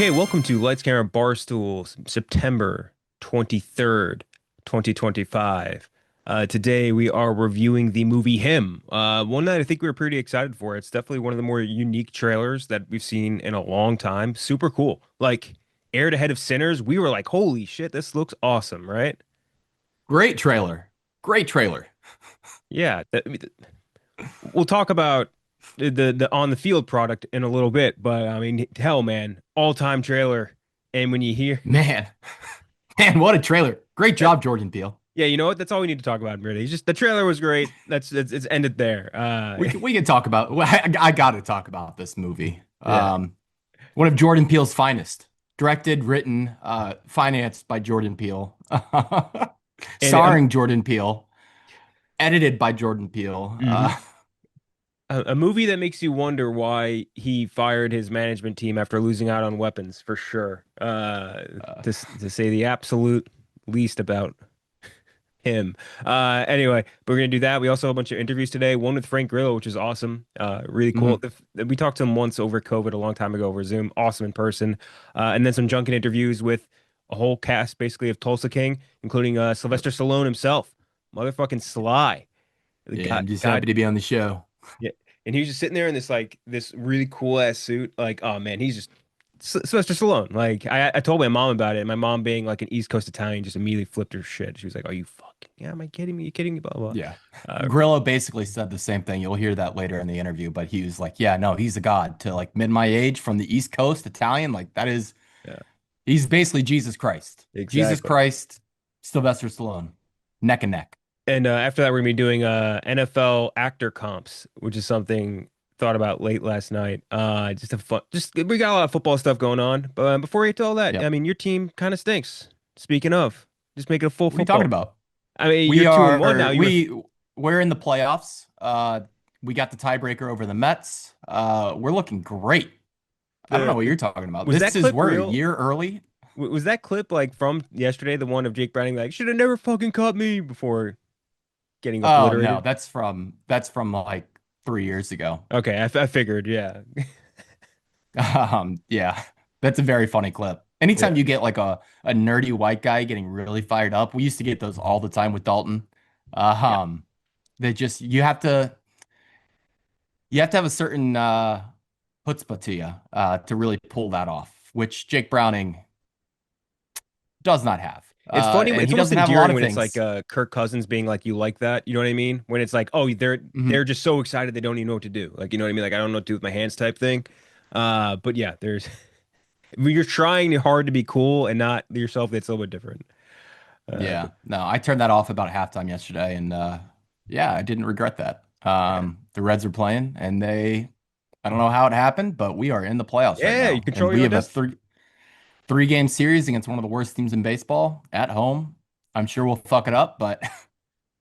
Okay, welcome to Lights Camera Barstool, September 23rd, 2025. Today we are reviewing the movie Him. One that I think we were pretty excited for. It's definitely one of the more unique trailers that we've seen in a long time. Super cool. Like, aired ahead of Sinners, we were like, holy shit, this looks awesome, right? Great trailer. Great trailer. Yeah, we'll talk about the on the field product in a little bit, but I mean, hell, man, all-time trailer. And when you hear Man, man, what a trailer. Great job, Jordan Peele. Yeah, you know what? That's all we need to talk about, really. Just the trailer was great. That's it's ended there. We can talk about well, I got to talk about this movie. Yeah, One of Jordan Peele's finest. Directed, written, financed by Jordan Peele. and Starring Jordan Peele, edited by Jordan Peele. mhm. A movie that makes you wonder why he fired his management team after losing out on weapons, for sure. Uh, To say the absolute least about him. Anyway, we're gonna do that. We also have a bunch of interviews today. One with Frank Grillo, which is awesome. Really cool. mhm. We talked to him once over COVID a long time ago over Zoom. Awesome in person. And then some junket interviews with a whole cast basically of Tulsa King, including Sylvester Stallone himself, motherfucking Sly. The Yeah, guy, I'm just God, happy to be on the show. yeah. And he was just sitting there in this really cool ass suit. Like, oh man, he's just Sylvester Stallone. Like, I told my mom about it, and my mom, being like an East Coast Italian, just immediately flipped her shit. She was like, "Are you fucking? Yeah, am I kidding me? You kidding me?" Blah blah. Yeah. Uh, Grillo basically said the same thing. You'll hear that later in the interview, but he was like, yeah, no, he's a god to like mid my age from the East Coast Italian. Like that is, yeah, he's basically Jesus Christ. Jesus exactly. Christ, Sylvester Stallone, neck and neck. And after that, we're gonna be doing NFL actor comps, which is something thought about late last night. Just a fun, just we got a lot of football stuff going on. But before we get to all that, I Yep. mean, your team kind of stinks. Speaking of, just make it a full What are you talking football team. about? I mean, you're We 2-1 now. are, You were we, we're in the playoffs. We got the tiebreaker over the Mets. We're looking great. I don't know what the you're talking about. was that clip We're a real? year early. Was that clip like from yesterday, the one of Jake Browning like should have never fucking caught me before getting Oh no, obliterated? that's from like 3 years ago. Okay, I figured, yeah. Yeah, that's a very funny clip. Yeah. Anytime you get like a nerdy white guy getting really fired up, we used to get those all the time with Dalton. Yeah. Um, they just you have to have a certain chutzpah to you to really pull that off, which Jake Browning does not have. It's funny. And It's he almost doesn't have a lot endearing of when it's like things. Kirk Cousins being like, "You like that?" You know what I mean? When it's like, "Oh, they're Mhm. just so excited they don't even know what to do." Like, you know what I mean? Like, I don't know what to do with my hands type thing. But yeah, there's when you're trying hard to be cool and not yourself, it's a little bit different. But Yeah, no, I turned that off about halftime yesterday, and yeah, I didn't regret that. yeah, The Reds are playing, and I don't know how it happened, but we are in the playoffs right yeah, you now, and control we your own have a destiny. three game series against one of the worst teams in baseball at home. I'm sure we'll fuck it up, but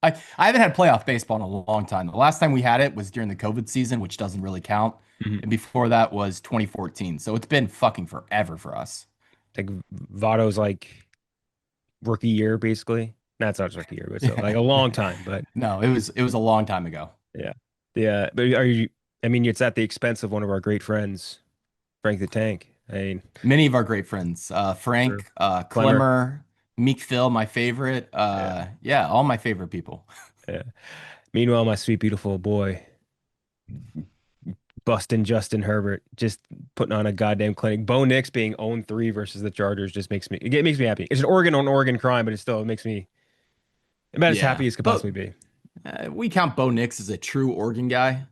I haven't had playoff baseball in a long time. The last time we had it was during the COVID season, which doesn't really count, Mhm. and before that was 2014. So it's been fucking forever for us. Like Votto's like rookie year, basically. That's not his rookie year, but so like a long time. But No, it was a long time ago. yeah, yeah. But are you? I mean, it's at the expense of one of our great friends, Frank the Tank. I mean, Many of our great friends, sure. Frank, Clemmer. Clemmer, Meek Phil, my favorite. Yeah, Yeah, all my favorite people. yeah. Meanwhile, my sweet, beautiful boy, busting Justin Herbert, just putting on a goddamn clinic. Bo Nix being 0-3 versus the Chargers just makes me happy. It's an Oregon on Oregon crime, but it makes me about as Yeah, happy as could but possibly be. we count Bo Nix as a true Oregon guy.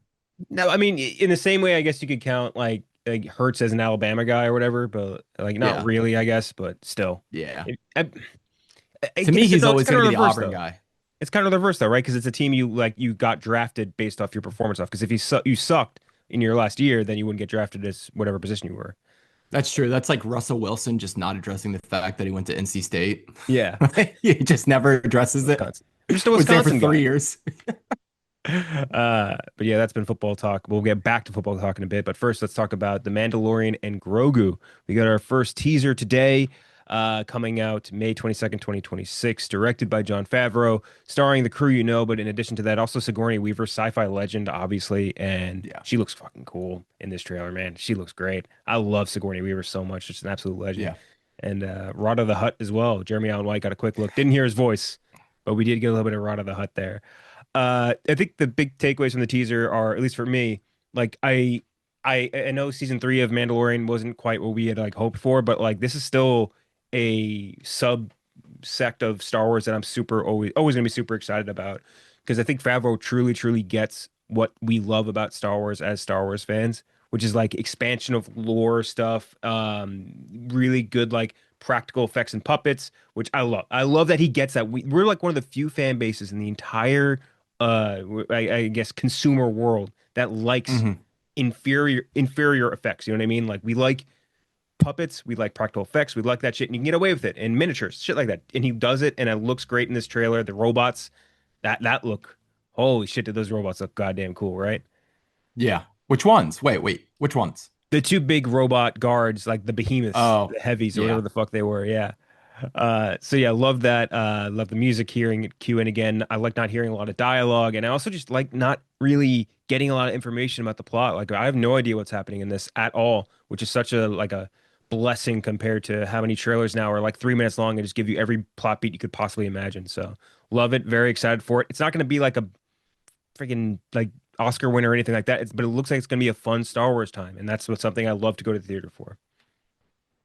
No, I mean, in the same way, I guess you could count like Hurts as an Alabama guy or whatever, but like not Yeah, really, I guess, but still. yeah. It, I, I To me, guess he's no, it's always kind going of to be the reverse Auburn though. guy. It's kind of the reverse though, right? Because it's a team you got drafted based off your performance off. Because if you sucked in your last year, then you wouldn't get drafted as whatever position you were. That's true. That's like Russell Wilson just not addressing the fact that he went to NC State. Yeah, He just never addresses it. Wisconsin. I'm just a Was there for Wisconsin guy. 3 years. But yeah, that's been football talk. We'll get back to football talk in a bit. But first, let's talk about The Mandalorian and Grogu. We got our first teaser today. coming out May 22nd, 2026, directed by Jon Favreau, starring the crew you know, but in addition to that, also Sigourney Weaver, sci-fi legend, obviously, and Yeah. she looks fucking cool in this trailer, man. She looks great. I love Sigourney Weaver so much. She's an absolute legend. Yeah. And Rod of the Hutt as well. Jeremy Allen White got a quick look. Didn't hear his voice, but we did get a little bit of Rod of the Hutt there. I think the big takeaways from the teaser are, at least for me, like I know season three of Mandalorian wasn't quite what we had like hoped for, but like this is still a subsect of Star Wars that I'm super always gonna be super excited about because I think Favreau truly gets what we love about Star Wars as Star Wars fans, which is like expansion of lore stuff, really good like practical effects and puppets, which I love. I love that he gets that. We're like one of the few fan bases in the entire I guess consumer world that likes Hmm. inferior effects. You know what I mean? Like we like puppets, we like practical effects, we like that shit, and you can get away with it and miniatures, shit like that. And he does it, and it looks great in this trailer. The robots, that look, holy shit, did those robots look goddamn cool, right? Yeah. Which ones? Wait. Which ones? The two big robot guards, like the behemoths, Oh, the heavies, or whatever yeah. the fuck they were. Yeah. So yeah, love that. Love the music, hearing it cue in again. I like not hearing a lot of dialogue, and I also just like not really getting a lot of information about the plot. Like I have no idea what's happening in this at all, which is such a blessing compared to how many trailers now are like 3 minutes long and just give you every plot beat you could possibly imagine. So love it, very excited for it. It's not going to be like a freaking like Oscar winner or anything like that. But it looks like it's going to be a fun Star Wars time, and that's what something I love to go to the theater for.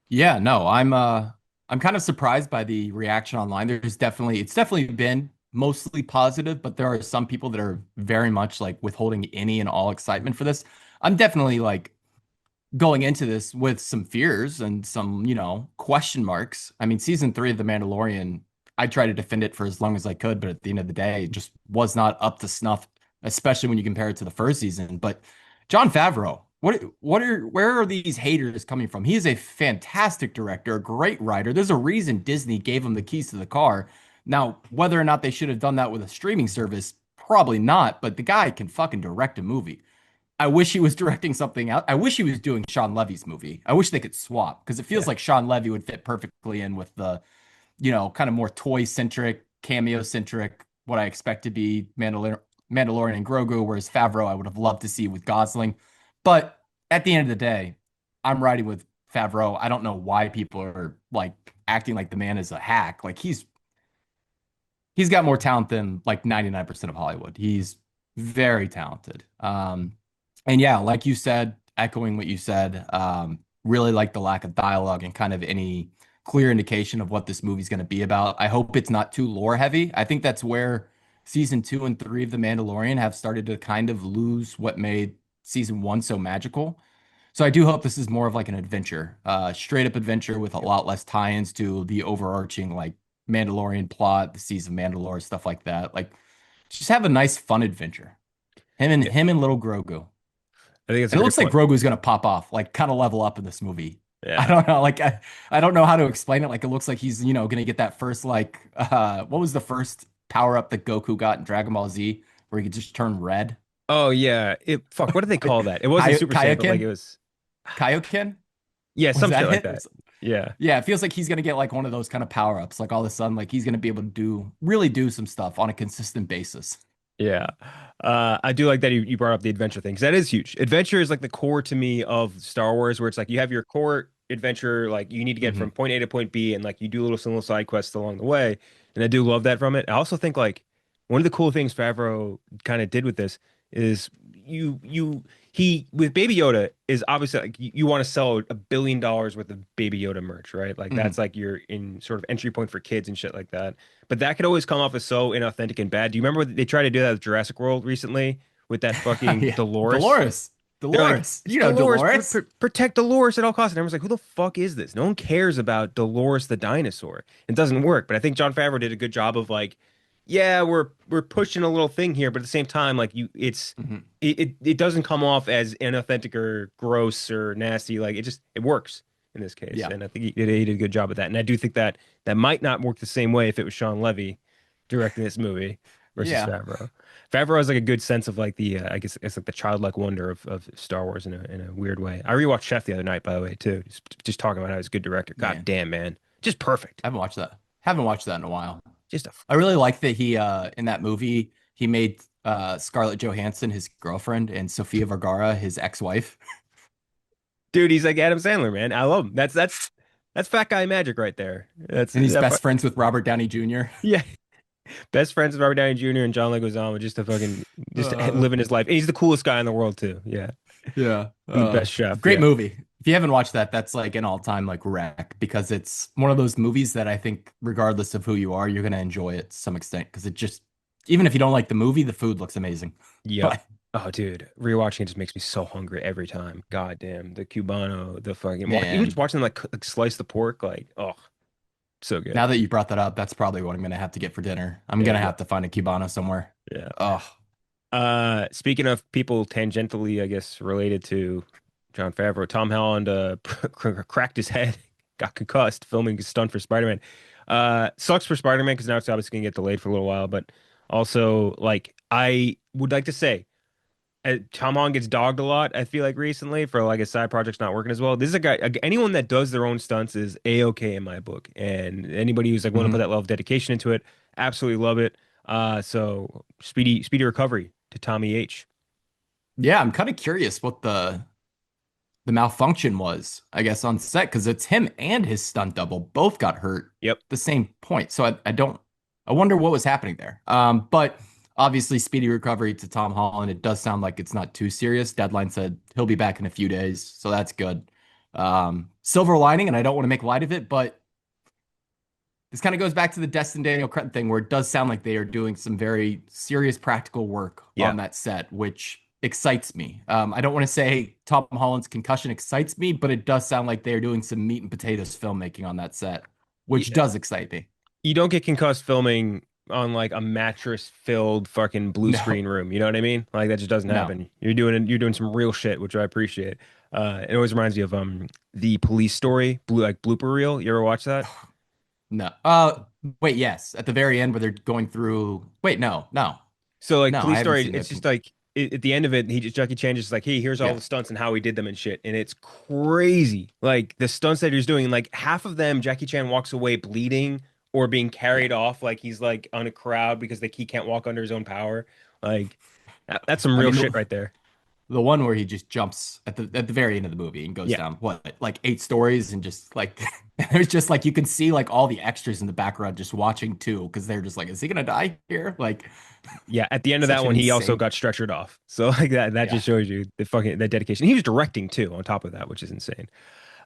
Yeah, no, I'm kind of surprised by the reaction online. It's definitely been mostly positive, but there are some people that are very much like withholding any and all excitement for this. I'm definitely like going into this with some fears and some, question marks. I mean, season 3 of The Mandalorian, I tried to defend it for as long as I could, but at the end of the day, it just was not up to snuff, especially when you compare it to the first season. But Jon Favreau, where are these haters coming from? He is a fantastic director, a great writer. There's a reason Disney gave him the keys to the car. Now, whether or not they should have done that with a streaming service, probably not, but the guy can fucking direct a movie. I wish he was directing something else. I wish he was doing Sean Levy's movie. I wish they could swap because it feels Yeah. like Sean Levy would fit perfectly in with the, kind of more toy centric, cameo centric, what I expect to be Mandalorian and Grogu, whereas Favreau I would have loved to see with Gosling. But at the end of the day, I'm riding with Favreau. I don't know why people are like acting like the man is a hack. Like he's got more talent than like 99% of Hollywood. He's very talented. And yeah, like you said, echoing what you said, really like the lack of dialogue and kind of any clear indication of what this movie's going to be about. I hope it's not too lore heavy. I think that's where season 2 and 3 of The Mandalorian have started to kind of lose what made season 1 so magical. So I do hope this is more of like an adventure, straight up adventure with a lot less tie-ins to the overarching like Mandalorian plot, the season of Mandalore, stuff like that. Like just have a nice fun adventure. Yeah. Him and little Grogu. I think it's a And it great looks like point. Grogu's gonna pop off, like kind of level up in this movie. I Yeah. don't know, like I don't know how to explain it. Like it looks like he's, gonna get that first like what was the first power up that Goku got in Dragon Ball Z where he could just turn red? Oh yeah. What did they call that? It wasn't Super Saiyan, but like it Kaioken? was Kaioken? yeah, Was some shit that like it? that. Yeah. Yeah, it feels like he's gonna get like one of those kind of power ups. Like all of a sudden, like he's gonna be able to really do some stuff on a consistent basis. Yeah. I do like that you brought up the adventure thing because that is huge. Adventure is like the core to me of Star Wars, where it's like you have your core adventure, like you need to get from Hmm. point A to point B, and like you do little side quests along the way. And I do love that from it. I also think like one of the cool things Favreau kind of did with this is he with Baby Yoda is obviously like you want to sell $1 billion worth of Baby Yoda merch, right? Like Hmm. that's like your in sort of entry point for kids and shit like that. But that could always come off as so inauthentic and bad. Do you remember they tried to do that with Jurassic World recently with that fucking Yeah, Dolores? Dolores, They're like, Dolores. it's You know Dolores, Dolores. protect Dolores at all costs. And everyone's like, who the fuck is this? No one cares about Dolores the dinosaur. It doesn't work. But I think Jon Favreau did a good job of like, yeah, we're pushing a little thing here, but at the same time, like Hmm. it doesn't come off as inauthentic or gross or nasty. Like it works in this case. Yeah, And I think he did a good job of that. And I do think that that might not work the same way if it was Sean Levy directing this movie versus yeah. Favreau. Favreau has like a good sense of like the I guess it's like the childlike wonder of Star Wars in a weird way. I rewatched Chef the other night, by the way, too. Just talking about how he's a good director. God Man. damn, man. Just perfect. I haven't watched that. Haven't watched that in a while. Just a I really like that he in that movie he made Scarlett Johansson his girlfriend and Sofia Vergara his ex-wife. dude. He's like Adam Sandler, man. I love him. That's fat guy magic right there. That's And he's best friends with Robert Downey Jr. yeah. Best friends with Robert Downey Jr. and John Leguizamo, just to fucking just Uh, living his life. And he's the coolest guy in the world too. Yeah, yeah. and the best chef. Great Yeah, movie. If you haven't watched that, that's like an all-time like wreck because it's one of those movies that I think regardless of who you are, you're gonna enjoy it to some extent because it just even if you don't like the movie, the food looks amazing. yep. Like, Oh, dude, rewatching it just makes me so hungry every time. God damn, the Cubano, the fucking even just man, watching them like slice the pork, like oh, so good. now that you brought that up, that's probably what I'm gonna have to get for dinner. I'm There gonna you go. have to find a Cubano somewhere. Yeah. Oh, Speaking of people tangentially, I guess related to John Favreau, Tom Holland cracked his head, got concussed filming a stunt for Spider-Man. Sucks for Spider-Man because now it's obviously gonna get delayed for a little while, but also like I would like to say Tom Holland gets dogged a lot, I feel like recently for like his side projects not working as well. This is a guy, anyone that does their own stunts is a-okay in my book. And anybody who's like willing to put mhm. that level of dedication into it, absolutely love it. So speedy recovery to Tommy H. Yeah, I'm kind of curious what the malfunction was, I guess, on set because it's him and his stunt double both got hurt Yep. the same point. So I don't, I wonder what was happening there. But obviously, speedy recovery to Tom Holland. It does sound like it's not too serious. Deadline said he'll be back in a few days, so that's good. Silver lining, and I don't want to make light of it, but this kind of goes back to the Destin Daniel Cretton thing, where it does sound like they are doing some very serious practical work Yeah. on that set, which excites me. I don't want to say Tom Holland's concussion excites me, but it does sound like they are doing some meat and potatoes filmmaking on that set, which Yeah. does excite me. You don't get concussed filming on like a mattress filled fucking blue No, screen room. You know what I mean? Like that just doesn't no, happen. You're doing some real shit, which I appreciate. It always reminds me of the police story, blue like blooper reel. You ever watch that? no. Wait, yes, at the very end where they're going through. Wait, no, no, So like no, I police haven't story, seen it's it. just like at the end of it, he just Jackie Chan just like, hey, here's all Yeah, the stunts and how he did them and shit, and it's crazy. Like the stunts that he's doing, like half of them, Jackie Chan walks away bleeding or being yeah. carried off like he's like on a crowd because he can't walk under his own power. Like that's some I real mean, shit right there. the one where he just jumps at the very end of the movie and goes Yeah, down what like 8 stories and just like there's just like you can see like all the extras in the background just watching too because they're just like is he gonna die here like yeah. At the end of that such an one, he also insane got stretchered off. So like that yeah just shows you the fucking that dedication. He was directing too on top of that, which is insane.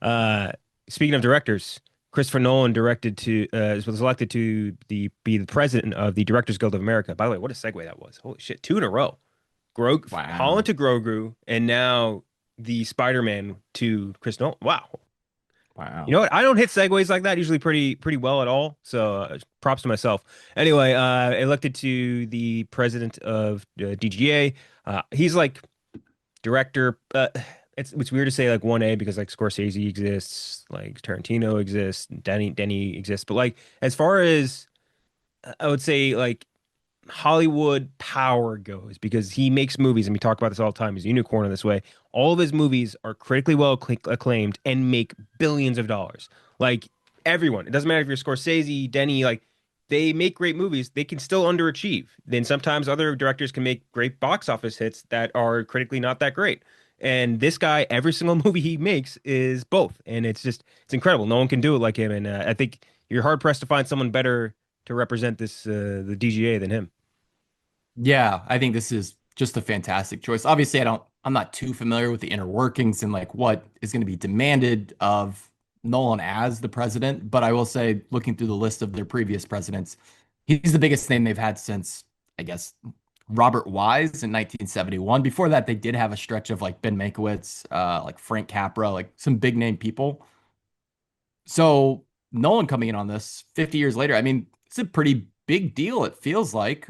Uh, Speaking of directors, Christopher Nolan was elected to be the president of the Directors Guild of America. By the way, what a segue that was! Holy shit, two in a row. Holland wow to Grogu, and now the Spider-Man to Chris Nolan. Wow. You wow know what? I don't hit segues like that usually pretty well at all. So props to myself. Anyway, elected to the president of DGA. He's like director. It's weird to say like 1A because like Scorsese exists, like Tarantino exists, Denny exists, but like as far as I would say like Hollywood power goes, because he makes movies and we talk about this all the time. He's a unicorn in this way. All of his movies are critically well acclaimed and make billions of dollars. Like everyone, it doesn't matter if you're Scorsese, Denny, like they make great movies. They can still underachieve. Then sometimes other directors can make great box office hits that are critically not that great. And this guy, every single movie he makes is both, and it's incredible. No one can do it like him, and I think you're hard pressed to find someone better to represent the DGA than him. yeah I think this is just a fantastic choice obviously I'm not too familiar with the inner workings and like what is going to be demanded of Nolan as the president but I will say looking through the list of their previous presidents he's the biggest name they've had since I guess Robert Wise in 1971. Before that, they did have a stretch of like Ben Mankiewicz, like Frank Capra, like some big name people. So Nolan coming in on this 50 years later, I mean, it's a pretty big deal, it feels like.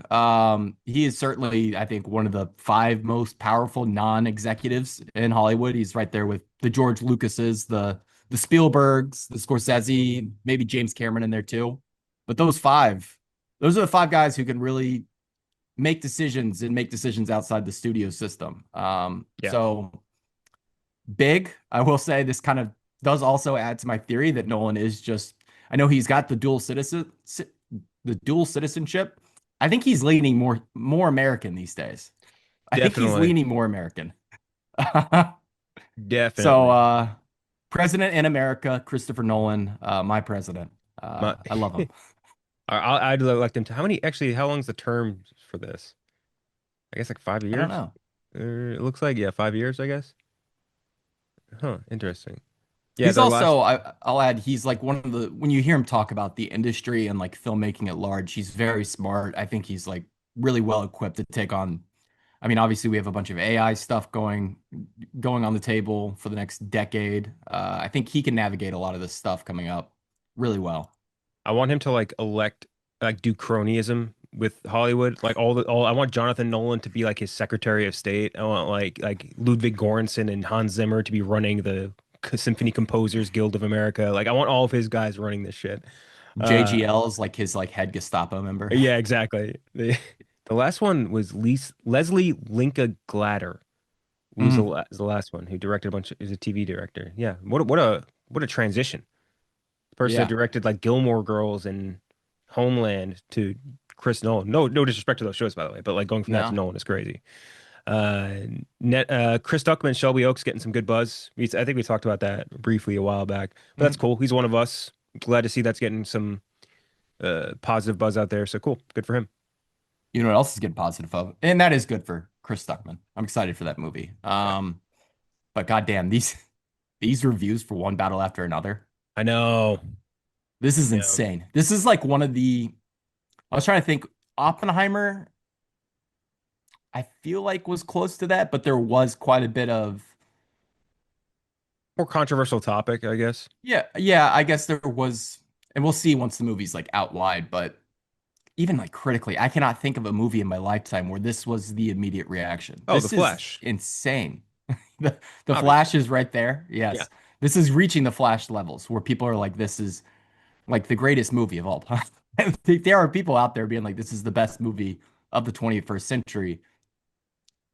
He is certainly, I think, one of the five most powerful non-executives in Hollywood. He's right there with the George Lucases, the Spielbergs, the Scorsese, maybe James Cameron in there too. But those are the five guys who can really make decisions and make decisions outside the studio system. Yeah. So big, I will say this kind of does also add to my theory that Nolan is just I know he's got the dual citizenship. I think he's leaning more American these days. I think he's Definitely. leaning more American. So, Definitely. president in America, Christopher Nolan, my president. My, I love him. I'd like them to. How many, actually, how long's the term for this? I guess like five I don't years. know. It looks like, yeah, 5 years, I guess. Huh, interesting. Yeah, He's the last, also, I'll add, he's like one of the, when you hear him talk about the industry and like filmmaking at large, he's very smart. I think he's like really well equipped to take on, I mean, obviously we have a bunch of AI stuff going on the table for the next decade. I think he can navigate a lot of this stuff coming up really well. I want him to like elect, like do cronyism with Hollywood. Like all, I want Jonathan Nolan to be like his Secretary of State. I want like Ludwig Göransson and Hans Zimmer to be running the Symphony Composers Guild of America. Like I want all of his guys running this shit. Uh, JGL is like his like head Gestapo member. yeah, exactly. The last one was Leslie Linka Glatter, who was Mm, the last one who directed a bunch of, is a TV director. Yeah, what a transition. The person that yeah. directed like Gilmore Girls and Homeland to Chris Nolan. No disrespect to those shows, by the way, but like going from that to No. Nolan is crazy. Uh, Chris Duckman, Shelby Oaks getting some good buzz. I think we talked about that briefly a while back, but that's Mhm. cool. He's one of us. Glad to see that's getting some positive buzz out there. So cool, good for him. You know what else is getting positive of? And that is good for Chris Stuckman. I'm excited for that movie. Yeah, But goddamn, these reviews for one battle after another. I know. This I is know. insane. This is like one of the I was trying to think Oppenheimer, I feel like was close to that, but there was quite a bit of More controversial topic, I guess, yeah, I guess there was, and we'll see once the movie's like out wide, but even like critically, I cannot think of a movie in my lifetime where this was the immediate reaction. oh, The This is Flash, insane. The obviously. Flash is right there. Yeah, Yes. This is reaching the Flash levels where people are like, this is like the greatest movie of all time. I think there are people out there being like, this is the best movie of the 21st century.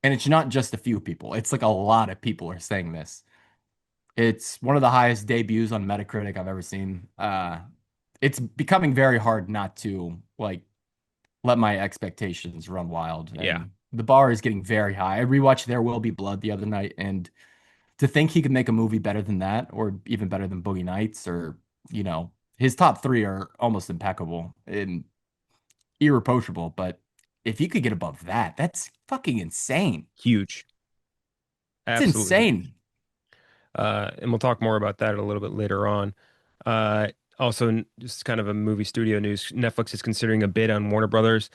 And it's not just a few people. It's like a lot of people are saying this. It's one of the highest debuts on Metacritic I've ever seen. It's becoming very hard not to like let my expectations run wild. yeah. And the bar is getting very high. I rewatched There Will Be Blood the other night, and to think he could make a movie better than that, or even better than Boogie Nights, or his top three are almost impeccable and irreproachable. But if you could get above that, that's fucking insane. Huge, It's absolutely huge. insane. And we'll talk more about that a little bit later on. Uh, Also, just kind of a movie studio news. Netflix is considering a bid on Warner Brothers.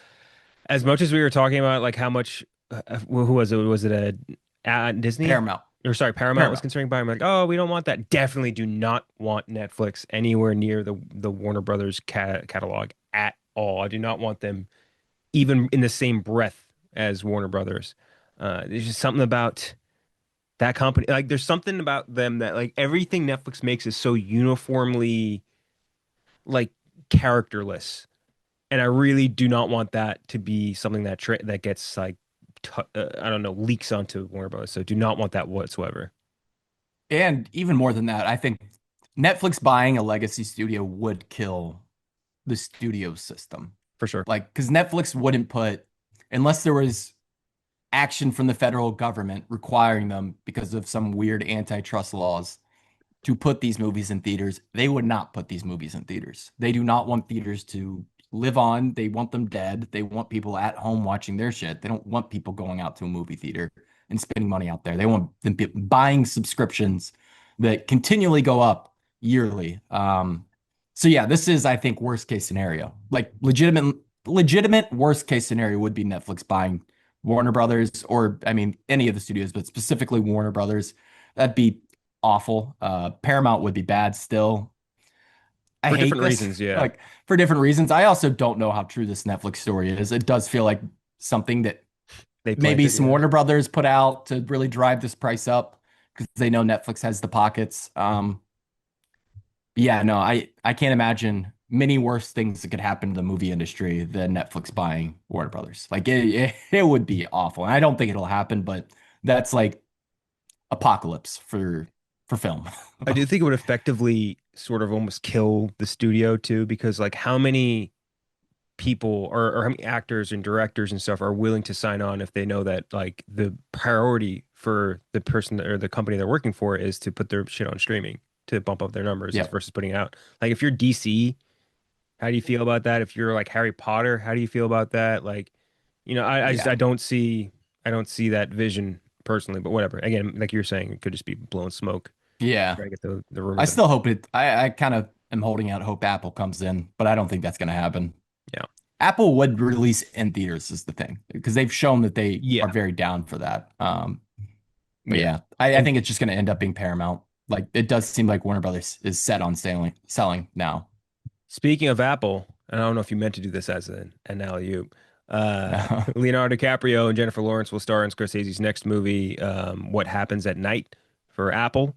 As much as we were talking about, like how much, who was it? Was it Disney? Paramount. Or sorry, Paramount was Paramount. considering buying. Like, oh, we don't want that. Definitely do not want Netflix anywhere near the Warner Brothers catalog at all. I do not want them even in the same breath as Warner Brothers. There's just something about that company. Like, there's something about them that like everything Netflix makes is so uniformly like characterless, and I really do not want that to be something that gets like I don't know, leaks onto Warner Bros. So do not want that whatsoever, And even more than that, I think Netflix buying a legacy studio would kill the studio system. for sure. Like, because Netflix wouldn't put, unless there was action from the federal government requiring them because of some weird antitrust laws to put these movies in theaters, they would not put these movies in theaters. They do not want theaters to live on. They want them dead. They want people at home watching their shit. They don't want people going out to a movie theater and spending money out there. They want them buying subscriptions that continually go up yearly. So yeah, this is, I think, worst case scenario. Like legitimate worst case scenario would be Netflix buying Warner Brothers, or I mean any of the studios, but specifically Warner Brothers. That'd be awful. Paramount would be bad still. I For hate different this, reasons. Yeah, like for different reasons. I also don't know how true this Netflix story is. It does feel like something that they maybe planted. some Yeah, Warner Brothers put out to really drive this price up because they know Netflix has the pockets. Yeah, no, I can't imagine many worse things that could happen to the movie industry than Netflix buying Warner Brothers. Like it would be awful. And I don't think it'll happen, but that's like apocalypse for film. I do think it would effectively sort of almost kill the studio too, because like how many people or how many actors and directors and stuff are willing to sign on if they know that like the priority for the person or the company they're working for is to put their shit on streaming to bump up their numbers as Yep. versus putting it out. Like if you're DC, how do you feel about that? If you're like Harry Potter, how do you feel about that? Like, I just Yeah. I don't see that vision personally, but whatever. Again, like you're saying, it could just be blowing smoke. Yeah. Try to get the I rumors out. still hope it. I kind of am holding out hope Apple comes in, but I don't think that's going to happen. Yeah. Apple would release in theaters is the thing because they've shown that they are Yeah. very down for that. But Yeah. yeah, I And think it's just going to end up being Paramount. Like it does seem like Warner Brothers is set on selling now. speaking of Apple, and I don't know if you meant to do this as an alley-oop, Leonardo DiCaprio and Jennifer Lawrence will star in Scorsese's next movie, What Happens at Night, for Apple.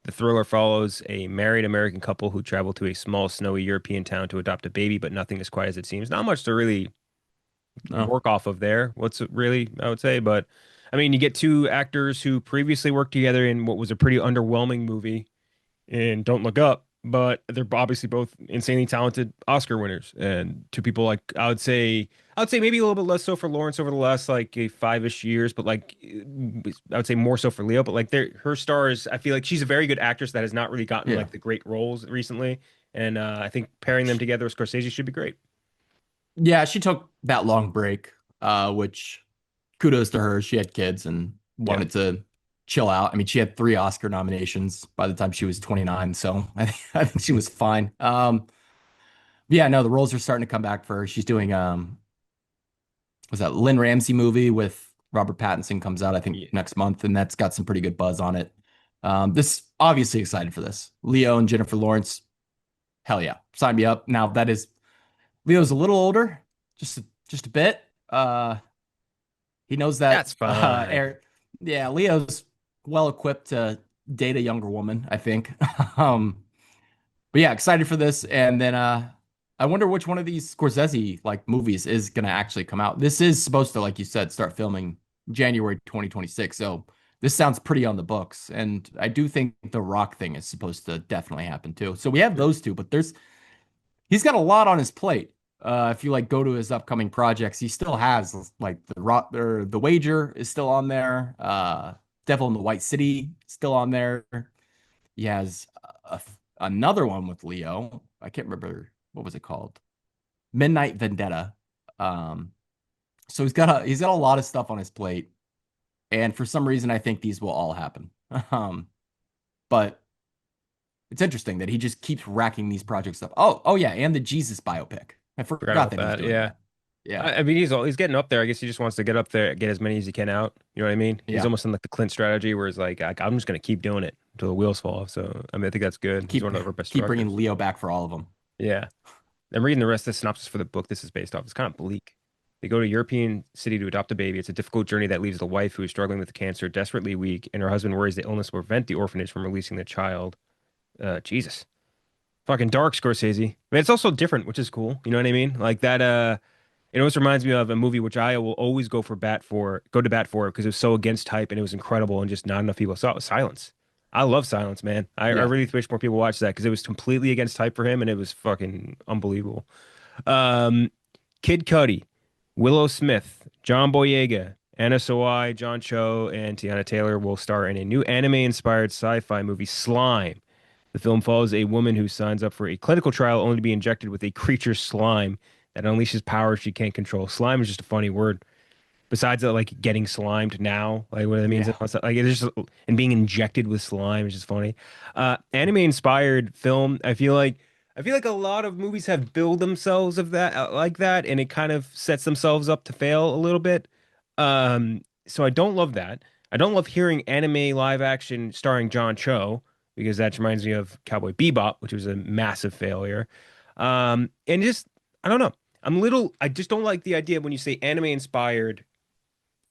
The thriller follows a married American couple who travel to a small, snowy European town to adopt a baby, but nothing is quite as it seems. Not much to really No. work off of there. What's it really, I would say, but I mean, you get two actors who previously worked together in what was a pretty underwhelming movie in Don't Look Up, but they're obviously both insanely talented Oscar winners. And two people like I would say maybe a little bit less so for Lawrence over the last like a 5-ish years, but like I would say more so for Leo. But like her stars, I feel like she's a very good actress that has not really gotten Yeah. like the great roles recently. And I think pairing them together with Scorsese should be great. Yeah, she took that long break, which kudos to her. She had kids and Yeah. wanted to chill out. I mean, she had three Oscar nominations by the time she was 29, so I think she was fine. Yeah, no, the roles are starting to come back for her. She's doing was that Lynn Ramsey movie with Robert Pattinson comes out, I think, Yeah. next month, and that's got some pretty good buzz on it. This obviously excited for this. Leo and Jennifer Lawrence, hell yeah, sign me up. Now that is Leo's a little older, just a bit. He knows that. That's fine. Yeah, Leo's well equipped to date a younger woman, I think. um, but yeah, excited for this. And then I wonder which one of these Scorsese like movies is gonna actually come out. This is supposed to, like you said, start filming January 2026. So this sounds pretty on the books. And I do think the Rock thing is supposed to definitely happen too. So we have those two, but he's got a lot on his plate. If you like go to his upcoming projects, he still has like the Rock or the Wager is still on there. Devil in the White City still on there. He has another one with Leo. I can't remember what was it called. Midnight Vendetta. Um, so he's got a lot of stuff on his plate, and for some reason, I think these will all happen. But it's interesting that he just keeps racking these projects up. Oh yeah, and the Jesus biopic. I Forgot forgot about that he was that. doing Yeah. that. Yeah, I mean, he's getting up there. I guess he just wants to get up there, get as many as he can out. You know what I mean? He's yeah. almost in like the Clint strategy, where it's like, I'm just gonna keep doing it until the wheels fall off. So I mean, I think that's good. He's Keep one of our best keep bringing directors. Leo back for all of them. Yeah. I'm reading the rest of the synopsis for the book this is based off. It's kind of bleak. They go to a European city to adopt a baby. It's a difficult journey that leaves the wife, who is struggling with cancer, desperately weak, and her husband worries the illness will prevent the orphanage from releasing the child. Jesus. Fucking dark, Scorsese. But it's also different, which is cool. You know what I mean? Like that, it always reminds me of a movie which I will always go to bat for because it was so against hype and it was incredible and just not enough people saw it. Was Silence. I love Silence, man. I Yeah, really wish more people watched that because it was completely against hype for him and it was fucking unbelievable. Um, Kid Cudi, Willow Smith, John Boyega, Anna Sawai, John Cho, and Tiana Taylor will star in a new anime-inspired sci-fi movie, Slime. The film follows a woman who signs up for a clinical trial only to be injected with a creature slime that unleashes powers she can't control. Slime is just a funny word. Besides like getting slimed now, like what it means, yeah, like it's just and being injected with slime is just funny. Anime inspired film. I feel like a lot of movies have billed themselves of that like that, and it kind of sets themselves up to fail a little bit. So I don't love that. I don't love hearing anime live action starring John Cho because that reminds me of Cowboy Bebop, which was a massive failure. And just I don't know. I just don't like the idea when you say anime inspired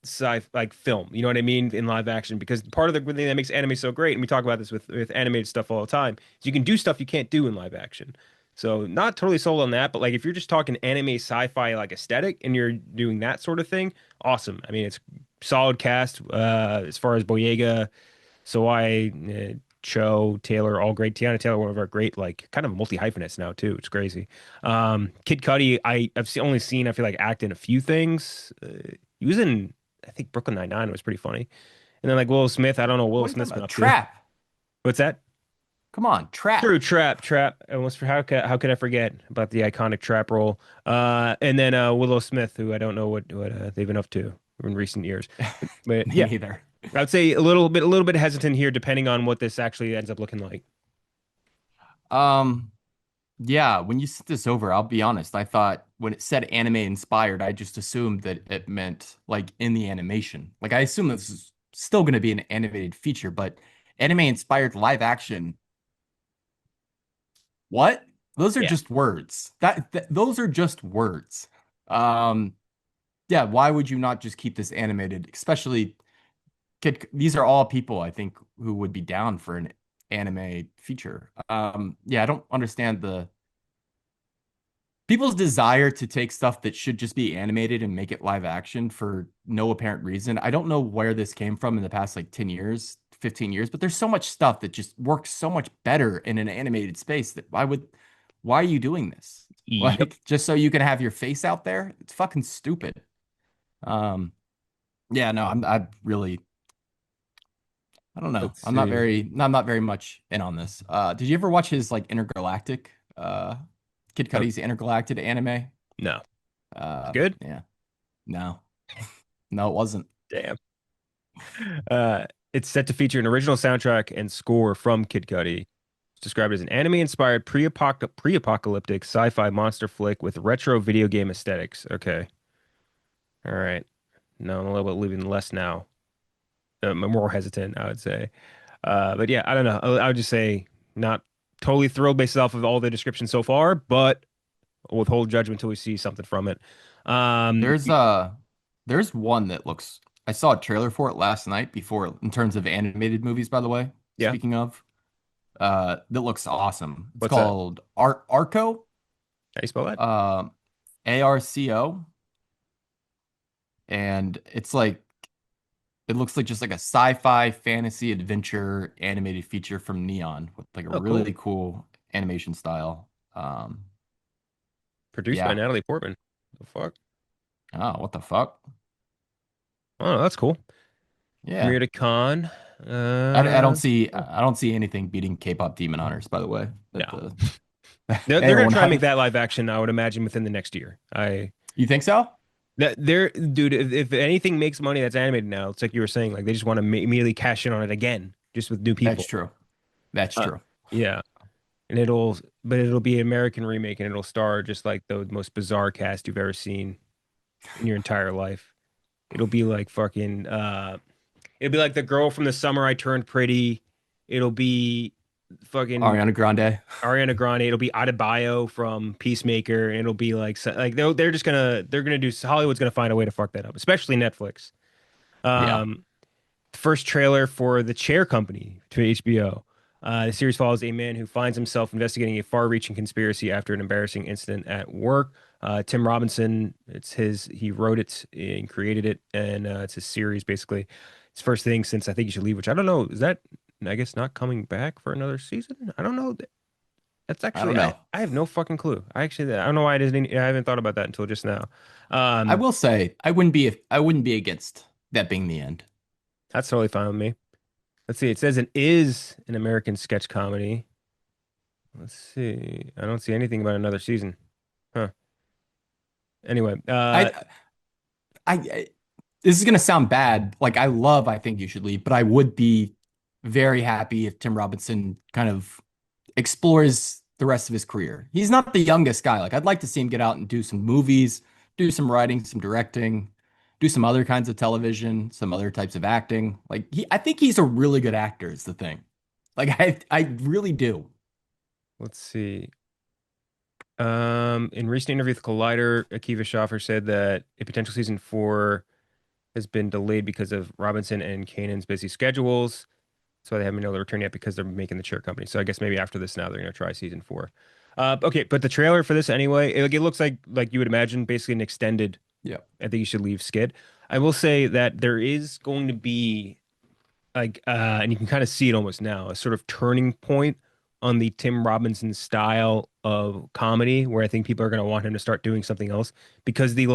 sci like film. You know what I mean in live action because part of the thing that makes anime so great, and we talk about this with animated stuff all the time, is you can do stuff you can't do in live action. So not totally sold on that, but like if you're just talking anime sci-fi like aesthetic and you're doing that sort of thing, awesome. I mean, it's solid cast as far as Boyega, Sawai, Cho, Taylor, all great. Tiana Taylor, one of our great, like, kind of multi-hyphenates now too. It's crazy. Kid Cudi, only seen, I feel like, act in a few things. He was in, I think, Brooklyn Nine-Nine was pretty funny. And then like Will Smith, I don't know what Will What are you talking Smith's been about? up to. Trap. What's that? Come on, Trap. True, Trap. Almost for how could I forget about the iconic Trap role? And then Willow Smith, who I don't know what they've been up to in recent years. But Me yeah, neither. I would say a little bit hesitant here, depending on what this actually ends up looking like. Um, yeah, when you sent this over, I'll be honest. I thought when it said anime inspired, I just assumed that it meant like in the animation. Like I assume this is still going to be an animated feature, but anime inspired live action. What? Those are Yeah, just words. Those are just words. Um, yeah, why would you not just keep this animated? Especially these are all people I think who would be down for an anime feature. Yeah, I don't understand the people's desire to take stuff that should just be animated and make it live action for no apparent reason. I don't know where this came from in the past like 10 years, 15 years, but there's so much stuff that just works so much better in an animated space that why are you doing this? yep. Like just so you can have your face out there? It's fucking stupid. Um, yeah, no, I really I don't know. Let's see. I'm not very much in on this. Did you ever watch his like intergalactic Kid Oh, Cudi's intergalactic anime? no, it's good. Yeah. No. No, it wasn't. Damn. Uh, it's set to feature an original soundtrack and score from Kid Cudi. It's described as an anime-inspired pre-apocalyptic sci-fi monster flick with retro video game aesthetics. Okay. All right. No, I'm a little bit leaving less now. I'm more hesitant, I would say. But yeah, I don't know. I would just say not totally thrilled based off of all the description so far, but we'll withhold judgment until we see something from it. Um, There's there's one that looks I saw a trailer for it last night before in terms of animated movies, by the way. yeah. Speaking of, that looks awesome. It's What's that? called Arco, How you spell that? um, ARCO, and it's like it looks like just like a sci-fi fantasy adventure animated feature from Neon with like a Oh, cool. really cool animation style. Produced by Yeah. Natalie Portman. The fuck? Oh, what the fuck? Oh, that's cool. Yeah. Premiered at Con. Oh, I don't see anything beating K-pop Demon Hunters, by the way. That no. They're anyway, gonna when try and make I that live action, I would imagine, within the next year. you think so? That they're dude, if anything makes money that's animated now, it's like you were saying, like they just want to immediately cash in on it again, just with new That's people. true. That's Uh, true. yeah, and it'll be an American remake, and it'll star just like the most bizarre cast you've ever seen in your entire life. It'll be like fucking it'll be like the girl from The Summer I Turned Pretty. It'll be fucking Ariana Grande. Ariana Grande. It'll be Adebayo from Peacemaker. And it'll be like they're just gonna do Hollywood's gonna find a way to fuck that up, especially Netflix. Yeah. Um, first trailer for The Chair Company to HBO. The series follows a man who finds himself investigating a far-reaching conspiracy after an embarrassing incident at work. Tim Robinson, he wrote it and created it, and it's a series basically. It's first thing since I Think You Should Leave, which I don't know. Is that, I guess, not coming back for another season? I don't know. That's I actually, don't know. I have no fucking clue. I don't know why I haven't thought about that until just now. I Um, will say I wouldn't be against that being the end. that's totally fine with me. Let's see. It says it is an American sketch comedy. Let's see. I don't see anything about another season. Huh. Anyway, I I this is gonna sound bad. Like I think you should leave, but I would be very happy if Tim Robinson kind of explores the rest of his career. He's not the youngest guy. Like I'd like to see him get out and do some movies, do some writing, some directing, do some other kinds of television, some other types of acting. I think he's a really good actor is the thing. I really do. let's see. In recent interview with Collider, Akiva Schaffer said that a potential season four has been delayed because of Robinson and Kanan's busy schedules. So they haven't been able to return yet because they're making the chair company. So I guess maybe after this now they're gonna try season four. Okay, but the trailer for this anyway, it looks like you would imagine, basically an extended Yeah. I think you should leave skid. I will say that there is going to be and you can kind of see it almost now, a sort of turning point on the Tim Robinson style of comedy, where I think people are going to want him to start doing something else because the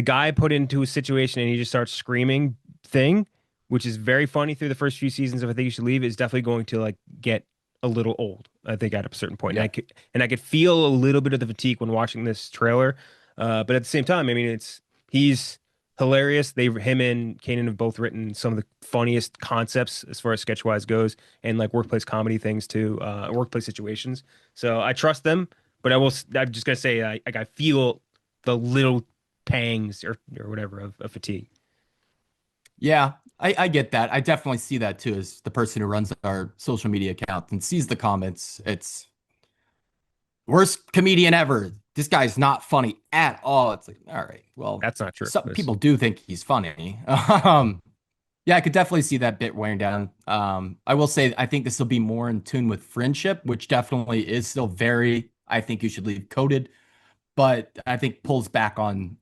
guy put into a situation and he just starts screaming thing, which is very funny through the first few seasons of I Think You Should Leave, is definitely going to like get a little old, I think, at a certain point. Yeah. And I could feel a little bit of the fatigue when watching this trailer. But at the same time, I mean, he's hilarious. Him and Kanan have both written some of the funniest concepts as far as sketch wise goes, and like workplace comedy things too, workplace situations. So I trust them, but I'm just gonna say, I feel the little pangs or whatever of fatigue. Yeah, I get that. I definitely see that too as the person who runs our social media account and sees the comments. It's worst comedian ever. This guy's not funny at all. It's like, all right, well, That's not true. some That's people do think he's funny. Yeah, I could definitely see that bit wearing down. I will say I think this will be more in tune with friendship, which definitely is still very, I think you should leave coded, but I think pulls back on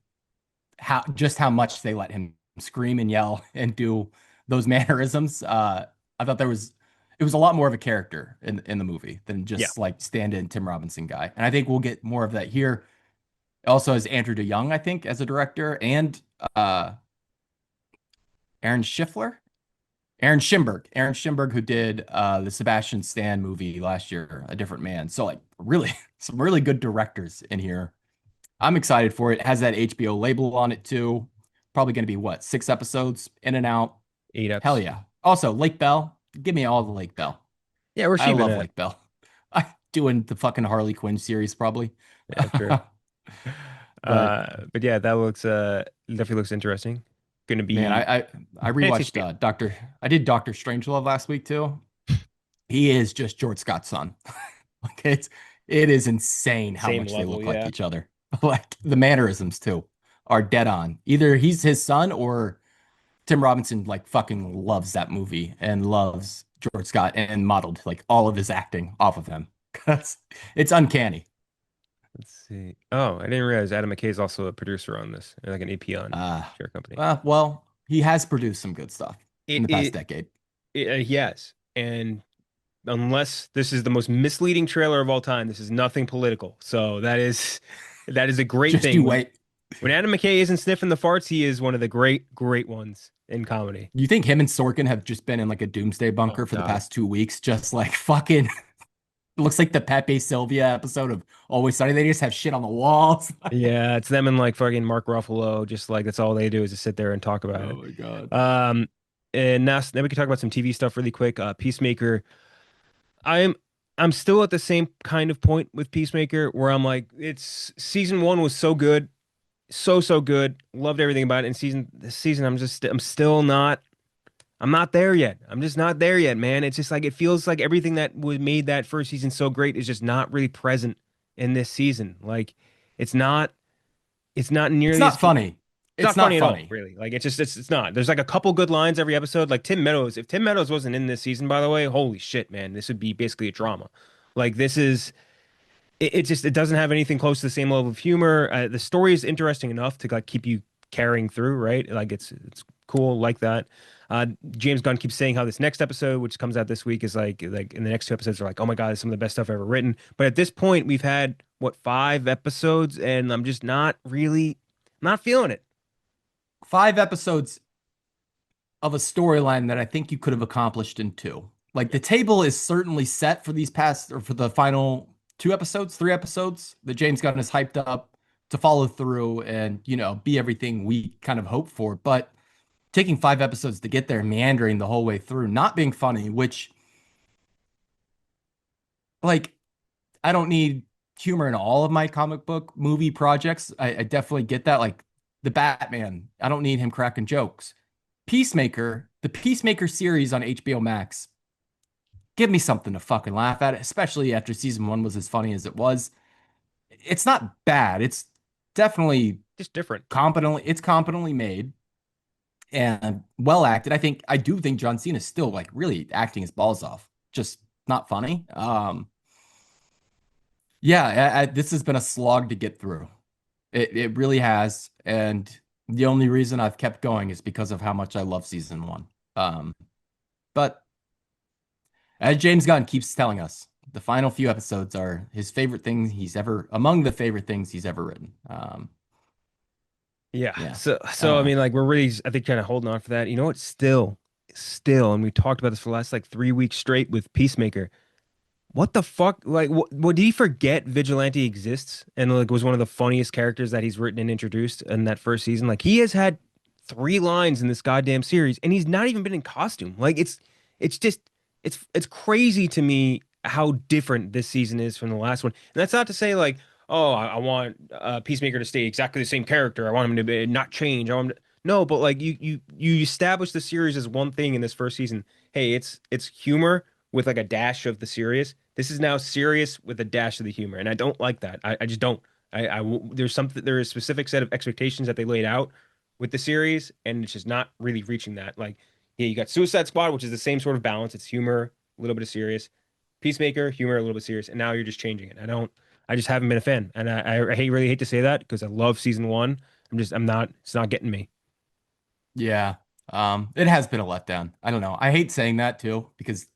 how much they let him scream and yell and do those mannerisms. I thought it was a lot more of a character in the movie than yeah. just like stand-in Tim Robinson guy. And I think we'll get more of that here. Also as Andrew DeYoung, I think, as a director, and uh Aaron Schiffler, Aaron Schimberg, who did the Sebastian Stan movie last year, A Different Man. So like really some really good directors in here. I'm excited for it. It has that HBO label on it too. Probably going to be what, 6 episodes in and out. Eight Hell ups. yeah. Also, Lake Bell. Give me all the Lake Bell. Yeah, where's I she been love at? Lake Bell. I doing the fucking Harley Quinn series probably. Yeah, true. But But yeah, that looks definitely looks interesting. Gonna man, be I it's rewatched HBO. I did Doctor Strangelove last week too. He is just George Scott's son. Like it is insane how Same much they level, look like yeah. each other. Like the mannerisms too are dead on. Either he's his son or Tim Robinson like fucking loves that movie and loves George Scott and modeled like all of his acting off of him. 'Cause it's uncanny. Let's see. Oh, I didn't realize Adam McKay is also a producer on this, like an AP on Uh, Share Company. well, he has produced some good stuff in It, the past it, decade. yes, and unless this is the most misleading trailer of all time, this is nothing political. So that is a great Just thing. you wait. When Adam McKay isn't sniffing the farts, he is one of the great ones in comedy. You think him and Sorkin have just been in like a doomsday Oh bunker for the God. past 2 weeks, just like fucking it looks like the Pepe Sylvia episode of Always Sunny. They just have shit on the walls. Yeah, it's them and like fucking Mark Ruffalo. Just like that's all they do is just sit there and talk about Oh it. my God. Um, and now then we can talk about some TV stuff really quick. Peacemaker. I'm I'm still at the same kind of point with Peacemaker where I'm like, it's season one was so good, so good. Loved everything about it. And this season, I'm still not. I'm not there yet. I'm just not there yet, man. It's just like it feels like everything that was made that first season so great is just not really present in this season. Like it's not. It's not It's nearly as not fu- funny. It's not It's funny not at all, funny. really. Like it's not. There's like a couple good lines every episode. Like Tim Meadows. If Tim Meadows wasn't in this season, by the way, holy shit, man, this would be basically a drama. Like this is. It doesn't have anything close to the same level of humor. The story is interesting enough to like keep you carrying through, right? Like it's cool like that. James Gunn keeps saying how this next episode, which comes out this week, is like in the next two episodes are like, oh my God, it's some of the best stuff ever written. But at this point, we've had what 5 episodes, and I'm just not feeling it. 5 episodes of a storyline that I think you could have accomplished in two. Like Yeah. the table is certainly set for these past or for the final 2 episodes, 3 episodes that James Gunn is hyped up to follow through and, be everything we kind of hope for. But taking 5 episodes to get there, meandering the whole way through, not being funny, which like I don't need humor in all of my comic book movie projects. I definitely get that. Like the Batman, I don't need him cracking jokes. Peacemaker, the Peacemaker series on HBO Max, give me something to fucking laugh at, especially after season one was as funny as it was. It's not bad. It's definitely Just different. competently made and well acted. I do think John Cena is still like really acting his balls off. Just not funny. Yeah, this has been a slog to get through. It really has, and the only reason I've kept going is because of how much I love season one. Um, But as James Gunn keeps telling us, the final few episodes are his favorite things he's ever among the favorite things he's ever written. Yeah. Yeah, I So don't I know. mean, like we're really, I think, kind of holding on for that. You know what? Still, and we talked about this for the last like 3 weeks straight with Peacemaker. What the fuck? Like, what did he forget Vigilante exists and like was one of the funniest characters that he's written and introduced in that first season? Like, he has had 3 lines in this goddamn series, and he's not even been in costume. Like, it's just, it's crazy to me how different this season is from the last one. And that's not to say like, oh, I want Peacemaker to stay exactly the same character. I want him to not change. I want him to, no, but like you establish the series as one thing in this first season. Hey, it's humor with like a dash of the serious. This is now serious with a dash of the humor, and I don't like that. I just don't. There's something there is a specific set of expectations that they laid out with the series, and it's just not really reaching that. Like, yeah, you got Suicide Squad, which is the same sort of balance. It's humor, a little bit of serious. Peacemaker, humor, a little bit serious, and now you're just changing it. I don't. I just haven't been a fan, and really hate to say that because I love season one. I'm not. It's not getting me. Yeah, it has been a letdown. I don't know. I hate saying that too because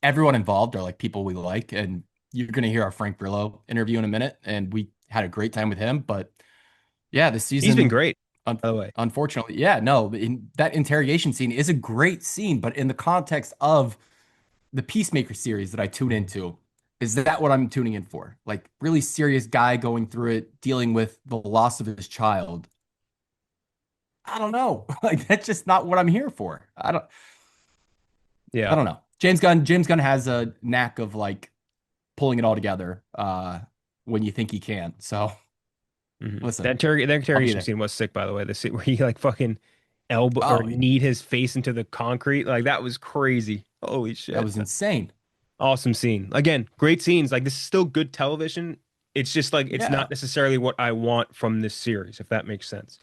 everyone involved are like people we like, and you're gonna hear our Frank Grillo interview in a minute, and we had a great time with him. But yeah, this He's been season, great, by the way. unfortunately, yeah, no, that interrogation scene is a great scene, but in the context of the Peacemaker series that I tune into, is that what I'm tuning in for? Like really serious guy going through it, dealing with the loss of his child. I don't know. Like that's just not what I'm here for. I Yeah. don't know. James Gunn has a knack of like pulling it all together when you think he can. So listen, That I'll be interrogation there. scene was sick, by the way. The scene where he like fucking elbow or Oh, kneed his face into the concrete, like that was crazy. Holy that shit. was insane. Awesome scene. Again, great scenes. Like this is still good television. It's just like it's Yeah. not necessarily what I want from this series, if that makes sense.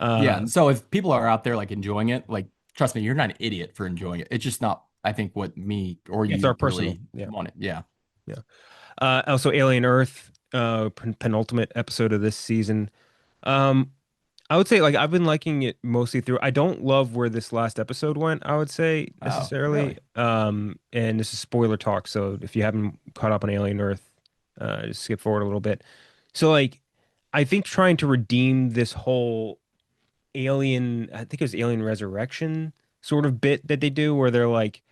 Yeah. Uh And so if people are out there like enjoying it, like trust me, you're not an idiot for enjoying it. It's just not, I think, what me or yeah, it's our you personal. really Yeah. want it. Yeah. Yeah. Also Alien Earth, penultimate episode of this season. Um, I would say like I've been liking it mostly through. I don't love where this last episode went, I would say Oh, necessarily. really? And this is spoiler talk, so if you haven't caught up on Alien Earth, just skip forward a little bit. So like I think trying to redeem this whole alien, I think it was Alien Resurrection sort of bit that they do where they're like,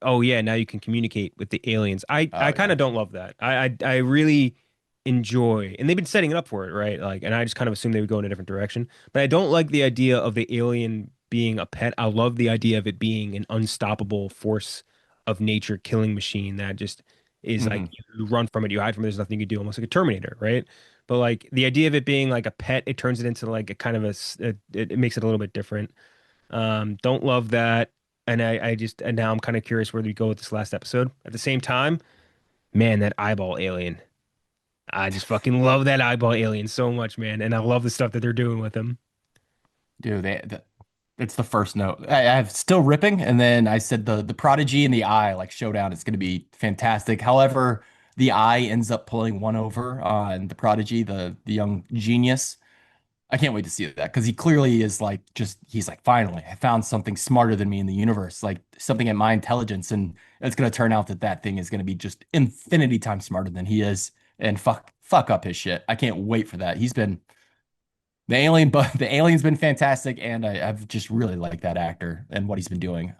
oh yeah, now you can communicate with the aliens. I Oh, kind yeah. of don't love that. I really enjoy, and they've been setting it up for it, right? Like, and I just kind of assumed they would go in a different direction. But I don't like the idea of the alien being a pet. I love the idea of it being an unstoppable force of nature killing machine that just is like Hmm. you run from it, you hide from it, there's nothing you can do, almost like a Terminator, right? But like the idea of it being like a pet, it turns it into like a kind of it makes it a little bit different. Don't love that. And I just, and now I'm kind of curious where we go with this last episode. At the same time, man, that eyeball alien. I just fucking love that eyeball alien so much, man. And I love the stuff that they're doing with him. Dude, it's the first note. I have still ripping, and then I said the prodigy and the eye like showdown is going to be fantastic. However, the eye ends up pulling one over on the prodigy, the young genius. I can't wait to see that because he clearly is like just he's like finally I found something smarter than me in the universe, like something at my intelligence, and it's going to turn out that that thing is going to be just infinity times smarter than he is, and fuck up his shit. I can't wait for that. He's been the alien, but the alien's been fantastic, and I've just really liked that actor and what he's been doing.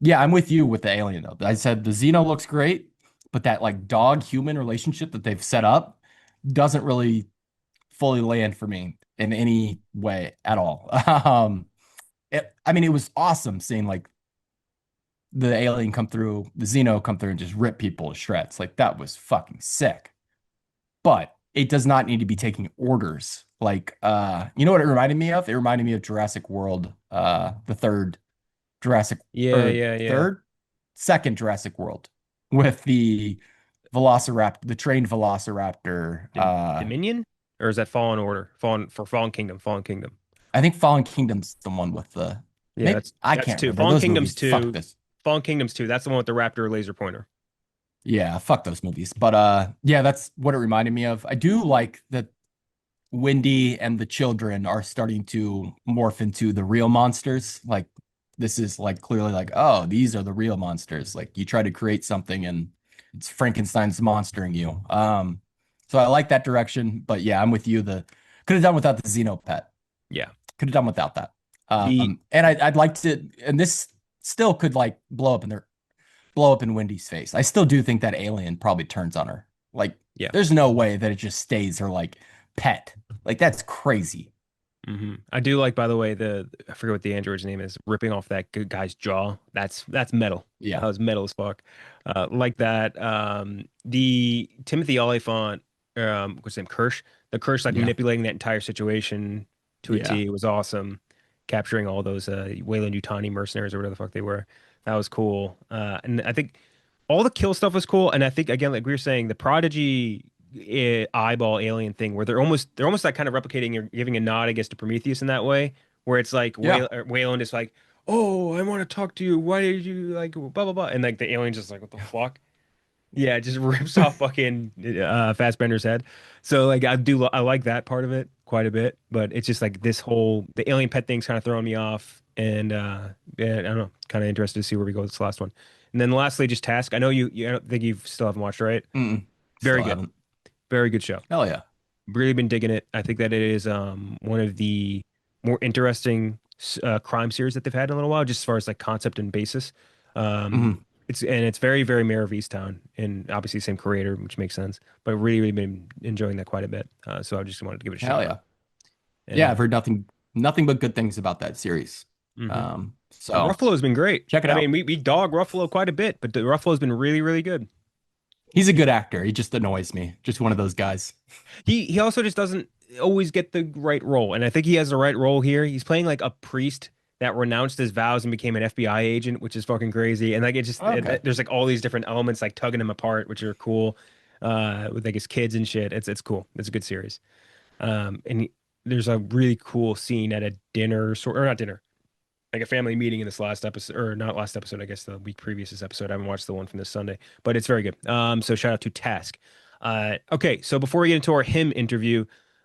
Yeah, I'm with you with the alien though. I said the Xeno looks great, but that like dog human relationship that they've set up doesn't really fully land for me in any way at all. I mean, it was awesome seeing like the alien come through, the Xeno come through and just rip people to shreds. Like that was fucking sick. But it does not need to be taking orders. Like you know what it reminded me of? It reminded me of Jurassic World, the third Jurassic Yeah, or yeah, yeah. third, second Jurassic World with the Velociraptor, the trained Velociraptor. Dominion? Or is that Fallen Order? Fallen Kingdom, Fallen Kingdom. I think Fallen Kingdom's the one with the Yeah, maybe I that's can't two. remember. Those movies, fuck this. Fallen Kingdom's two. That's the one with the Raptor laser pointer. Yeah, fuck those movies. But yeah, that's what it reminded me of. I do like that Wendy and the children are starting to morph into the real monsters. Like This is like clearly like, oh, these are the real monsters. Like you try to create something and it's Frankenstein's monstering you. So I like that direction, but yeah, I'm with you. The could have done without the Xenopet. Yeah. Could have done without that. The And I'd like to, and this still could like blow up in Wendy's face. I still do think that alien probably turns on her. Like, yeah. there's no way that it just stays her like pet. Like that's crazy. I do like, by the way, the I forget what the android's name is, ripping off that good guy's jaw. That's metal. That Yeah, was metal as fuck. Like that. The Timothy Olyphant, what's his name, Kirsch. The Kirsch like yeah, manipulating that entire situation to a yeah, T was awesome. Capturing all those Weyland-Yutani mercenaries or whatever the fuck they were. That was cool. And I think all the kill stuff was cool. And I think again, like we were saying, the Prodigy eyeball alien thing where they're almost like kind of replicating or giving a nod, I guess, to Prometheus in that way, where it's like yeah. Wayland is like, "Oh, I want to talk to you. Why did you like blah blah blah?" And like the alien's just like, "What the fuck?" Yeah, it just rips off fucking Fassbender's head. So like I like that part of it quite a bit, but it's just like this whole the alien pet thing's kind of throwing me off, and yeah, I don't know, kind of interested to see where we go with this last one. And then lastly, just Task. I know you I don't think you still haven't watched, right? Mm-mm. Very Still good, haven't. very good show. Hell yeah. Really been digging it. I think that it is one of the more interesting crime series that they've had in a little while, just as far as like concept and basis. Um, Mhm. it's very very Mayor of Easttown, and obviously same creator, which makes sense. But really been enjoying that quite a bit. So I just wanted to give it a Hell shout out. yeah. And Yeah, I've heard nothing but good things about that series. mhm. So Ruffalo's been great. check it I mean, out. we dog Ruffalo quite a bit, but the Ruffalo's been really really good. He's a good actor. He just annoys me. Just one of those guys. He also just doesn't always get the right role, and I think he has the right role here. He's playing like a priest that renounced his vows and became an FBI agent, which is fucking crazy. And like Okay. there's like all these different elements like tugging him apart, which are cool. With like his kids and shit. It's cool. It's a good series. There's a really cool scene at a dinner sort or not dinner, like a family meeting in this last episode or not last episode, I guess the week previous this episode. I haven't watched the one from this Sunday, but it's very good. So shout out to Task. Okay, so before we get into our him interview,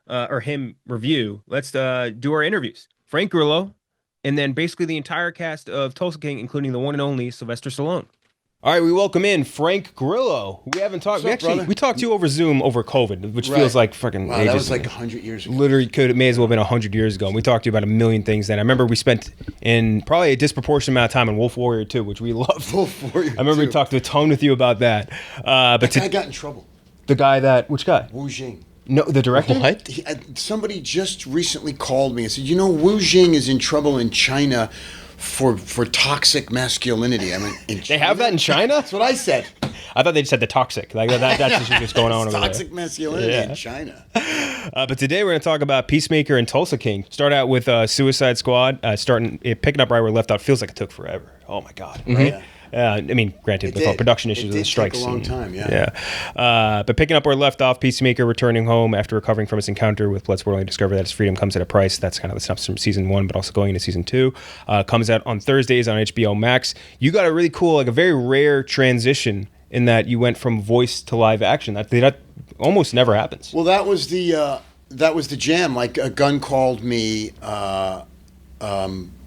or him review, let's do our interviews. Frank Grillo, and then basically the entire cast of Tulsa King, including the one and only Sylvester Stallone. All right, we welcome in Frank Grillo. We haven't talked. What's up, brother? We talked to you over Zoom over COVID, which feels Right. like fucking Wow, ages that was ago. like 100 years ago. Literally may as well have been 100 years ago. And we talked to you about a million things then. I remember we spent in probably a disproportionate amount of time in Wolf Warrior 2, which we loved. Wolf Warrior I remember we 2. talked a ton with you about that. But That guy got in trouble. the guy that which guy? Wu Jing. No, the director. Somebody just recently called me and said, Wu Jing is in trouble in China for toxic masculinity. I mean, They have that in China? That's what I said. I thought they just said the toxic. Like that's just what's going on over Toxic there. masculinity Yeah. in China. But today we're going to talk about Peacemaker and Tulsa King. Start out with Suicide Squad, picking up right where we left off. Feels like it took forever. Oh my god, right? Yeah. I mean, granted, It with all did. production It issues did and strikes. take a long and- time, yeah. But picking up where we left off, Peacemaker returning home after recovering from his encounter with Bloodspoor, only discover that his freedom comes at a price. That's kind of the synopsis from season 1, but also going into season 2. Comes out on Thursdays on HBO Max. You got a really cool, like a very rare transition in that you went from voice to live action. That almost never happens. Well, that was the jam. Like Gunn called me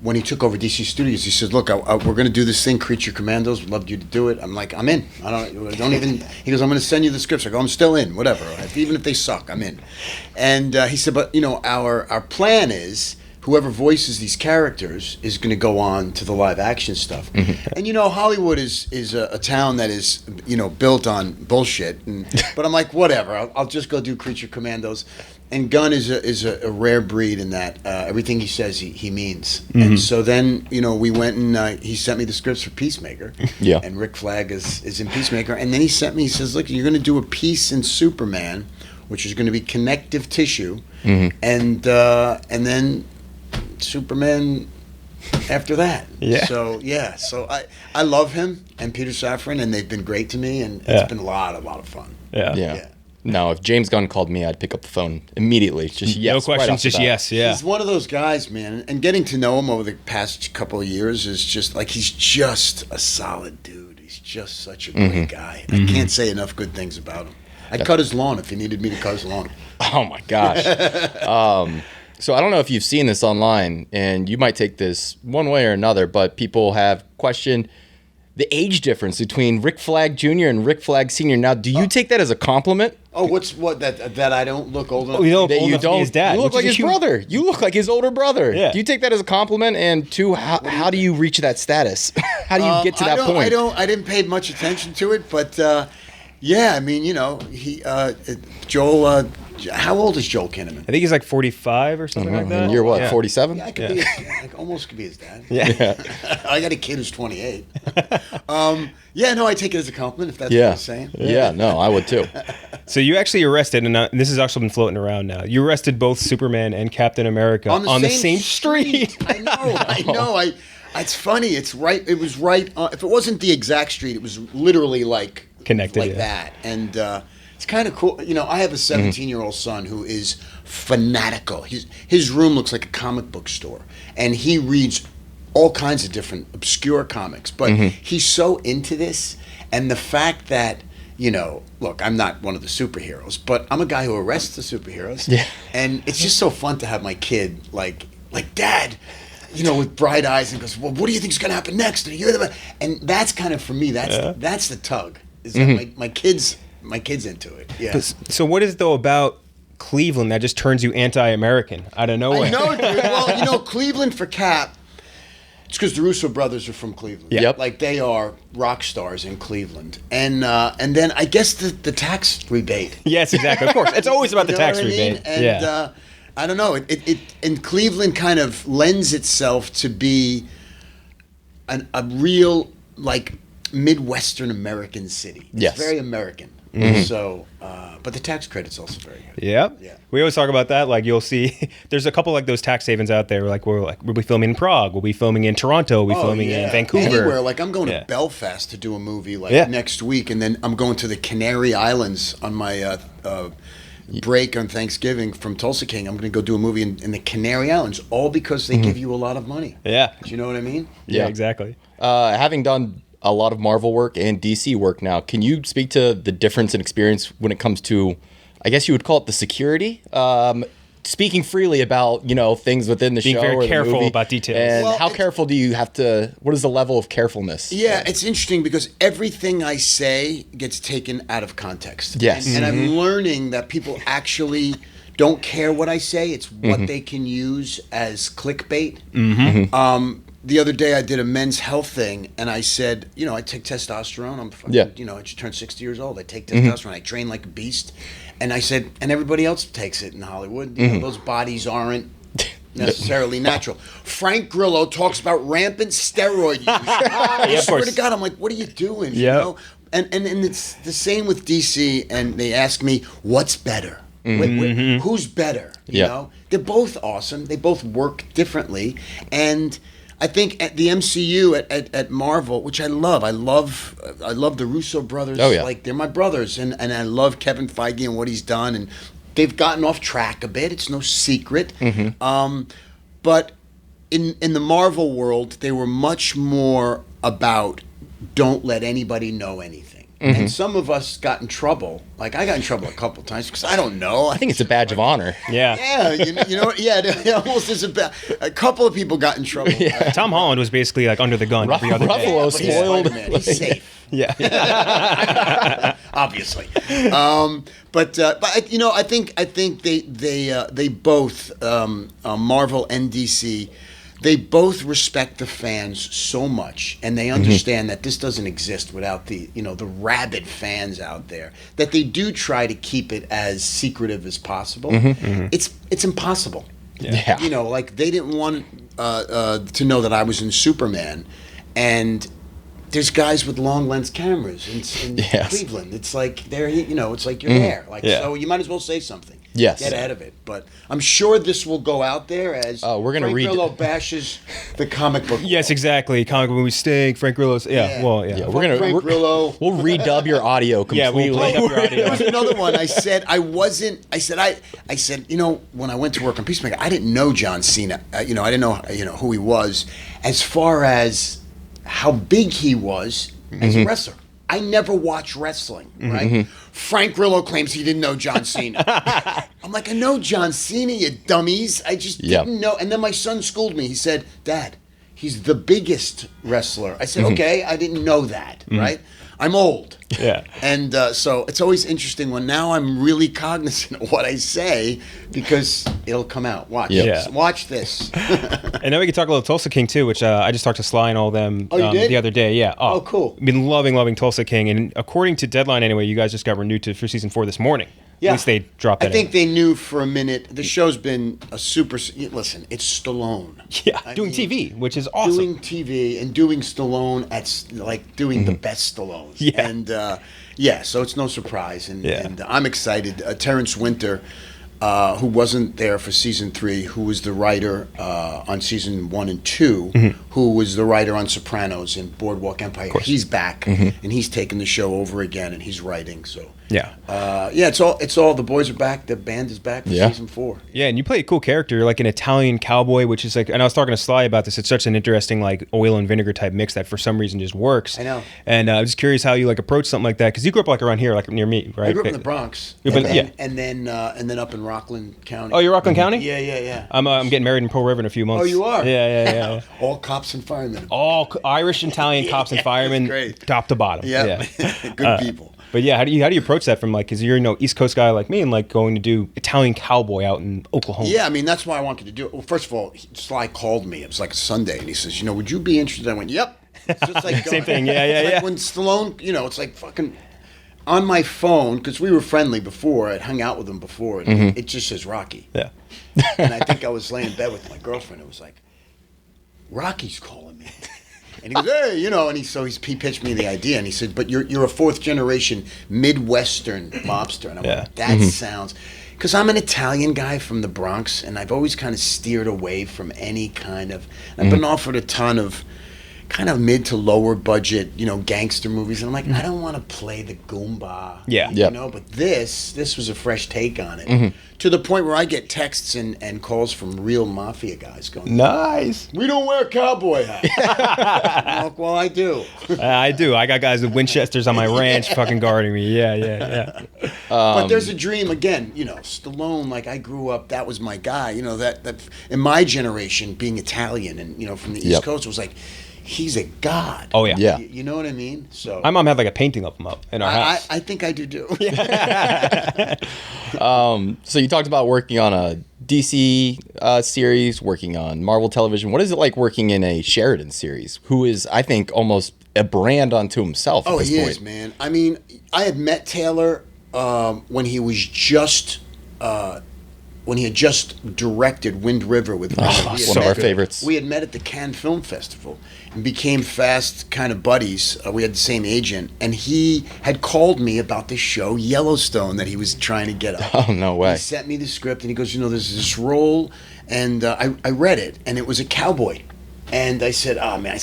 when he took over DC Studios. He said, "Look, we're going to do this thing, Creature Commandos. Would love you to do it." I'm like, "I'm in. I don't even." He goes, "I'm going to send you the scripts." I go, "I'm still in. Whatever. Even if they suck, I'm in." And he said, "But our plan is." Whoever voices these characters is going to go on to the live action stuff. And Hollywood is a town that is built on bullshit. But I'm like, whatever. I'll just go do Creature Commandos. And Gunn is a rare breed in that everything he says he means. And so then we went and he sent me the scripts for Peacemaker. Yeah. And Rick Flag is in Peacemaker. And then he says, look, you're going to do a piece in Superman, which is going to be connective tissue, and then Superman after that. Yeah. So I love him and Peter Safran, and they've been great to me, and it's been a lot of fun. Yeah. Yeah. No, if James Gunn called me, I'd pick up the phone immediately. Just yes. No right questions, off the just bat. yes. Yeah. He's one of those guys, man, and getting to know him over the past couple of years is just like he's just a solid dude. He's just such a great guy. I can't say enough good things about him. I'd cut his lawn if he needed me to cut his lawn. Oh my gosh. So I don't know if you've seen this online, and you might take this one way or another, but people have questioned the age difference between Rick Flag Jr. and Rick Flag Sr. Now, do you take that as a compliment? Oh, that I don't look old enough? You don't That old you enough to be don't. his dad, You look which like is a his huge- brother. You look like his older brother. Yeah. Do you take that as a compliment? And two, how do you reach that status? How do you get to that point? I didn't pay much attention to it, but yeah, I mean, Joel. How old is Joel Kinnaman? I think he's like 45 or something like that. And you're what, Yeah. 47? Yeah, I could be. I almost could be his dad. Yeah. I got a kid who's 28. Yeah, no, I take it as a compliment if that's what Yeah. you're saying. Yeah, no, I would too. So you actually arrested, and this has actually been floating around now. You arrested both Superman and Captain America on the same street. I know. It's funny. It's right. It was right. If it wasn't the exact street, it was literally like Connected, like yeah. that. And it's kind of cool. I have a 17-year-old son who is fanatical. His room looks like a comic book store, and he reads all kinds of different obscure comics. But he's so into this, and the fact that look, I'm not one of the superheroes, but I'm a guy who arrests the superheroes. Yeah. And it's just so fun to have my kid like Dad, with bright eyes, and goes, well, what do you think's going to happen next? And that's kind of, for me, that's the tug. Is that my kids into it. Yeah. So what is it, though, about Cleveland that just turns you anti-American out of nowhere? I know, dude. Well, Cleveland for Cap, it's because the Russo brothers are from Cleveland. Yep. Like, they are rock stars in Cleveland. And then I guess the tax rebate. Yes, exactly. Of course. It's always about the You know tax what I mean? rebate. And Yeah. I don't know. And Cleveland kind of lends itself to be a real, like, Midwestern American city. It's Yes. very American. So, but the tax credit's also very good. Yep. Yeah. We always talk about that. Like, you'll see, there's a couple like those tax havens out there. We'll be filming in Prague. We'll be filming in Toronto. We'll be filming in Vancouver. Anywhere. Like, I'm going Yeah. to Belfast to do a movie Yeah. next week, and then I'm going to the Canary Islands on my break on Thanksgiving from Tulsa King. I'm going to go do a movie in the Canary Islands, all because they give you a lot of money. Yeah. Do you know what I mean? Yeah, Yeah. exactly. Having done a lot of Marvel work and DC work now, can you speak to the difference in experience when it comes to, I guess you would call it the security? Speaking freely about, things within the Being show very or the careful movie, about details. And Well, how it's- careful do you have to, what is the level of carefulness? Yeah, it's interesting because everything I say gets taken out of context. Yes. And I'm learning that people actually don't care what I say. It's what they can use as clickbait. The other day I did a men's health thing, and I said, I take testosterone. I'm fucking, Yeah. I just turned 60 years old. I take testosterone. I train like a beast. And I said, and everybody else takes it in Hollywood. Those bodies aren't necessarily natural. Frank Grillo talks about rampant steroid use. I of swear course. to God, I'm like, what are you doing? Yep. And it's the same with DC, and they ask me, what's better? Who's better? You Yeah. know? They're both awesome. They both work differently. And I think at the MCU, at Marvel, which I love the Russo brothers. Oh, yeah. Like, they're my brothers. And I love Kevin Feige and what he's done. And they've gotten off track a bit. It's no secret. But in the Marvel world, they were much more about don't let anybody know anything. And some of us got in trouble. Like, I got in trouble a couple times because I don't know. I think it's a badge of honor. Yeah. Yeah, you know, yeah, it almost is a couple of people got in trouble. Tom Holland was basically like under the gun every other day. Ruffalo But he's spoiled. Spider-Man. He's safe. Yeah. Obviously. But I think they both Marvel and DC, they both respect the fans so much, and they understand that this doesn't exist without the rabid fans out there, that they do try to keep it as secretive as possible. It's impossible. Yeah. Like, they didn't want to know that I was in Superman, and there's guys with long lens cameras in Yes. Cleveland. It's like it's like you're there. Like, Yeah. so you might as well say something. Yes. Get ahead of it. But I'm sure this will go out there as We're gonna Frank read- Grillo bashes the comic book. Yes, world. exactly. Comic book movie stink. Frank Grillo's. Yeah. Yeah. Well, yeah. Yeah, Frank Grillo. We'll redub your audio Yeah, completely. we'll play up your There was audio. another one. I said, when I went to work on Peacemaker, I didn't know John Cena. I didn't know who he was, as far as how big he was as a wrestler. I never watch wrestling, right? Frank Grillo claims he didn't know John Cena. I'm like, I know John Cena, you dummies. I just didn't know. And then my son schooled me. He said, Dad, he's the biggest wrestler. I said, okay, I didn't know that, right? I'm old. Yeah. And so it's always interesting when now I'm really cognizant of what I say because it'll come out. Watch. Yeah. Watch this. And then we can talk a little Tulsa King too, which I just talked to Sly and all them did? the other day. Yeah. Oh, cool. Been loving Tulsa King, and according to Deadline anyway, you guys just got renewed for season 4 this morning. Yeah. At least they dropped that. I think they knew for a minute. The show's been a super. Listen, it's Stallone. Yeah, I doing mean, TV, which is awesome. Doing TV and doing Stallone like doing the best Stallones. Yeah. And so it's no surprise. And I'm excited. Terrence Winter, who wasn't there for season 3, who was the writer on season 1 and 2, who was the writer on Sopranos and Boardwalk Empire. He's back and he's taking the show over again and he's writing. So Yeah. It's all the boys are back. The band is back for season 4. Yeah, and you play a cool character. You're like an Italian cowboy, which is like, and I was talking to Sly about this. It's such an interesting like oil and vinegar type mix that for some reason just works. I know. And I was curious how you like approach something like that because you grew up like around here, like near me, right? I grew up in the Bronx, Yeah, but- and then up in Rockland County. Oh, you're Rockland County? Yeah. I'm getting married in Pearl River in a few months. Oh, you are? Yeah. All cops and firemen. All Irish, Italian cops and firemen, great. top to bottom. Yeah, good people. But yeah, how do you approach that from like, because you're East Coast guy like me and like going to do Italian cowboy out in Oklahoma. Yeah, I mean that's why I wanted to do it. Well, first of all, Sly called me. It was like a Sunday, and he says, would you be interested? I went, yep. It's just like Same thing. Yeah. Like when Stallone, it's like fucking on my phone because we were friendly before. I'd hung out with him before, and it just says Rocky. Yeah. And I think I was laying in bed with my girlfriend. It was like, Rocky's calling me. And he goes, hey, and he pitched me the idea, and he said, but you're a 4th generation Midwestern mobster. And I'm like, that sounds, because I'm an Italian guy from the Bronx, and I've always kind of steered away from any kind of, I've been offered a ton of kind of mid to lower budget, gangster movies, and I'm like, I don't want to play the Goomba, but this was a fresh take on it, to the point where I get texts and calls from real mafia guys going, Nice. we don't wear cowboy hats. I'm like, well, I do. I do. I got guys with Winchesters on my ranch fucking guarding me. Yeah. But there's a dream again, Stallone, like I grew up, that was my guy, that in my generation being Italian and, from the East Coast, it was like, he's a god. Oh, yeah. You know what I mean? So my mom had like a painting of him up in our house. I think I do too. So you talked about working on a DC series, working on Marvel television. What is it like working in a Sheridan series, who is, I think, almost a brand unto himself at this he point? is, man. I mean, I had met Taylor when he was just... when he had just directed Wind River with one of our favorites. We had met at the Cannes Film Festival and became fast kind of buddies. We had the same agent, and he had called me about this show Yellowstone that he was trying to get up. Oh, no way. He sent me the script, and he goes, there's this role, and I read it, and it was a cowboy. And I said, oh, man,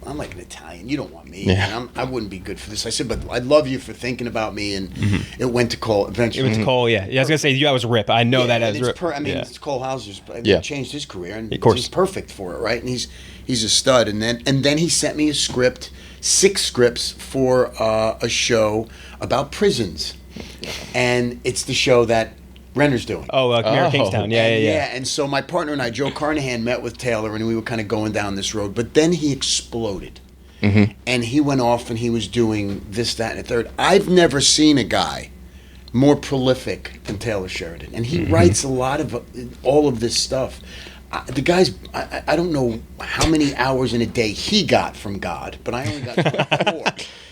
I'm like an Italian. You don't want me. Yeah. And I wouldn't be good for this. I said, but I love you for thinking about me. And it went to Cole eventually. It went to Cole, yeah. I was going to say, you, I was Rip. I know that as Rip. It's Cole Hauser's. Changed his career. And of course. He's perfect for it, right? And he's a stud. And then he sent me a script, 6 scripts for a show about prisons. And it's the show that Renner's doing. Oh, Mayor of Kingstown. Yeah. And so my partner and I, Joe Carnahan, met with Taylor, and we were kind of going down this road. But then he exploded. And he went off and he was doing this, that, and the third. I've never seen a guy more prolific than Taylor Sheridan. And he writes a lot of all of this stuff. The guy's, I don't know how many hours in a day he got from God, but I only got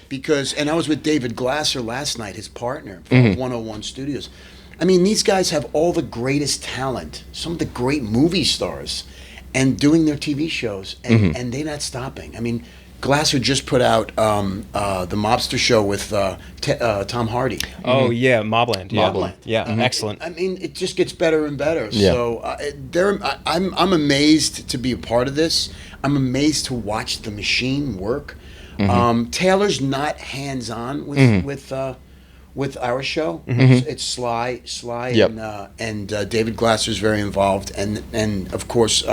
24. And I was with David Glasser last night, his partner, from 101 Studios. I mean, these guys have all the greatest talent, some of the great movie stars, and doing their TV shows, and they're not stopping. I mean, Glasser just put out the Mobster Show with Tom Hardy. Oh, yeah, Mobland. Mobland. Yeah, excellent. I mean, it just gets better and better. Yeah. So I'm amazed to be a part of this. I'm amazed to watch the machine work. Taylor's not hands-on with our show. It's Sly, and David Glasser's very involved, and of course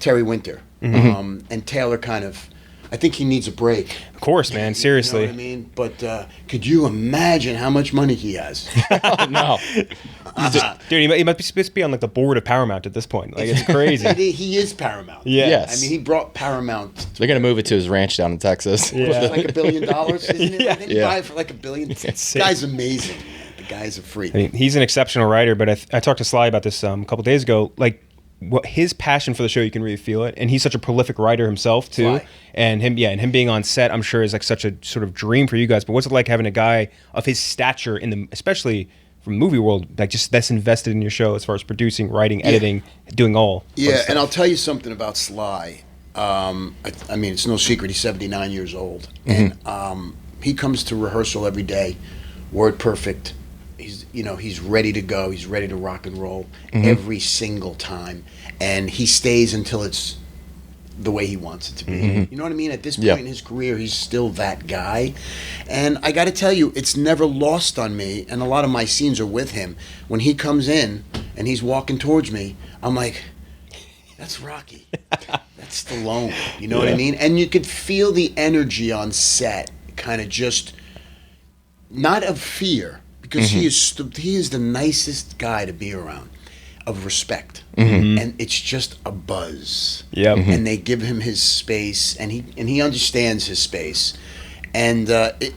Terry Winter, and Taylor kind of. I think he needs a break. Of course, man. Seriously. You know what I mean? But could you imagine how much money he has? Oh, no. Dude, he might be supposed to be on like the board of Paramount at this point. Like, it's crazy. He is Paramount. Yeah. Yes. I mean, he brought Paramount. They're going to move it to his ranch down in Texas. Was it like $1 billion, isn't it? Yeah. I think he buy it for like $1 billion. The guy's amazing, man. The guy's a freak. I mean, he's an exceptional writer, but I talked to Sly about this a couple days ago. Like, what his passion for the show, you can really feel it, and he's such a prolific writer himself too. Sly. And him being on set, I'm sure is like such a sort of dream for you guys. But what's it like having a guy of his stature especially from movie world, like just that's invested in your show as far as producing, writing, editing, doing all. Yeah, and I'll tell you something about Sly. I mean, it's no secret he's 79 years old, and he comes to rehearsal every day, word perfect. He's ready to go. He's ready to rock and roll every single time, and he stays until it's the way he wants it to be. You know what I mean? At this point in his career, he's still that guy. And I got to tell you, it's never lost on me, and a lot of my scenes are with him. When he comes in and he's walking towards me, I'm like, that's Rocky. That's Stallone. You know what I mean? And you could feel the energy on set, kind of just, not of fear, because he is the nicest guy to be around, of respect, and it's just a buzz. Yep. And they give him his space, and he understands his space, and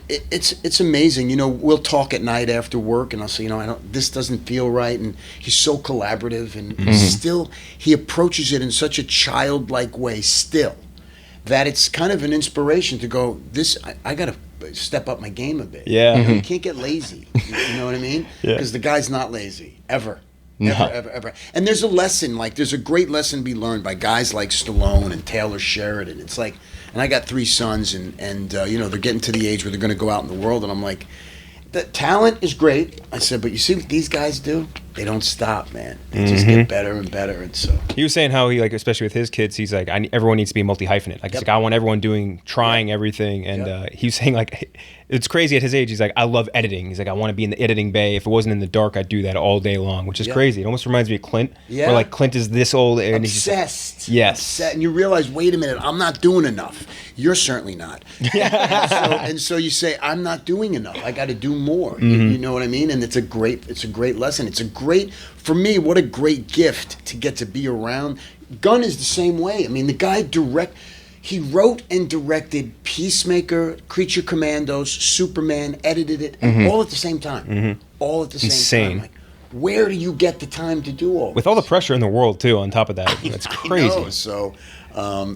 it's amazing. You know, we'll talk at night after work, and I'll say, this doesn't feel right, and he's so collaborative, and still he approaches it in such a childlike way, still, that it's kind of an inspiration to go, I gotta step up my game a bit. Yeah. You can't get lazy. You know what I mean? Because the guy's not lazy ever. Ever. And there's a lesson, there's a great lesson to be learned by guys like Stallone and Taylor Sheridan. It's like, and I got 3 sons, and they're getting to the age where they're going to go out in the world, and I'm like, the talent is great. I said, but you see what these guys do? They don't stop, man. They just get better and better, and so. He was saying how he, like, especially with his kids, he's like, everyone needs to be multi-hyphenate. Like, he's like, I want everyone trying everything. And he was saying, like, it's crazy at his age. He's like, I love editing. He's like, I want to be in the editing bay. If it wasn't in the dark, I'd do that all day long, which is crazy. It almost reminds me of Clint. Yeah. Where, like, Clint is this old. And obsessed. He's like, Obsessed. And you realize, wait a minute, I'm not doing enough. You're certainly not. and so you say, I'm not doing enough. I got to do more. You know what I mean? And it's a great lesson. It's a great, for me, what a great gift to get to be around. Gunn is the same way. I mean, the guy he wrote and directed Peacemaker, Creature Commandos, Superman, edited it, all at the same time. All at the same time. Like, where do you get the time to do all this? With all the pressure in the world, too, on top of that. That's crazy. I know. So,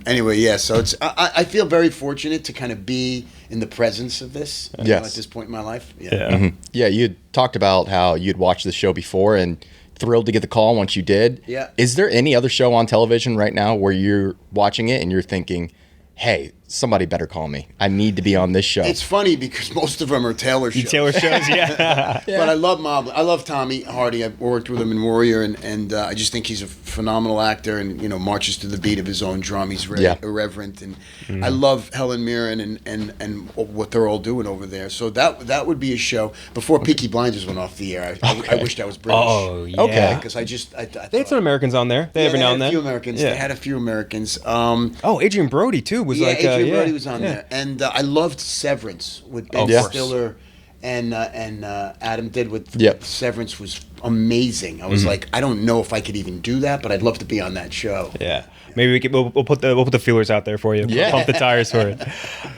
anyway, so it's I feel very fortunate to kind of be in the presence of this at this point in my life. Yeah, you had talked about how you'd watched the show before and thrilled to get the call once you did. Yeah. Is there any other show on television right now where you're watching it and you're thinking, hey, somebody better call me. I need to be on this show. It's funny because most of them are Taylor shows. Taylor shows, yeah. But I love Mobley. I love Tommy Hardy. I worked with him in Warrior, and I just think he's a phenomenal actor and, marches to the beat of his own drum. He's very irreverent. And I love Helen Mirren and what they're all doing over there. So that would be a show. Before Peaky Blinders went off the air, I wished I was British. Oh, yeah. Okay. Because I they had some Americans on there. Every now and then. They had a few Americans. Adrian Brody, too, was Adrian Brody was on there. And I loved Severance with Ben Stiller and Adam did with Severance was amazing. I was like, I don't know if I could even do that, but I'd love to be on that show. Yeah. Maybe we'll put the feelers out there for you. Yeah. Pump the tires for it.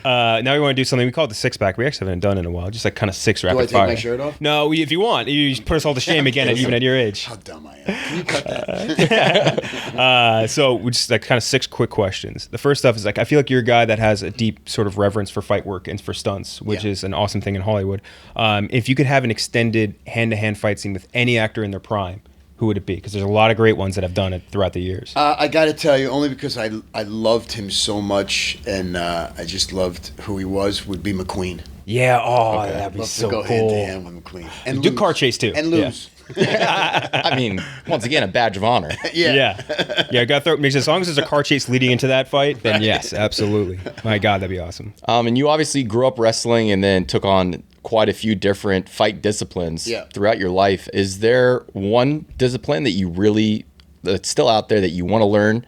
Now we want to do something we call it the 6-pack. We actually haven't done it in a while. Just like kind of 6 rapid fire. Do I take my shirt off? No, if you want, you put us all to shame again, even at your age. How dumb I am. Can you cut that? So we just like kind of 6 quick questions. The first stuff is like I feel like you're a guy that has a deep sort of reverence for fight work and for stunts, which is an awesome thing in Hollywood. If you could have an extended hand-to-hand fight scene with any actor in their prime, who would it be? Because there's a lot of great ones that have done it throughout the years. I got to tell you, only because I loved him so much and I just loved who he was, would be McQueen. Yeah, that'd be so cool. To go hand to hand with McQueen. And do car chase too. And lose. I mean, once again, a badge of honor. Yeah. Got to throw. Because as long as there's a car chase leading into that fight, then yes, absolutely. My God, that'd be awesome. And you obviously grew up wrestling and then took on quite a few different fight disciplines throughout your life. Is there one discipline that you really that's still out there that you want to learn?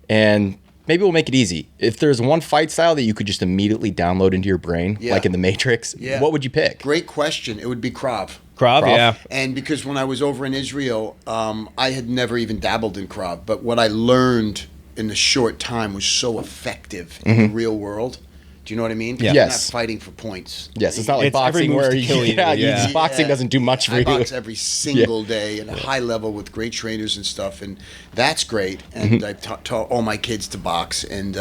And maybe we'll make it easy. If there's one fight style that you could just immediately download into your brain, Yeah. like in the Matrix, what would you pick? Great question. It would be Krav. Krav, yeah. And because when I was over in Israel, I had never even dabbled in Krav. But what I learned in the short time was so effective in the real world. Do you know what I mean? Yeah. You're not Yes. fighting for points. Yes, it's not like It's every boxing move's where to kill you, yeah. boxing doesn't do much for I you. box every single day at a high level with great trainers and stuff, and that's great. And I taught all my kids to box. And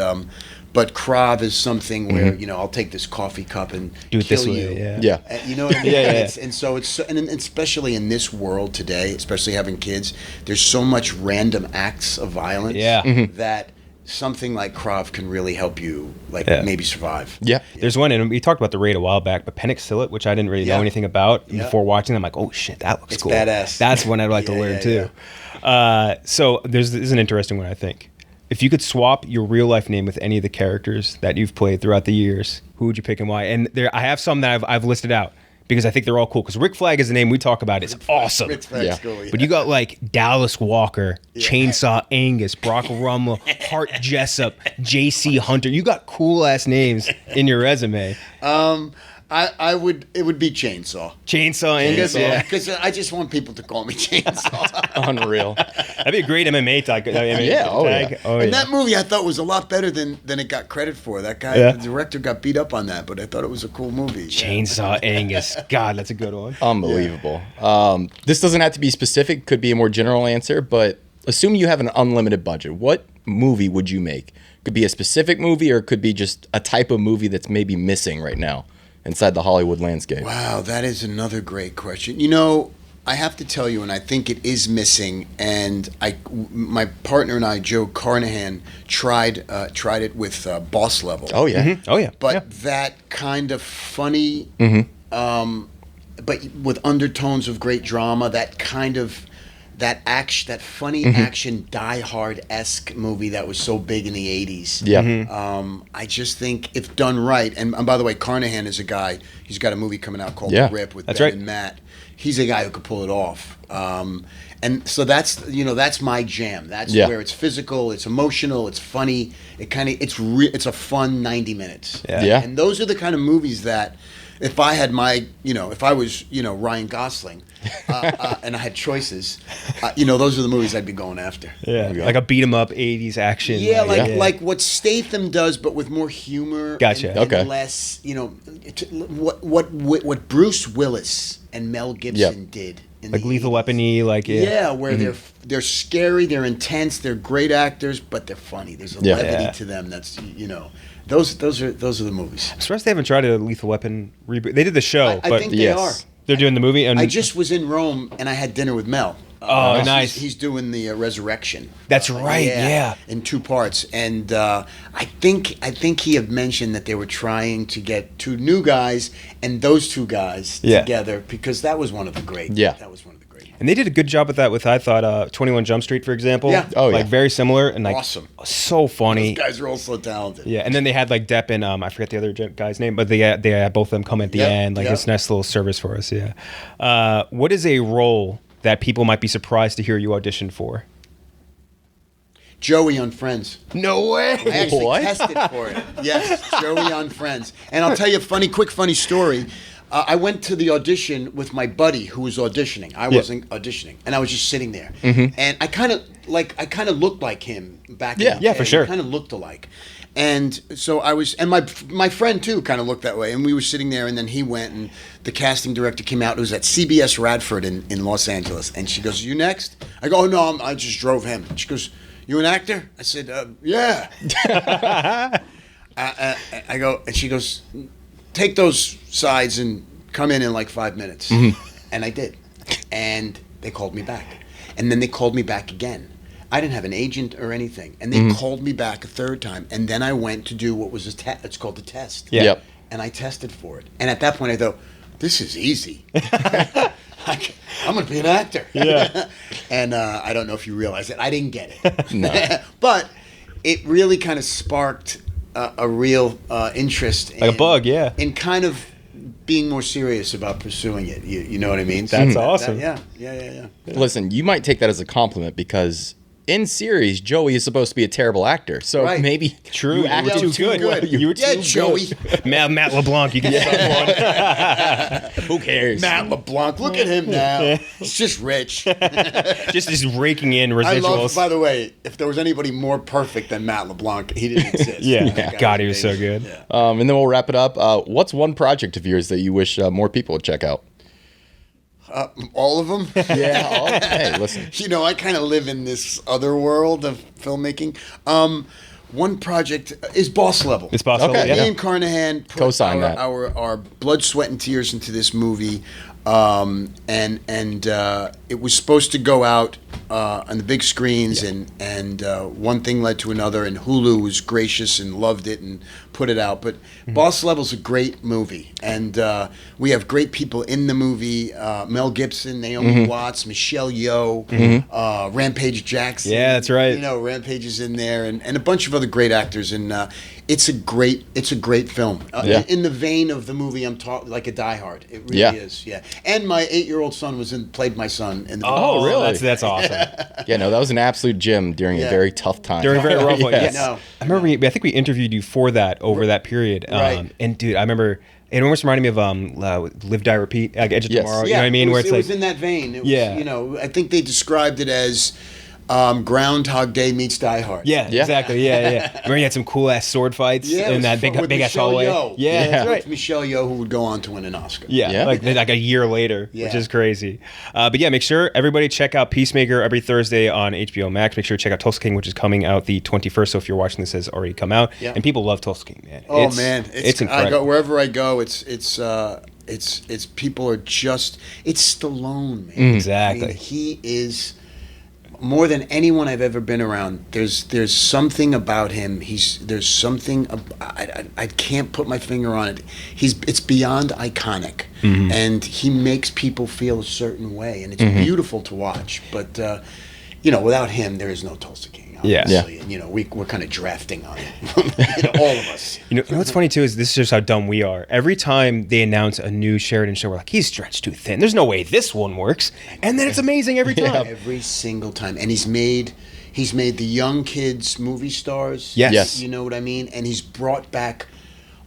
but Krav is something where I'll take this coffee cup and Do it kill this way, you. yeah. Yeah. You know what I mean? Yeah, yeah. And so and especially in this world today, especially having kids, there's so much random acts of violence Yeah. that something like Krav can really help you, maybe survive. Yeah. There's one, and we talked about the raid a while back, but penicillin, which I didn't really know Yeah. anything about. And Yeah. before watching them, I'm like, oh shit, that looks It's cool. badass. That's one I'd like to Yeah, learn yeah, too. So this is an interesting one, I think. If you could swap your real life name with any of the characters that you've played throughout the years, who would you pick and why? And I have some that I've listed out because I think they're all cool. Because Rick Flag is the name we talk about. It's awesome. Rick Flag's Yeah. cool, But you got like Dallas Walker, Chainsaw Angus, Brock Rummel, Hart Jessup, J.C. Hunter. You got cool ass names in your resume. It would be Chainsaw. Chainsaw Angus, yeah. Because I just want people to call me Chainsaw. Unreal. That'd be a great MMA tag. Yeah, oh, tag. yeah. Oh, And yeah. that movie I thought was a lot better than it got credit for. That guy, Yeah. the director, got beat up on that, but I thought it was a cool movie. Chainsaw Angus. God, that's a good one. Unbelievable. This doesn't have to be specific, could be a more general answer, but assume you have an unlimited budget. What movie would you make? Could be a specific movie or it could be just a type of movie that's maybe missing right now inside the Hollywood landscape. Wow, that is another great question. I have to tell you, and I think it is missing. And my partner and I, Joe Carnahan, tried it with Boss Level. Oh, yeah. Oh, yeah. But that kind of funny, but with undertones of great drama, that funny action Die Hard-esque movie that was so big in the 80s. Yeah. I just think if done right, and by the way, Carnahan is a guy, he's got a movie coming out called Yeah, The Rip with that's Ben right. and Matt. He's a guy who could pull it off. And so that's my jam. That's where it's physical, it's emotional, it's funny. It's a fun 90 minutes. Yeah. And those are the kind of movies that if I had if I was, Ryan Gosling, and I had choices, those are the movies I'd be going after. Yeah. Like a beat 'em up 80s action. Yeah, like what Statham does, but with more humor. Gotcha. And Okay. less, what Bruce Willis and Mel Gibson did. In Like the Lethal 80s. Weapon-y, like, Yeah, where they're scary, they're intense, they're great actors, but they're funny. There's a Yeah. levity Yeah. to them that's those are the movies. I'm surprised they haven't tried a Lethal Weapon reboot. They did the show, I but think they yes. are. they're doing the movie. And I just was in Rome and I had dinner with Mel. Oh, nice. He's doing the Resurrection. That's right, yeah. In 2 parts, and I think he had mentioned that they were trying to get 2 new guys and those 2 guys Yeah. together because that was one of the great. Yeah. That was one of the great. And they did a good job with that with, I thought, 21 Jump Street, for example. Yeah. Oh, yeah. Like, very similar and, like, Awesome. so funny. Those guys are all so talented. Yeah, and then they had, like, Depp and, I forget the other guy's name, but they had both of them come at the Yep, end. Like, yep. it's a nice little service for us, yeah. What is a role that people might be surprised to hear you audition for? Joey on Friends. No way! I actually What? tested for it. Yes, Joey on Friends. And I'll tell you a quick funny story. I went to the audition with my buddy who was auditioning. I wasn't auditioning, and I was just sitting there. And I kind of looked like him back. Yeah. in the Yeah, day. for sure. We kind of looked alike. And so I was, and my friend too kind of looked that way. And we were sitting there, and then he went, and the casting director came out. It was at CBS Radford in Los Angeles, and she goes, "You next?" I go, "Oh no, I just drove him." She goes, "You an actor?" I said, "Yeah." I go, and she goes, "Take those sides and come in like 5 minutes." And I did, and they called me back, and then they called me back again. I didn't have an agent or anything, and they called me back a 3rd time, and then I went to do what was it's called the test. Yeah. Yep. And I tested for it, and at that point I thought, this is easy. I'm going to be an actor. Yeah. And I don't know if you realize it. I didn't get it. No. But it really kind of sparked a real interest. Like a bug, yeah. In kind of being more serious about pursuing it. You know what I mean? That's awesome. Yeah. Listen, you might take that as a compliment because in series, Joey is supposed to be a terrible actor. So Right. maybe True. you You acted were too too good. good. You were Yeah, too Joey. good. Matt LeBlanc, you can Who cares? Matt LeBlanc, look at him now. He's just rich. just raking in I residuals. love, by the way, if there was anybody more perfect than Matt LeBlanc, he didn't exist. Yeah. That guy God, he was so amazing. good. Yeah. And then we'll wrap it up. What's one project of yours that you wish more people would check out? All of them? Yeah. Hey, listen. You know, I kind of live in this other world of filmmaking. One project is Boss Level. It's possible. Okay, Yeah. Me and Carnahan put Co-sign that. our blood, sweat, and tears into this movie, and it was supposed to go out on the big screens, and one thing led to another, and Hulu was gracious and loved it and put it out. But Boss Level's a great movie, and we have great people in the movie: Mel Gibson, Naomi Watts, Michelle Yeoh, Rampage Jackson. Yeah, that's right. You know, Rampage is in there, and a bunch of other great actors, and it's a great film. Yeah. In the vein of the movie I'm talking, like a Die Hard. It really Yeah. is. Yeah. And my 8-year-old son played my son in the movie. Oh, really? That's awesome. Yeah, no, that was an absolute gem during a Yeah. very tough time. During a very rough one. Yes. Yes. No. I remember. I think we interviewed you for that over that period. Right. And dude, I remember. It almost reminded me of Live, Die, Repeat, like Edge of Yes. Tomorrow. You know what I mean? It Where was, it's it like, was in that vein. It was, Yeah. You know, I think they described it as Groundhog Day meets Die Hard. yeah, Yeah. exactly. Yeah. Remember you had some cool ass sword fights Yeah, it in was that fun with big ass Michelle hallway. Yeoh. Yeah, Yeah. that's right. With Michelle Yeoh, who would go on to win an Oscar. Yeah, Yeah. like a year later, which Yeah. is crazy. But yeah, make sure everybody check out Peacemaker every Thursday on HBO Max. Make sure to check out Tulsa King, which is coming out the 21st. So if you're watching this, it has already come out. Yeah. And people love Tulsa King, man. Oh man, it's I incredible. go wherever I go. It's people are just it's Stallone, man. Exactly. I mean, he is more than anyone I've ever been around. There's something about him. There's something I can't put my finger on it. It's beyond iconic, and he makes people feel a certain way, and it's beautiful to watch. But you know, without him, there is no Tulsa King. Yeah. Obviously. And you know, we're kind of drafting on him. You know, all of us. You know what's funny too is this is just how dumb we are. Every time they announce a new Sheridan show, we're like, he's stretched too thin. There's no way this one works, and then it's amazing every time. Every single time, and he's made the young kids movie stars. Yes. Yes. You know what I mean? And he's brought back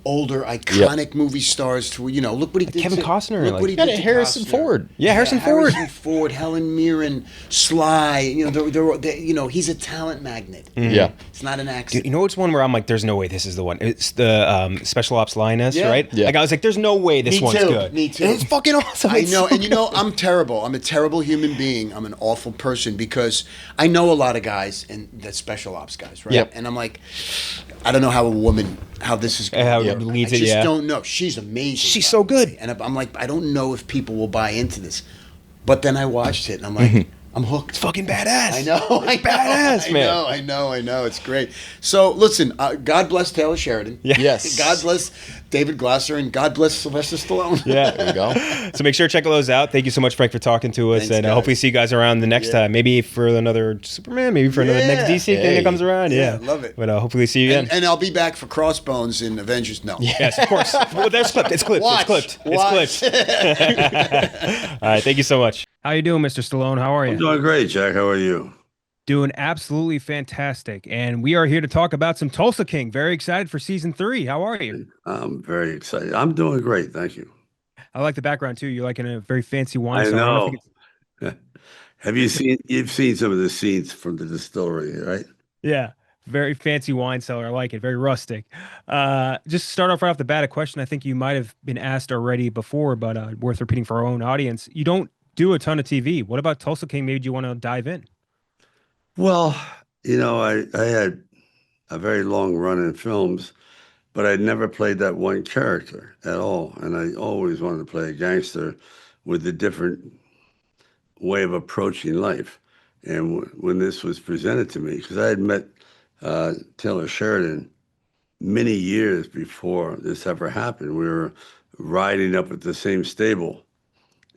older iconic movie stars to, you know, look what he did. Kevin Costner, Look like- what he Yeah, did to Harrison Costner. Ford. Yeah, Harrison Ford. Harrison Ford, Helen Mirren, Sly. You know, you know, he's a talent magnet. Yeah. It's not an Dude, accident. you know what's one where I'm like, there's no way this is the one. It's the Special Ops Lioness, Yeah. right? Yeah. Like I was like, there's no way this Me one's too, good. me too. And it's fucking awesome. I It's know, so and you know, I'm terrible. I'm a terrible human being. I'm an awful person because I know a lot of guys and the special ops guys, right? Yep. And I'm like, I don't know how this is going How to it work. leads I it, just yeah. don't know. She's amazing. She's by so the way. good. And I'm like, I don't know if people will buy into this. But then I watched it and I'm like, I'm hooked. fucking badass. I know, I know, badass, man. I know. It's great. So listen, God bless Taylor Sheridan. Yeah. Yes. God bless David Glasser, and God bless Sylvester Stallone. Yeah. There we go. So make sure to check those out. Thank you so much, Frank, for talking to us, Thanks, and guys. hopefully see you guys around the next Yeah. time. Maybe for another Superman, maybe for another next Yeah. DC thing Hey. that comes around. Yeah, Yeah, love it. But hopefully see you again. And I'll be back for Crossbones in Avengers. No. Yes, of course. Well, that's clipped. It's clipped. Watch. It's clipped. Watch. It's clipped. All right. Thank you so much. How you doing, Mr. Stallone? How are you? I'm doing great, Jack. How are you? Doing absolutely fantastic. And we are here to talk about some Tulsa King. Very excited for season 3. How are you? I'm very excited. I'm doing great. Thank you. I like the background too. You're like in a very fancy wine I cellar. don't know. think it's- Have you've seen some of the scenes from the distillery, right? Yeah. Very fancy wine cellar. I like it. Very rustic. Just to start off right off the bat, a question I think you might have been asked already before, but worth repeating for our own audience. You don't do a ton of TV. What about Tulsa King made you want to dive in? Well, you know, I had a very long run in films, but I'd never played that one character at all. And I always wanted to play a gangster with a different way of approaching life. And when this was presented to me, because I had met Taylor Sheridan many years before this ever happened. We were riding up at the same stable,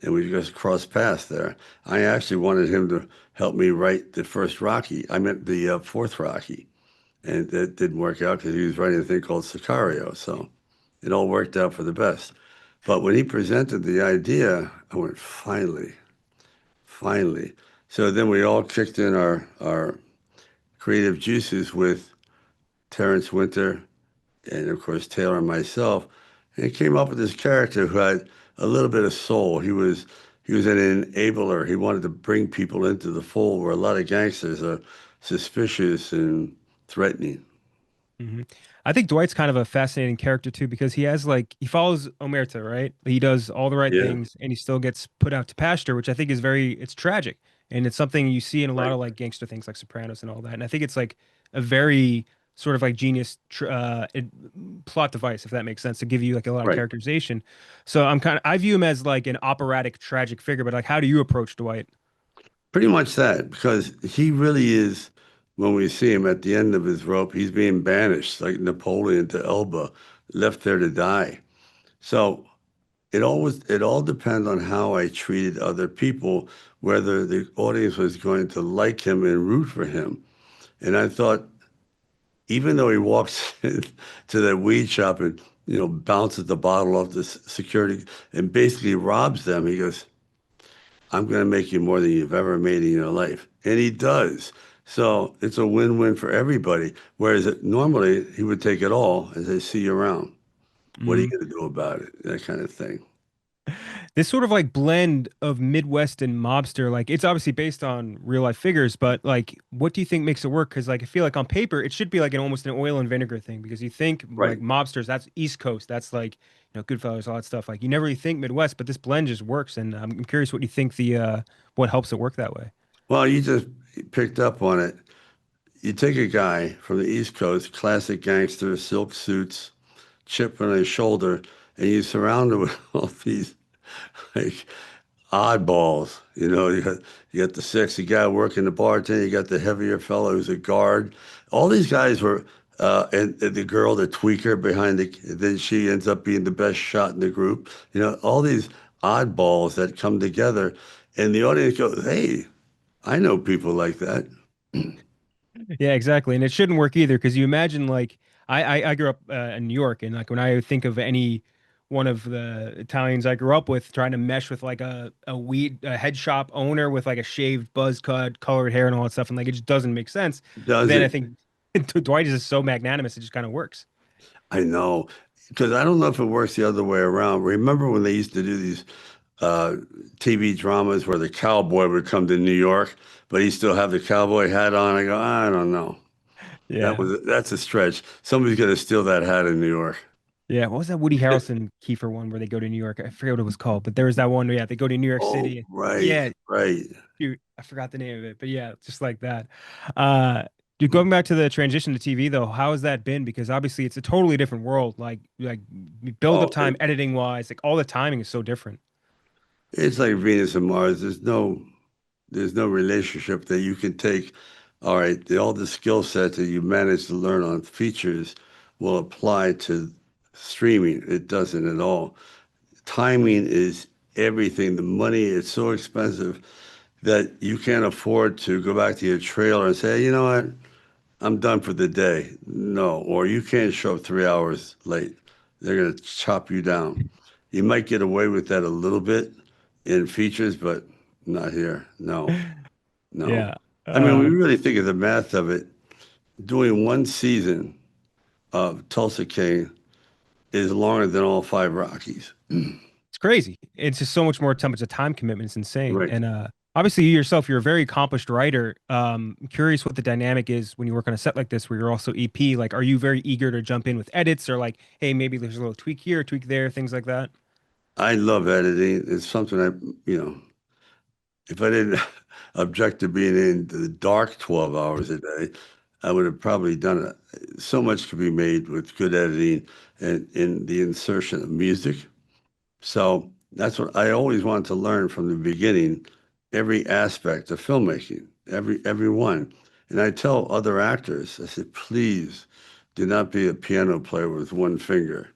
and we just crossed paths there. I actually wanted him to help me write the first Rocky. I meant the fourth Rocky, and that didn't work out because he was writing a thing called Sicario. So it all worked out for the best. But when he presented the idea, I went, finally. So then we all kicked in our creative juices with Terrence Winter and of course Taylor and myself, and came up with this character who had a little bit of soul. He was an enabler. He wanted to bring people into the fold where a lot of gangsters are suspicious and threatening. Hmm. I think Dwight's kind of a fascinating character too because he has like he follows Omerta, right? He does all the right Yeah, things and he still gets put out to pasture, which I think is very it's tragic. And it's something you see in a lot right, of like gangster things like Sopranos and all that. And I think it's like a very sort of like genius plot device, if that makes sense, to give you like a lot of right. characterization. So I view him as like an operatic tragic figure, but like how do you approach Dwight? Pretty much that, because he really is, when we see him at the end of his rope, he's being banished like Napoleon to Elba, left there to die. So it all depends on how I treated other people, whether the audience was going to like him and root for him. And I thought, even though he walks to that weed shop and bounces the bottle off the security and basically robs them, he goes, I'm going to make you more than you've ever made in your life. And he does. So it's a win-win for everybody. Whereas normally he would take it all and say, see you around. What are you going to do about it? That kind of thing. This sort of like blend of Midwest and mobster, like it's obviously based on real life figures, but like, what do you think makes it work? Because like, I feel like on paper, it should be like an almost an oil and vinegar thing because you think Right. like mobsters, that's East Coast, that's like, Goodfellas, all that stuff. Like, you never really think Midwest, but this blend just works. And I'm curious what you think what helps it work that way. Well, you just picked up on it. You take a guy from the East Coast, classic gangster, silk suits, chip on his shoulder, and you surround him with all these like oddballs. You got the sexy guy working the bartender. You got the heavier fellow who's a guard. All these guys were, and the girl, the tweaker behind then she ends up being the best shot in the group. All these oddballs that come together, and the audience goes, "Hey, I know people like that." Yeah, exactly. And it shouldn't work either because you imagine like I grew up in New York and like when I think of any one of the Italians I grew up with trying to mesh with like a head shop owner with like a shaved buzz cut, colored hair and all that stuff and like it just doesn't make sense. Does Then I it? think Dwight is just so magnanimous it just kind of works. I know, because I don't know if it works the other way around. Remember when they used to do these uh, TV dramas where the cowboy would come to New York, but he still have the cowboy hat on? I go, I don't know. Yeah. That's a stretch. Somebody's gonna steal that hat in New York. Yeah. What was that Woody Harrelson Kiefer one where they go to New York? I forget what it was called, but there was that one. Yeah, they go to New York Oh, City. right, Yeah, right. shoot, I forgot the name of it, but yeah, just like that. Uh, Dude, going back to the transition to TV though, how has that been? Because obviously it's a totally different world. Like build up Oh, time, editing wise, like all the timing is so different. it's like Venus and Mars. There's no relationship that you can take. All right, all the skill sets that you managed to learn on features will apply to streaming. It doesn't at all. Timing is everything. The money is so expensive that you can't afford to go back to your trailer and say, you know what, I'm done for the day. No, or you can't show up 3 hours late. They're going to chop you down. You might get away with that a little bit in features, but not here. No, no. Yeah. I mean, we Uh, really think of the math of it. Doing one season of Tulsa King is longer than all five Rockies. it's crazy. It's just so much more time. It's a time commitment. It's insane. Right. And obviously you yourself, you're a very accomplished writer. I'm curious what the dynamic is when you work on a set like this where you're also EP. Like, are you very eager to jump in with edits or like, hey, maybe there's a little tweak here, tweak there, things like that? I love editing. It's something if I didn't object to being in the dark 12 hours a day, I would have probably done it. So much could be made with good editing and in the insertion of music. So that's what I always wanted to learn from the beginning, every aspect of filmmaking, every one. And I tell other actors, I said, please do not be a piano player with one finger.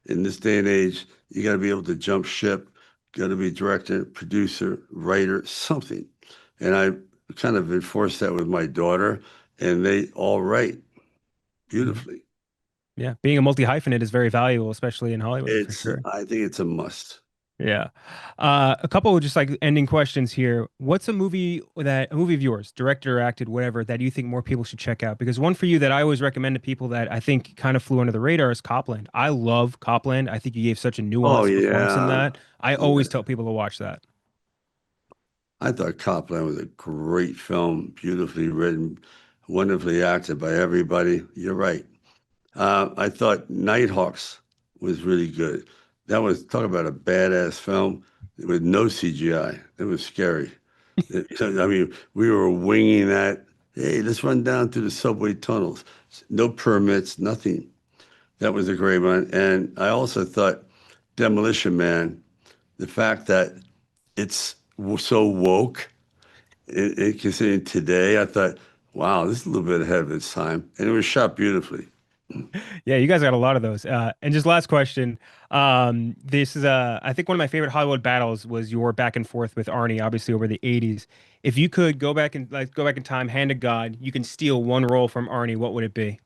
In this day and age, you got to be able to jump ship, got to be director, producer, writer, something. And I kind of enforced that with my daughter, and they all write Mhm. beautifully. Yeah. Being a multi hyphenate is very valuable, especially in Hollywood for sure. I think it's a must. Yeah. A couple of just like ending questions here. What's a movie of yours, directed or acted, whatever, that you think more people should check out? Because one for you that I always recommend to people that I think kind of flew under the radar is Copland. I love Copland. I think you gave such a Oh nuanced performance in yeah, that. I yeah. always tell people to watch that. I thought Copland was a great film, beautifully written, wonderfully acted by everybody. You're right. I thought Nighthawks was really good. That was talk about a badass film with no CGI. It was scary. I mean, we were winging that. Hey, let's run down through the subway tunnels. No permits, nothing. That was a great one. And I also thought Demolition Man, the fact that it's so woke, considering today, I thought, wow, this is a little bit ahead of its time. And it was shot beautifully. Yeah, you guys got a lot of those. And just last question. This is I think one of my favorite Hollywood battles was your back and forth with Arnie, obviously over the 80s. If you could go back in time, hand to God, you can steal one role from Arnie, what would it be?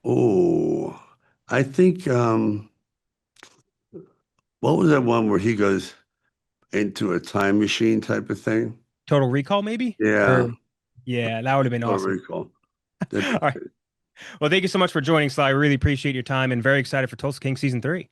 Oh, I think what was that one where he goes into a time machine type of thing? Total Recall, maybe? Yeah, Or yeah, that would have been don't awesome. recall. All right. Well, thank you so much for joining, Sly. I really appreciate your time and very excited for Tulsa King season three.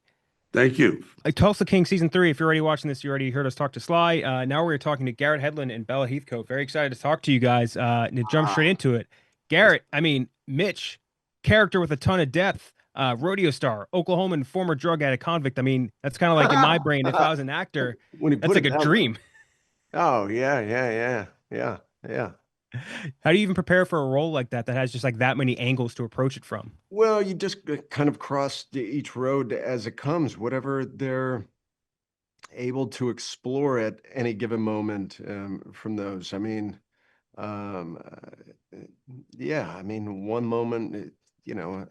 Thank you. Tulsa King season three. If you're already watching this, you already heard us talk to Sly. Now we're talking to Garrett Hedlund and Bella Heathcote. Very excited to talk to you guys. And to jump straight Ah, into it. Garrett, I mean, Mitch, character with a ton of depth, rodeo star, Oklahoman, former drug addict, convict. I mean, that's kind of like in my brain. If I was an actor, When you that's put like it a that way. dream. Oh, yeah. How do you even prepare for a role like that that has just like that many angles to approach it from? Well, you just kind of cross each road as it comes, whatever they're able to explore at any given moment from those. I mean, yeah, I mean, one moment, you know,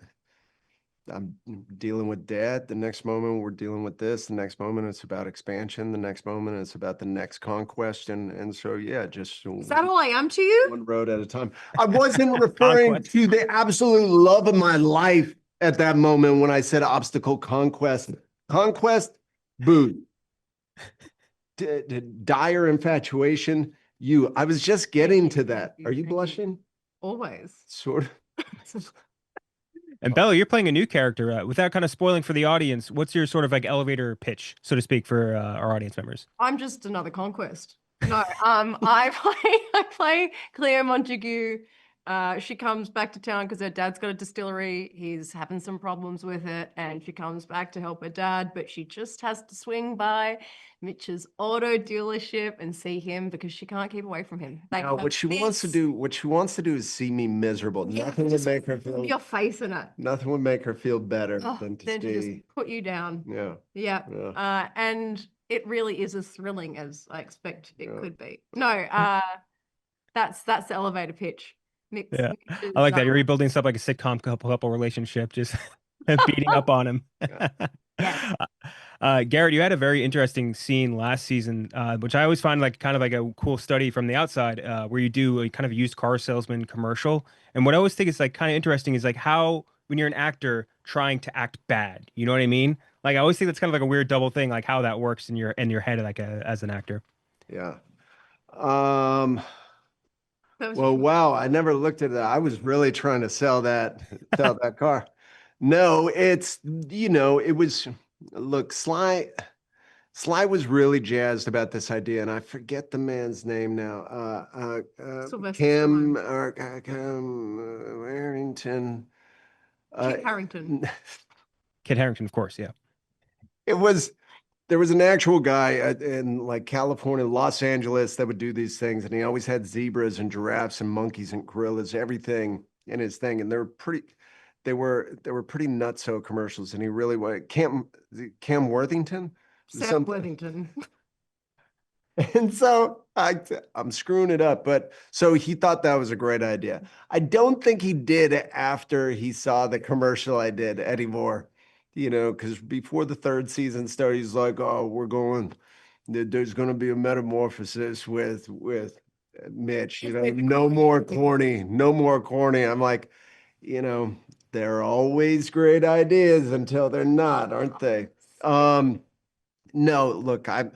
I'm dealing with dad. The next moment, we're dealing with this. The next moment, it's about expansion. The next moment, it's about the next conquest. And so, yeah, just Is that all I am to you? one road at a time. I wasn't referring Conquest. to the absolute love of my life at that moment when I said obstacle conquest. Conquest, boo. Dire infatuation, you. I was just getting to that. Are you blushing? Always. Sort of. And Bella, you're playing a new character. Without kind of spoiling for the audience, what's your sort of like elevator pitch, so to speak, for our audience members? I'm just another conquest. No, I play Cleo Montague. She comes back to town because her dad's got a distillery. He's having some problems with it, and she comes back to help her dad, but she just has to swing by Mitch's auto dealership and see him because she can't keep away from him. They Now, have what she wants to this- do, what she wants to do is see me miserable. Yeah, Nothing would just make her put feel your face in it. nothing would make her feel better Oh, than to then to see. just put you down. Yeah. Yeah. Yeah. And it really is as thrilling as I expect it Yeah. could be. No, that's the elevator pitch. Mix, Yeah, mixes, I like that. You're rebuilding stuff like a sitcom couple relationship, just beating up on him. Yes. Garrett, you had a very interesting scene last season, which I always find like kind of like a cool study from the outside, where you do a kind of used car salesman commercial. And what I always think is like kind of interesting is like how when you're an actor trying to act bad, you know what I mean? Like I always think that's kind of like a weird double thing, like how that works in your head like as an actor. Yeah. That was Well, wow, I never looked at that. I was really trying to sell that car. No, it's it was look, Sly was really jazzed about this idea, and I forget the man's name now. Sylvester Kim Stallone. or Kim Warrington. Kit Harington. Kit Harington, of course, yeah. It was there was an actual guy in like California, Los Angeles, that would do these things, and he always had zebras and giraffes and monkeys and gorillas, everything in his thing, and they were pretty nutso commercials, and he really wanted Cam Worthington, Sam Worthington. and so I'm screwing it up, but so he thought that was a great idea. I don't think he did after he saw the commercial I did anymore. Because before the third season started, he's like, "Oh, there's going to be a metamorphosis with Mitch. No more corny, no more corny." I'm like, they're always great ideas until they're not, aren't they? No, look, I'm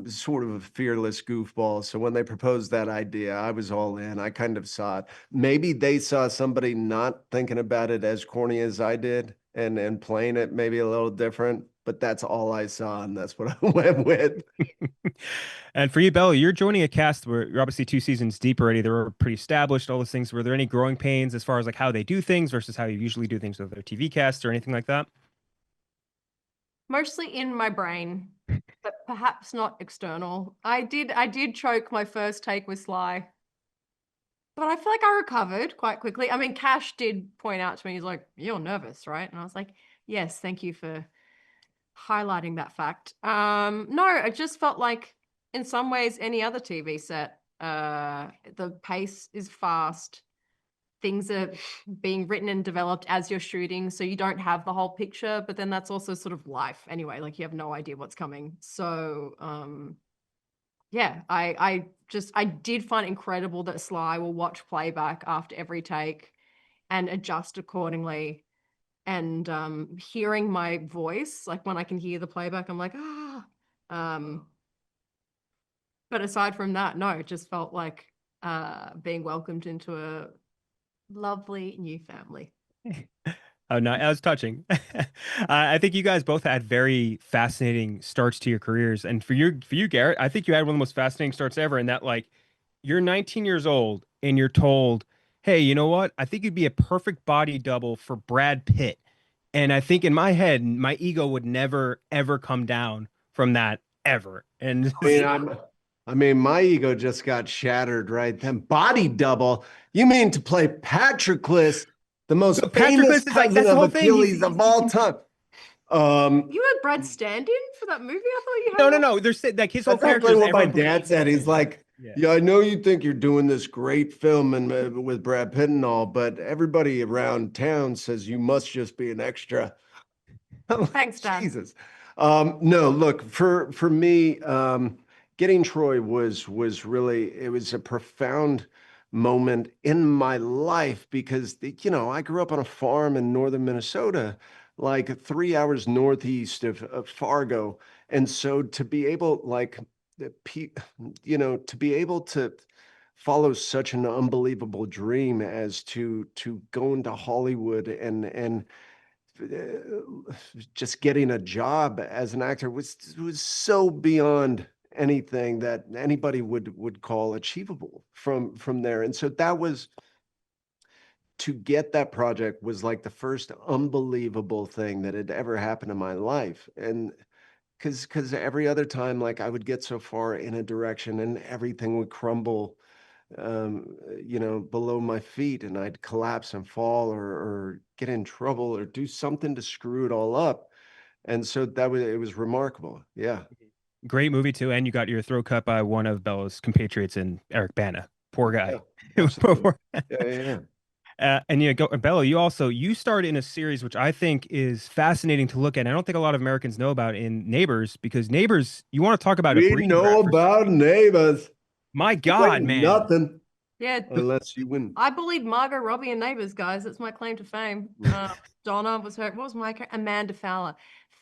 sort of a fearless goofball. So when they proposed that idea, I was all in. I kind of saw it. Maybe they saw somebody not thinking about it as corny as I did and playing it maybe a little different, but that's all I saw, and that's what I went with. And for you, Bella, you're joining a cast where you're obviously 2 seasons deep already. They're pretty established, all those things. Were there any growing pains as far as like how they do things versus how you usually do things with their TV casts or anything like that? Mostly in my brain, but perhaps not external. I did choke my first take with Sly, but I feel like I recovered quite quickly. I mean, Cash did point out to me, he's like, "You're nervous, right?" And I was like, "Yes, thank you for highlighting that fact." No, it just felt like in some ways any other TV set. The pace is fast. Things are being written and developed as you're shooting, so you don't have the whole picture, but then that's also sort of life anyway, like you have no idea what's coming. So yeah, I did find it incredible that Sly will watch playback after every take and adjust accordingly. And hearing my voice, like when I can hear the playback, I'm like, ah. But aside from that, no, it just felt like being welcomed into a lovely new family. Oh no, that was touching. I think you guys both had very fascinating starts to your careers, and for you, Garrett, I think you had one of the most fascinating starts ever. In that, like, you're 19 years old and you're told, "Hey, you know what? I think you'd be a perfect body double for Brad Pitt." And I think in my head, my ego would never ever come down from that ever. And I mean, I mean, my ego just got shattered right then. Body double. You mean to play Patroclus, the most famous Patroclus is like cousin that's the of whole thing. Achilles of all time? You had Brad stand-in for that movie? I thought you had no. There's like his whole That's character actually is what my everyone dad said. He's like, Yeah. yeah, I know you think you're doing this great film and with Brad Pitt and all, but everybody around town says you must just be an extra. I'm like, Thanks, Dad. Jesus. No, look, for me, getting Troy was really, it was a profound moment in my life because I grew up on a farm in northern Minnesota, like 3 hours northeast of Fargo. And so to be able, like, to be able to follow such an unbelievable dream as to go into Hollywood and just getting a job as an actor was so beyond anything that anybody would call achievable from there. And so that was, to get that project was like the first unbelievable thing that had ever happened in my life. And because every other time, like, I would get so far in a direction and everything would crumble, below my feet, and I'd collapse and fall or get in trouble or do something to screw it all up. And so it was remarkable. Yeah. Great movie too, and you got your throat cut by one of Bella's compatriots in Eric Bana. Poor guy. Yeah, absolutely. Yeah. And Bella, you starred in a series which I think is fascinating to look at. I don't think a lot of Americans know about in Neighbors, because Neighbors, you want to talk about a We breeding know ground for- about Neighbors. My It God, ain't man. nothing Yeah, unless you win. I believe Margot Robbie and Neighbours, guys. That's my claim to fame. Donna was her. What was my character? Amanda Fowler.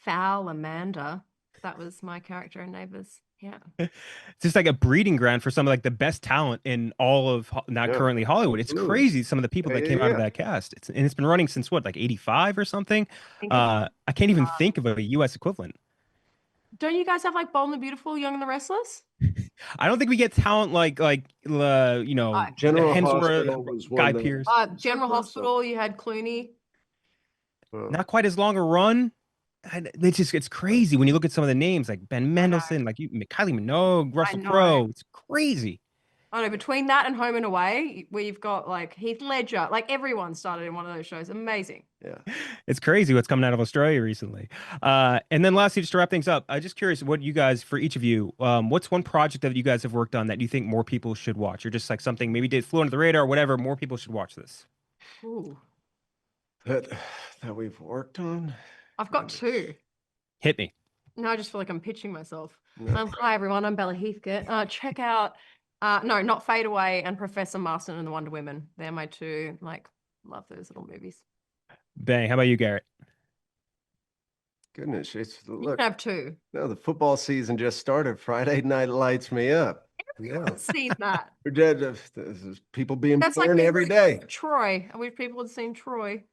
Foul Amanda. That was my character in Neighbours. Yeah. It's just like a breeding ground for some of like the best talent in all of not Yeah, currently Hollywood. It's absolutely. crazy some of the people that came out of Yeah. that cast. It's been running since what, like 85 or something. I think it's- I can't even think of a US equivalent. Don't you guys have like Bold and the Beautiful, Young and the Restless? I don't think we get talent like General Hemsworth, Hospital was Guy one that- Pearce. General Hospital, you had Clooney. Not quite as long a run. And it's crazy when you look at some of the names like Ben Mendelsohn, like Kylie Minogue, Russell know. Crowe. It's crazy. I know, between that and Home and Away, where you've got like Heath Ledger, like everyone started in one of those shows. Amazing. Yeah. It's crazy what's coming out of Australia recently. And then lastly, just to wrap things up, I'm just curious what you guys, for each of you, what's one project that you guys have worked on that you think more people should watch, or just like something maybe flew under the radar or whatever, more people should watch this? Ooh. That we've worked on. I've got two. Hit me. No, I just feel like I'm pitching myself. Hi, everyone. I'm Bella Heathcote. Check out, no, not Fade Away and Professor Marston and the Wonder Women. They're my two, like, love those little movies. Bang. How about you, Garrett? Goodness, it's You look. can have two. No, the football season just started. Friday night lights me up. Yeah. I've seen that. We're dead. There's people being That's like born every day. Troy. I wish people had seen Troy.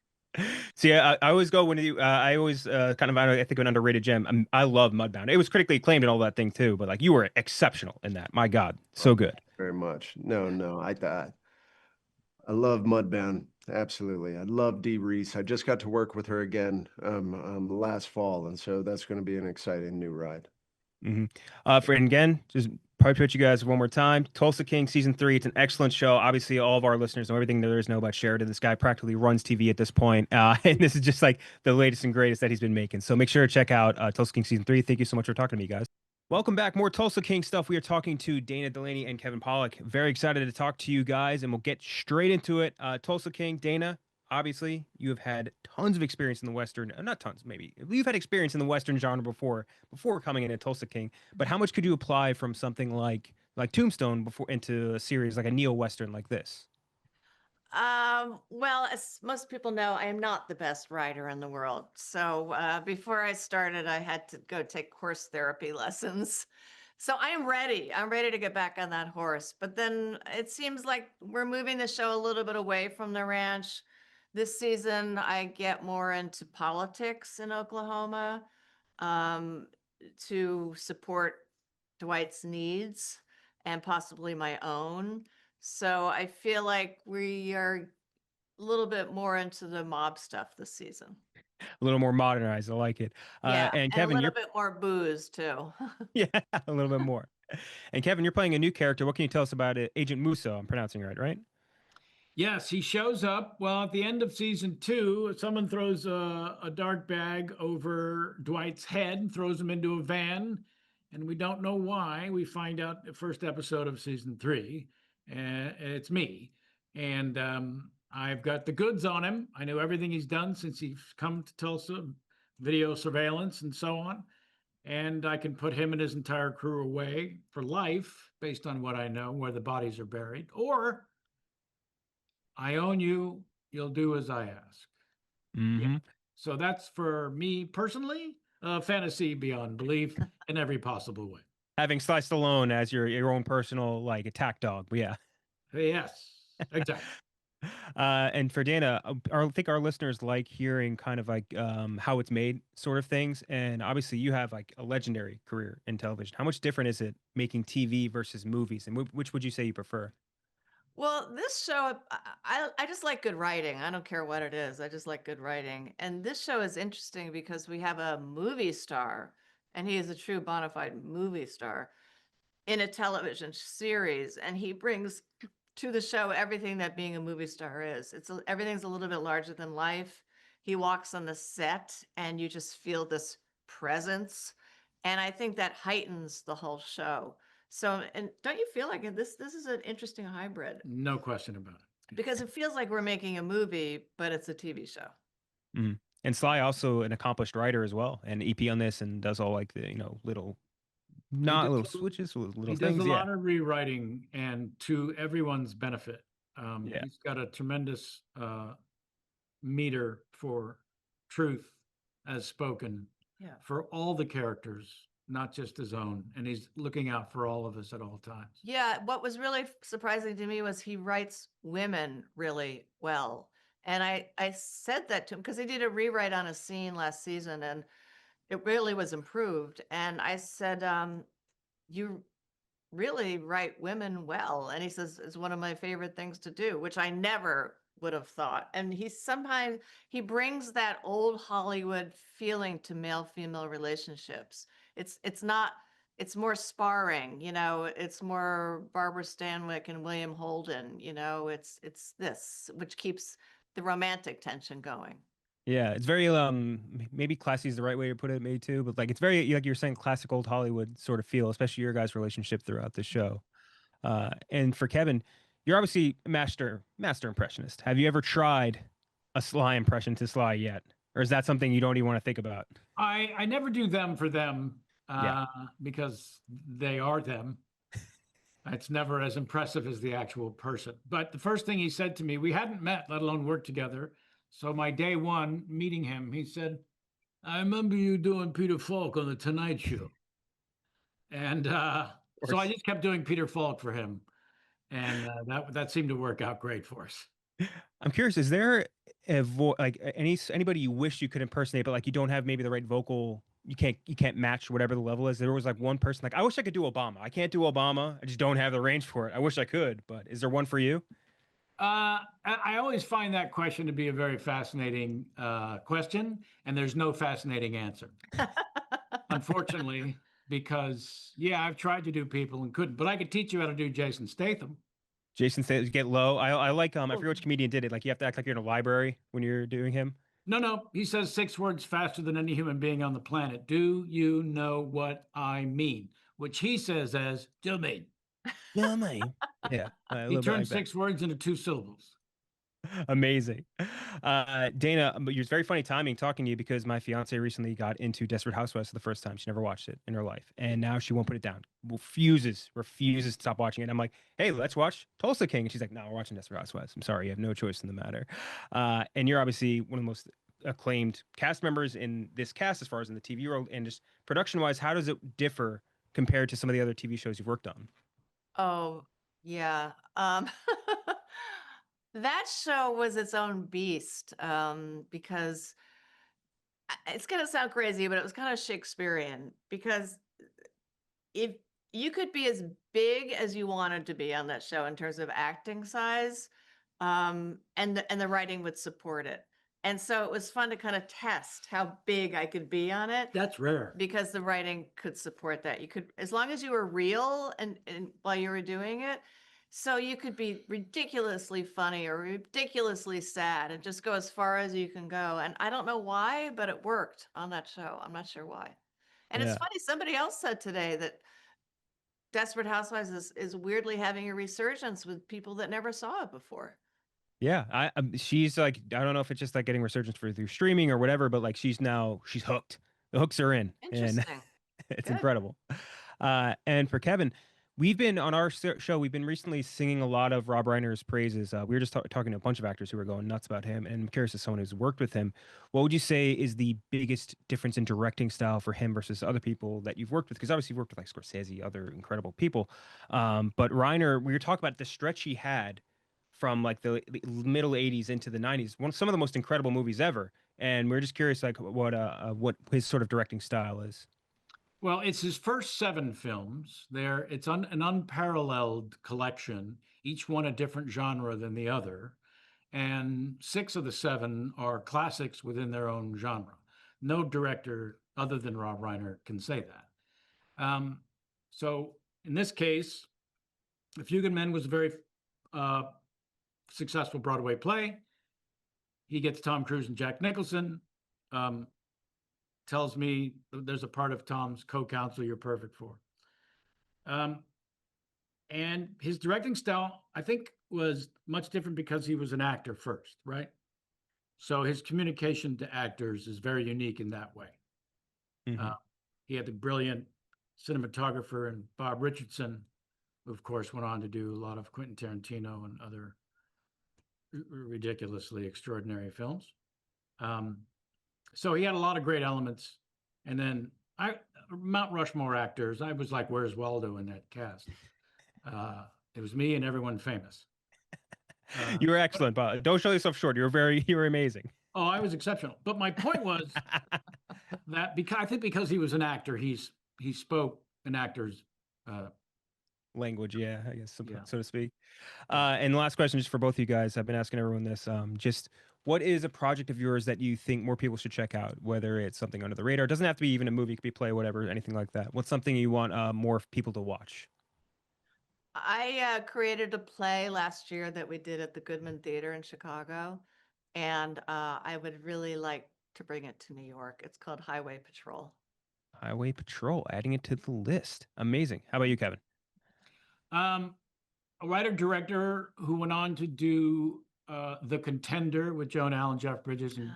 See, I always go when you, I always kind of, I think, an underrated gem. I love Mudbound. It was critically acclaimed and all that thing too, but like you were exceptional in that. My God, so good. Very much. No, I love Mudbound. Absolutely. I love Dee Reese. I just got to work with her again last fall, and so that's going to be an exciting new ride. Hmm. And again, just probably put you guys one more time. Tulsa King season 3. It's an excellent show. Obviously, all of our listeners know everything there is know about Sheridan. This guy practically runs TV at this point, and this is just like the latest and greatest that he's been making. So make sure to check out Tulsa King season 3. Thank you so much for talking to me, guys. Welcome back. More Tulsa King stuff. We are talking to Dana Delany and Kevin Pollack. Very excited to talk to you guys, and we'll get straight into it. Tulsa King, Dana, obviously, you have had tons of experience in the Western, not tons, maybe. You've had experience in the Western genre before coming in at Tulsa King. But how much could you apply from something like Tombstone before into a series like a neo-Western like this? Well, as most people know, I am not the best writer in the world. So before I started, I had to go take horse therapy lessons. So I am ready. I'm ready to get back on that horse. But then it seems like we're moving the show a little bit away from the ranch. This season, I get more into politics in Oklahoma to support Dwight's needs and possibly my own. So I feel like we are a little bit more into the mob stuff this season. A little more modernized. I like it. Yeah, And a Kevin, little you're bit more booze too. yeah, a little bit more. And Kevin, you're playing a new character. What can you tell us about it? Agent Musso? I'm pronouncing it right, right? Yes, he shows up. Well, at the end of season 2, someone throws a dark bag over Dwight's head, throws him into a van, and we don't know why. We find out the first episode of season 3, and it's me. And I've got the goods on him. I know everything he's done since he's come to Tulsa, video surveillance and so on. And I can put him and his entire crew away for life based on what I know, where the bodies are buried, or I own you, you'll do as I ask. Mm-hmm. Yeah. So that's for me personally, fantasy beyond belief in every possible way. Having Sly Stallone as your own personal like attack dog. Yeah. Yes, exactly. And for Dana, I think our listeners like hearing kind of like how it's made sort of things. And obviously you have like a legendary career in television. How much different is it making TV versus movies? And which would you say you prefer? Well, this show, I just like good writing. I don't care what it is. I just like good writing. And this show is interesting because we have a movie star, and he is a true bona fide movie star in a television series. And he brings to the show everything that being a movie star is. Everything's a little bit larger than life. He walks on the set, and you just feel this presence. And I think that heightens the whole show. So, and don't you feel like this is an interesting hybrid? No question about it. Because it feels like we're making a movie, but it's a TV show. Mm-hmm. And Sly also an accomplished writer as well, and EP on this, and does all like the little switches, little he things. does a lot of rewriting, and to everyone's benefit. Yeah. He's got a tremendous meter for truth as spoken for all the characters, not just his own, and he's looking out for all of us at all times. Yeah, what was really surprising to me was he writes women really well. And I said that to him because he did a rewrite on a scene last season, and it really was improved. And I said, you really write women well. And he says, it's one of my favorite things to do, which I never would have thought. And sometimes he brings that old Hollywood feeling to male-female relationships. It's more sparring, it's more Barbara Stanwyck and William Holden, it's this, which keeps the romantic tension going. Yeah, it's very maybe classy is the right way to put it, maybe too, but like it's very like you're saying classic old Hollywood sort of feel, especially your guys' relationship throughout the show. And for Kevin, you're obviously a master impressionist. Have you ever tried a Sly impression to Sly yet? Or is that something you don't even want to think about? I never do them for them because they are them. It's never as impressive as the actual person. But the first thing he said to me, we hadn't met, let alone worked together. So my day one meeting him, he said, I remember you doing Peter Falk on the Tonight Show, and so I just kept doing Peter Falk for him, and that seemed to work out great for us. I'm curious, is there like anybody you wish you could impersonate, but like you don't have maybe the right vocal, you can't match whatever the level is? There was like one person like I wish I could do Obama. I can't do Obama. I just don't have the range for it. I wish I could, but is there one for you? I always find that question to be a very fascinating question, and there's no fascinating answer, unfortunately, because yeah, I've tried to do people and couldn't, but I could teach you how to do Jason Statham. Jason says get low. I like I Oh. forget which comedian did it. Like you have to act like you're in a library when you're doing him. No, he says 6 words faster than any human being on the planet. Do you know what I mean? Which he says as, do you mean? Yeah, man. Yeah, a He little bit turned like that. 6 words into 2 syllables. Amazing. Dana, but it's very funny timing talking to you because my fiance recently got into Desperate Housewives for the first time. She never watched it in her life. And now she won't put it down. Refuses to stop watching it. I'm like, hey, let's watch Tulsa King. And she's like, no, we're watching Desperate Housewives. I'm sorry, you have no choice in the matter. And you're obviously one of the most acclaimed cast members in this cast as far as in the TV world. And just production wise, how does it differ compared to some of the other TV shows you've worked on? Oh, yeah. That show was its own beast, because it's gonna sound crazy, but it was kind of Shakespearean because if you could be as big as you wanted to be on that show in terms of acting size, and the writing would support it. And so it was fun to kind of test how big I could be on it That's rare. because the writing could support that. You could, as long as you were real and while you were doing it, so you could be ridiculously funny or ridiculously sad and just go as far as you can go. And I don't know why, but it worked on that show. I'm not sure why. And it's Yeah. funny, somebody else said today that Desperate Housewives is weirdly having a resurgence with people that never saw it before. Yeah, she's like I don't know if it's just like getting resurgence through streaming or whatever, but like she's hooked. The hooks are in, and Interesting. it's Good. incredible. And for Kevin, we've been on our show. We've been recently singing a lot of Rob Reiner's praises. We were just talking to a bunch of actors who were going nuts about him, and I'm curious as someone who's worked with him, what would you say is the biggest difference in directing style for him versus other people that you've worked with? Because obviously you've worked with like Scorsese, other incredible people, but Reiner, we were talking about the stretch he had from like the middle 80s into the 90s, some of the most incredible movies ever, and we're just curious like what his sort of directing style is. Well, it's his first 7 films. It's an unparalleled collection, each one a different genre than the other. And 6 of the 7 are classics within their own genre. No director other than Rob Reiner can say that. So in this case, A Few Good Men was a very successful Broadway play. He gets Tom Cruise and Jack Nicholson. Tells me there's a part of Tom's co-counsel you're perfect for. And his directing style, I think, was much different because he was an actor first, right? So his communication to actors is very unique in that way. Mhm. He had the brilliant cinematographer and Bob Richardson, who of course went on to do a lot of Quentin Tarantino and other ridiculously extraordinary films. So he had a lot of great elements. And then Mount Rushmore actors, I was like, where's Waldo in that cast? It was me and everyone famous. You were excellent, but don't show yourself short. You were amazing. Oh, I was exceptional. But my point was that because he was an actor, he spoke an actor's Language, yeah, I guess Yeah. so to speak. And the last question, just for both of you guys, I've been asking everyone this. Just what is a project of yours that you think more people should check out? Whether it's something under the radar, it doesn't have to be even a movie, it could be a play, whatever, anything like that. What's something you want more people to watch? I created a play last year that we did at the Goodman Theater in Chicago, and I would really like to bring it to New York. It's called Highway Patrol. Highway Patrol, adding it to the list. Amazing. How about you, Kevin? a writer director who went on to do The Contender with Joan Allen, Jeff Bridges, and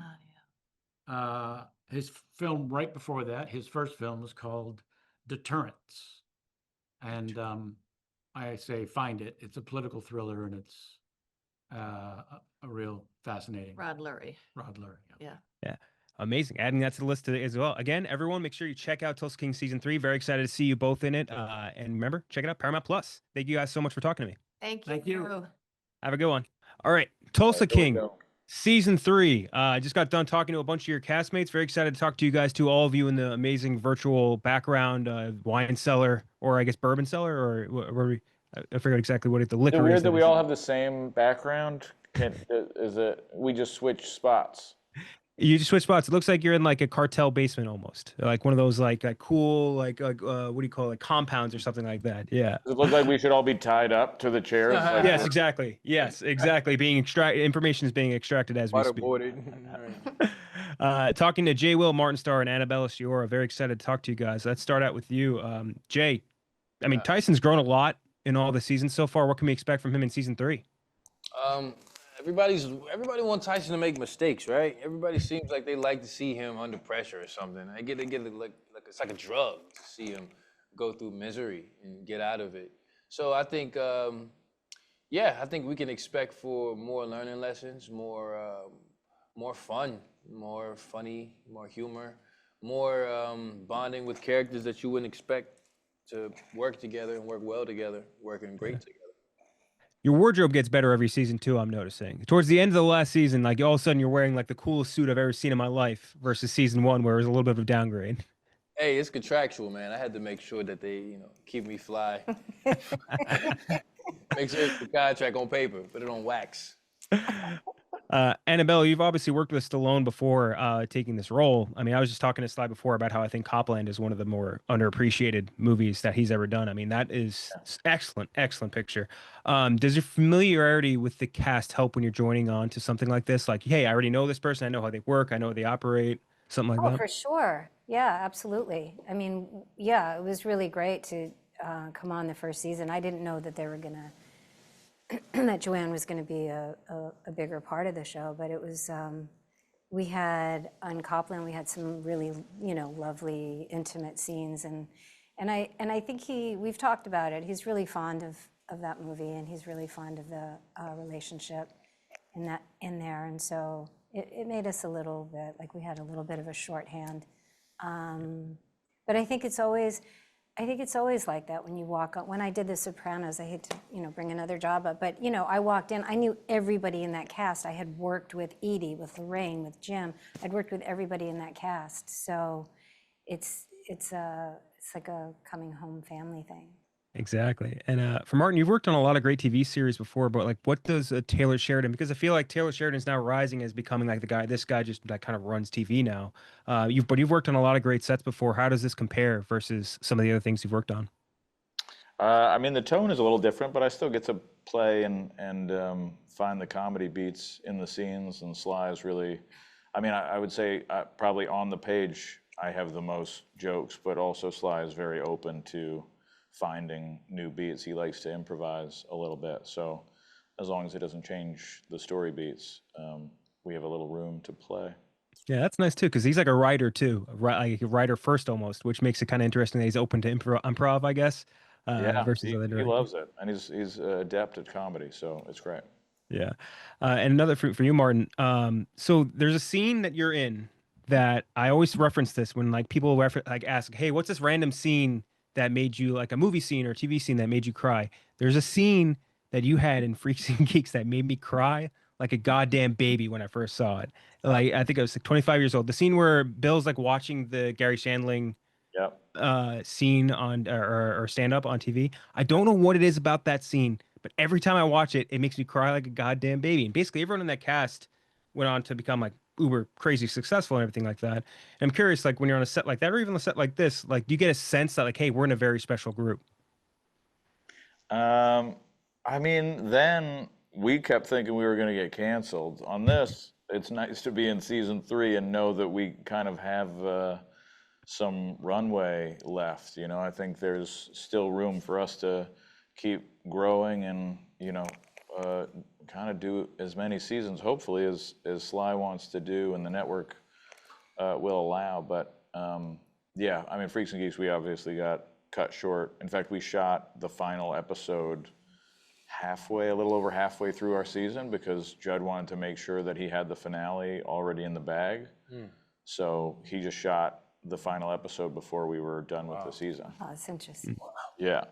his film right before that, his first film was called Deterrence. And I say find it. It's a political thriller, and it's a real fascinating. Rod Lurie. Rod Lurie. Yeah. Yeah. Amazing. Adding that to the list today as well. Again, everyone, make sure you check out Tulsa King season 3. Very excited to see you both in it. And remember, check it out, Paramount Plus. Thank you guys so much for talking to me. Thank you. Thank you. Have a good one. All right, Tulsa Here we King. go. Season 3. I just got done talking to a bunch of your castmates. Very excited to talk to you guys too, all of you in the amazing virtual background, wine cellar, or I guess bourbon cellar, or where we, I forget exactly what the Is it liquor weird is. that we all have the same background? Is it we just switch spots? You just switch spots. It looks like you're in like a cartel basement almost, like one of those like cool what do you call it, like compounds or something like that. Yeah. Does it look like we should all be tied up to the chairs? Like Yes, exactly. Yes, exactly. Being information is being extracted as we speak. Talking to Jay, Will, Martin Starr, and Annabella Sciorra. Very excited to talk to you guys. Let's start out with you, Jay. I mean, Tyson's grown a lot in all the seasons so far. What can we expect from him in season 3? Everybody wants Tyson to make mistakes, right? Everybody seems like they like to see him under pressure or something. They get it like it's like a drug to see him go through misery and get out of it. So I think, I think we can expect for more learning lessons, more fun, more funny, more humor, more bonding with characters that you wouldn't expect to work together and work well together, working great together. Your wardrobe gets better every season too, I'm noticing. Towards the end of the last season, like all of a sudden you're wearing like the coolest suit I've ever seen in my life versus season 1 where it was a little bit of a downgrade. Hey, it's contractual, man. I had to make sure that they, keep me fly. Make sure it's the contract on paper, put it on wax. Annabella, you've obviously worked with Stallone before taking this role. I mean, I was just talking to Sly before about how I think Copland is one of the more underappreciated movies that he's ever done. I mean, that is excellent, excellent picture. Does your familiarity with the cast help when you're joining on to something like this? Like, hey, I already know this person. I know how they work. I know how they operate. Something like that. For sure. Yeah, absolutely. I mean, yeah, it was really great to come on the first season. I didn't know that they were gonna that Joanne was going to be a bigger part of the show, but it was, we had on Copland, we had some really, lovely intimate scenes. And I think we've talked about it. He's really fond of that movie, and he's really fond of the relationship in there. And so it made us a little bit, like we had a little bit of a shorthand. But I think it's always like that when you walk up. When I did The Sopranos, I hate to, bring another job up, but, I walked in, I knew everybody in that cast. I had worked with Edie, with Lorraine, with Jim. I'd worked with everybody in that cast. So it's like a coming home family thing. Exactly. And for Martin, you've worked on a lot of great TV series before, but like, what does Taylor Sheridan? Because I feel like Taylor Sheridan's now rising as becoming like the guy. This guy just like kind of runs TV now. You've worked on a lot of great sets before. How does this compare versus some of the other things you've worked on? I mean, the tone is a little different, but I still get to play and find the comedy beats in the scenes. And Sly is really, I mean, I would say probably on the page I have the most jokes, but also Sly is very open to finding new beats. He likes to improvise a little bit. So as long as it doesn't change the story beats, we have a little room to play. Yeah, that's nice too, because he's like a writer too, like a writer first almost, which makes it kind of interesting that he's open to improv, I guess. Versus he other directors. loves it, and he's adept at comedy, so it's great. Yeah, and another for you, Martin. So there's a scene that you're in that I always reference this when like people ask, hey, what's this random scene that made you, like a movie scene or TV scene that made you cry? There's a scene that you had in Freaks and Geeks that made me cry like a goddamn baby when I first saw it. Like, I think I was like 25 years old. The scene where Bill's like watching the Gary Shandling scene on or stand up on TV. I don't know what it is about that scene, but every time I watch it, it makes me cry like a goddamn baby. And basically everyone in that cast went on to become like uber crazy successful and everything like that. And I'm curious, like when you're on a set like that, or even a set like this, like do you get a sense that like, hey, we're in a very special group? I mean, then we kept thinking we were going to get canceled. On this, it's nice to be in season 3 and know that we kind of have some runway left. I think there's still room for us to keep growing and, kind of do as many seasons, hopefully, as Sly wants to do and the network will allow. But yeah, I mean, Freaks and Geeks, we obviously got cut short. In fact, we shot the final episode a little over halfway through our season because Judd wanted to make sure that he had the finale already in the bag. So he just shot the final episode before we were done with the season. Oh, that's interesting. Yeah.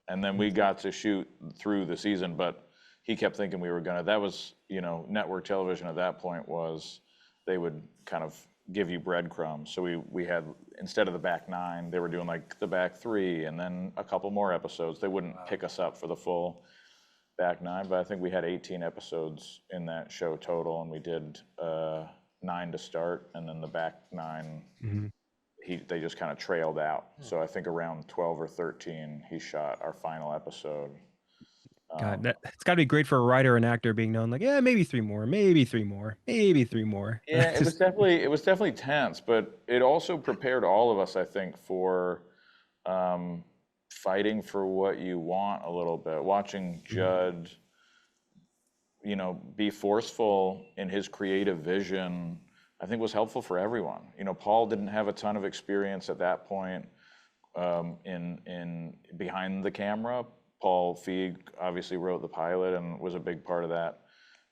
And then we got to shoot through the season, but he kept thinking we were gonna, that was, network television at that point was, they would kind of give you breadcrumbs. So we had, instead of the back 9, they were doing like the back 3 and then a couple more episodes. They wouldn't pick us up for the full back 9, but I think we had 18 episodes in that show total, and we did 9 to start, and then the back 9, they just kind of trailed out. So I think around 12 or 13, he shot our final episode. God, it's got to be great for a writer and actor being known like, yeah, maybe 3 more, maybe 3 more, maybe 3 more. Yeah, it was definitely tense, but it also prepared all of us, I think, for fighting for what you want a little bit. Watching Judd, be forceful in his creative vision, I think was helpful for everyone. Paul didn't have a ton of experience at that point in behind the camera. Paul Feig obviously wrote the pilot and was a big part of that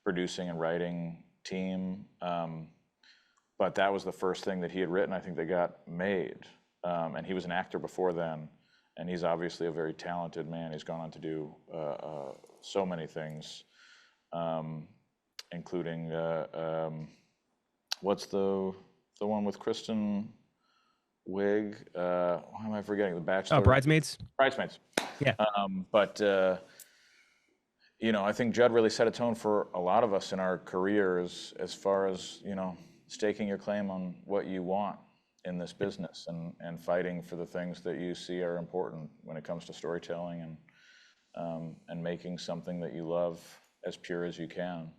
producing and writing team. But that was the first thing that he had written, I think, that got made. And he was an actor before then, and he's obviously a very talented man. He's gone on to do so many things, including what's the one with Kristen Wiig? Why am I forgetting? The Bachelor. Oh, Bridesmaids. Bridesmaids. Yeah. But I think Judd really set a tone for a lot of us in our careers as far as, staking your claim on what you want in this business and fighting for the things that you see are important when it comes to storytelling and making something that you love as pure as you can.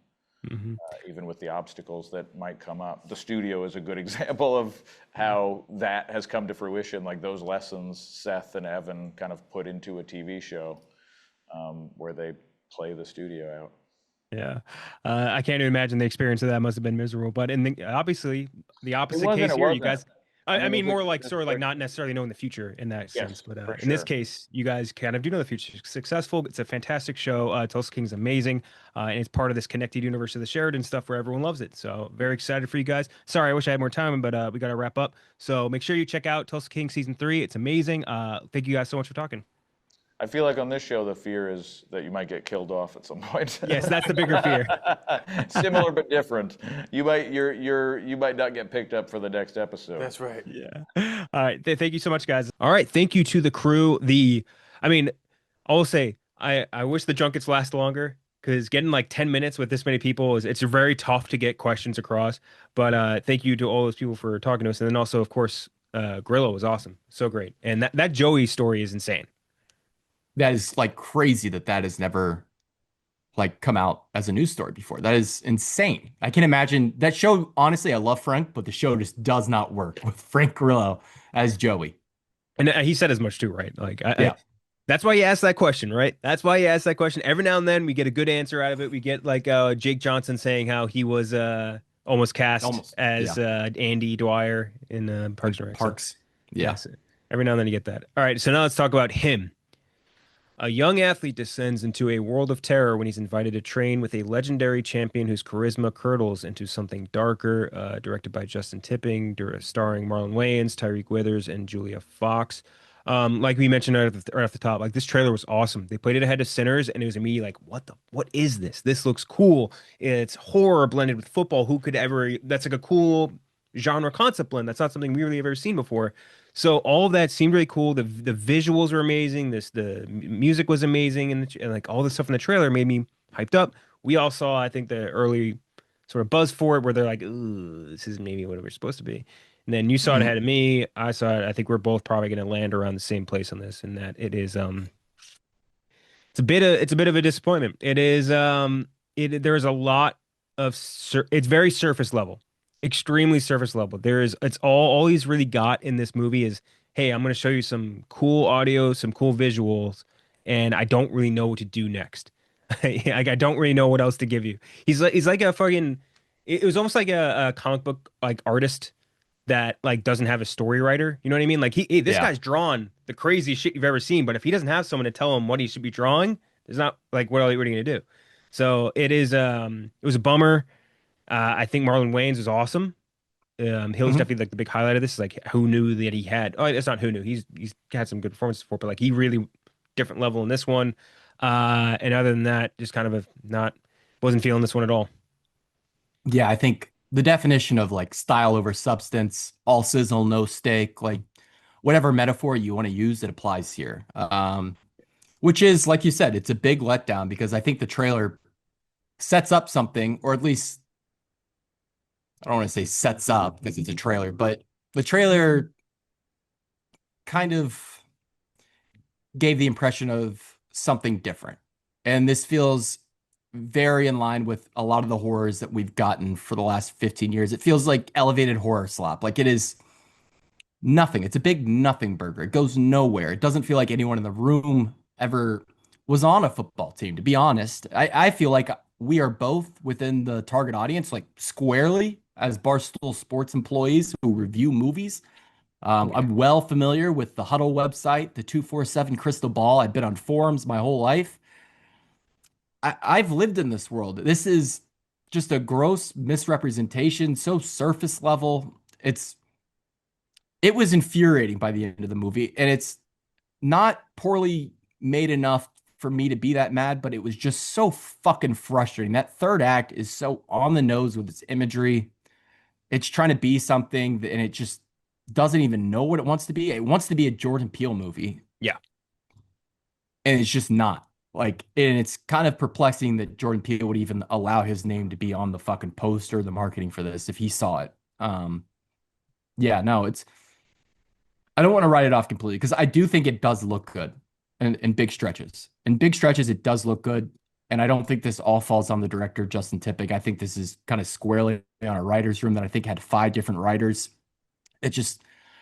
Even with the obstacles that might come up. The studio is a good example of how that has come to fruition, like those lessons Seth and Evan kind of put into a TV show where they play the studio out. Yeah. I can't even imagine the experience of that must have been miserable, but obviously the opposite case here, you guys, I mean, more like sort of like not necessarily knowing the future in that sense, but in this case, you guys kind of do know the future. It's successful. It's a fantastic show. Tulsa King is amazing, and it's part of this connected universe of the Sheridan stuff where everyone loves it. So very excited for you guys. Sorry, I wish I had more time, but we got to wrap up. So make sure you check out Tulsa King season 3. It's amazing. Thank you guys so much for talking. I feel like on this show, the fear is that you might get killed off at some point. Yes, that's the bigger fear. Similar but different. You might not get picked up for the next episode. That's right. Yeah. All right. Thank you so much, guys. All right. Thank you to the crew. I'll say I wish the junkets last longer because getting like 10 minutes with this many people it's very tough to get questions across. But thank you to all those people for talking to us, and then also, of course, Grillo was awesome, so great, and that Joey story is insane. That is like crazy that has never like come out as a news story before. That is insane. I can imagine that show. Honestly, I love Frank, but the show just does not work with Frank Grillo as Joey. And he said as much too, right? Like, that's why you asked that question, right? That's why you asked that question. Every now and then we get a good answer out of it. We get like Jake Johnson saying how he was almost cast as Andy Dwyer in Parks and Rec. Parks. Yeah. So every now and then you get that. All right. So now let's talk about him. A young athlete descends into a world of terror when he's invited to train with a legendary champion whose charisma curdles into something darker. Directed by Justin Tipping, starring Marlon Wayans, Tyreek Withers, and Julia Fox. Like we mentioned right off the top, like this trailer was awesome. They played it ahead of Sinners, and it was immediately like, what is this? This looks cool. It's horror blended with football. Who could ever? That's like a cool genre concept blend. That's not something we really have ever seen before. So all of that seemed really cool. The visuals were amazing. The music was amazing, and like all the stuff in the trailer made me hyped up. We all saw, I think, the early sort of buzz for it, where they're like, "Ooh, this isn't maybe what we're supposed to be." And then you saw it ahead of me. I saw it. I think we're both probably going to land around the same place on this, and that it is it's a bit of a disappointment. It is there's a lot of it's very surface level. Extremely surface level. It's all he's really got in this movie is, hey, I'm going to show you some cool audio, some cool visuals, and I don't really know what to do next. Like I don't really know what else to give you. He's like a fucking. It was almost like a comic book like artist that like doesn't have a story writer. You know what I mean? Like this guy's drawn the craziest shit you've ever seen, but if he doesn't have someone to tell him what he should be drawing, there's not like what are you going to do? So it was a bummer. I think Marlon Wayans is awesome Hill's definitely like the big highlight of this. Is like who knew that he had. Oh, it's not who knew. He's had some good performances before, but like he really different level in this one. And other than that, just kind of a not wasn't feeling this one at all. Yeah, I think the definition of like style over substance, all sizzle, no steak, like whatever metaphor you want to use, it applies here. Which is, like you said, it's a big letdown because I think the trailer sets up something, or at least I don't want to say sets up because it's a trailer, but the trailer kind of gave the impression of something different. And this feels very in line with a lot of the horrors that we've gotten for the last 15 years. It feels like elevated horror slop. Like it is nothing. It's a big nothing burger. It goes nowhere. It doesn't feel like anyone in the room ever was on a football team, to be honest. I feel like we are both within the target audience, like squarely as Barstool Sports employees who review movies. I'm well familiar with the Huddle website, the 247 Crystal Ball. I've been on forums my whole life. I've lived in this world. This is just a gross misrepresentation, so surface level. It was infuriating by the end of the movie, and it's not poorly made enough for me to be that mad, but it was just so fucking frustrating. That third act is so on the nose with its imagery. It's trying to be something, and it just doesn't even know what it wants to be. It wants to be a Jordan Peele movie. Yeah. And it's just not. Like, and it's kind of perplexing that Jordan Peele would even allow his name to be on the fucking poster, the marketing for this, if he saw it. Yeah, no, I don't want to write it off completely because I do think it does look good in big stretches. In big stretches, it does look good. And I don't think this all falls on the director, Justin Tipping. I think this is kind of squarely on a writer's room that I think had 5 different writers. It's just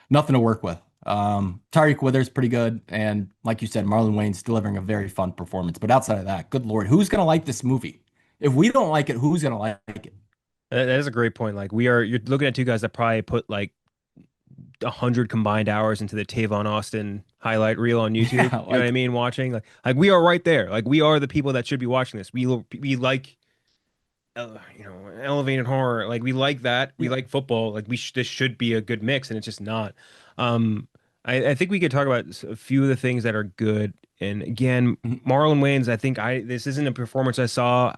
nothing to work with. Tariq Withers pretty good, and like you said, Marlon Wayne's delivering a very fun performance. But outside of that, good lord, who's gonna like this movie? If we don't like it, who's gonna like it? That is a great point. Like you're looking at two guys that probably put like 100 combined hours into the Tavon Austin highlight reel on YouTube. Yeah, You know what I mean? Watching like we are right there. Like we are the people that should be watching this. We like elevated horror. Like we like that. We like football. Like this should be a good mix, and it's just not. I think we could talk about a few of the things that are good. And again, Marlon Wayans, I think this isn't a performance I saw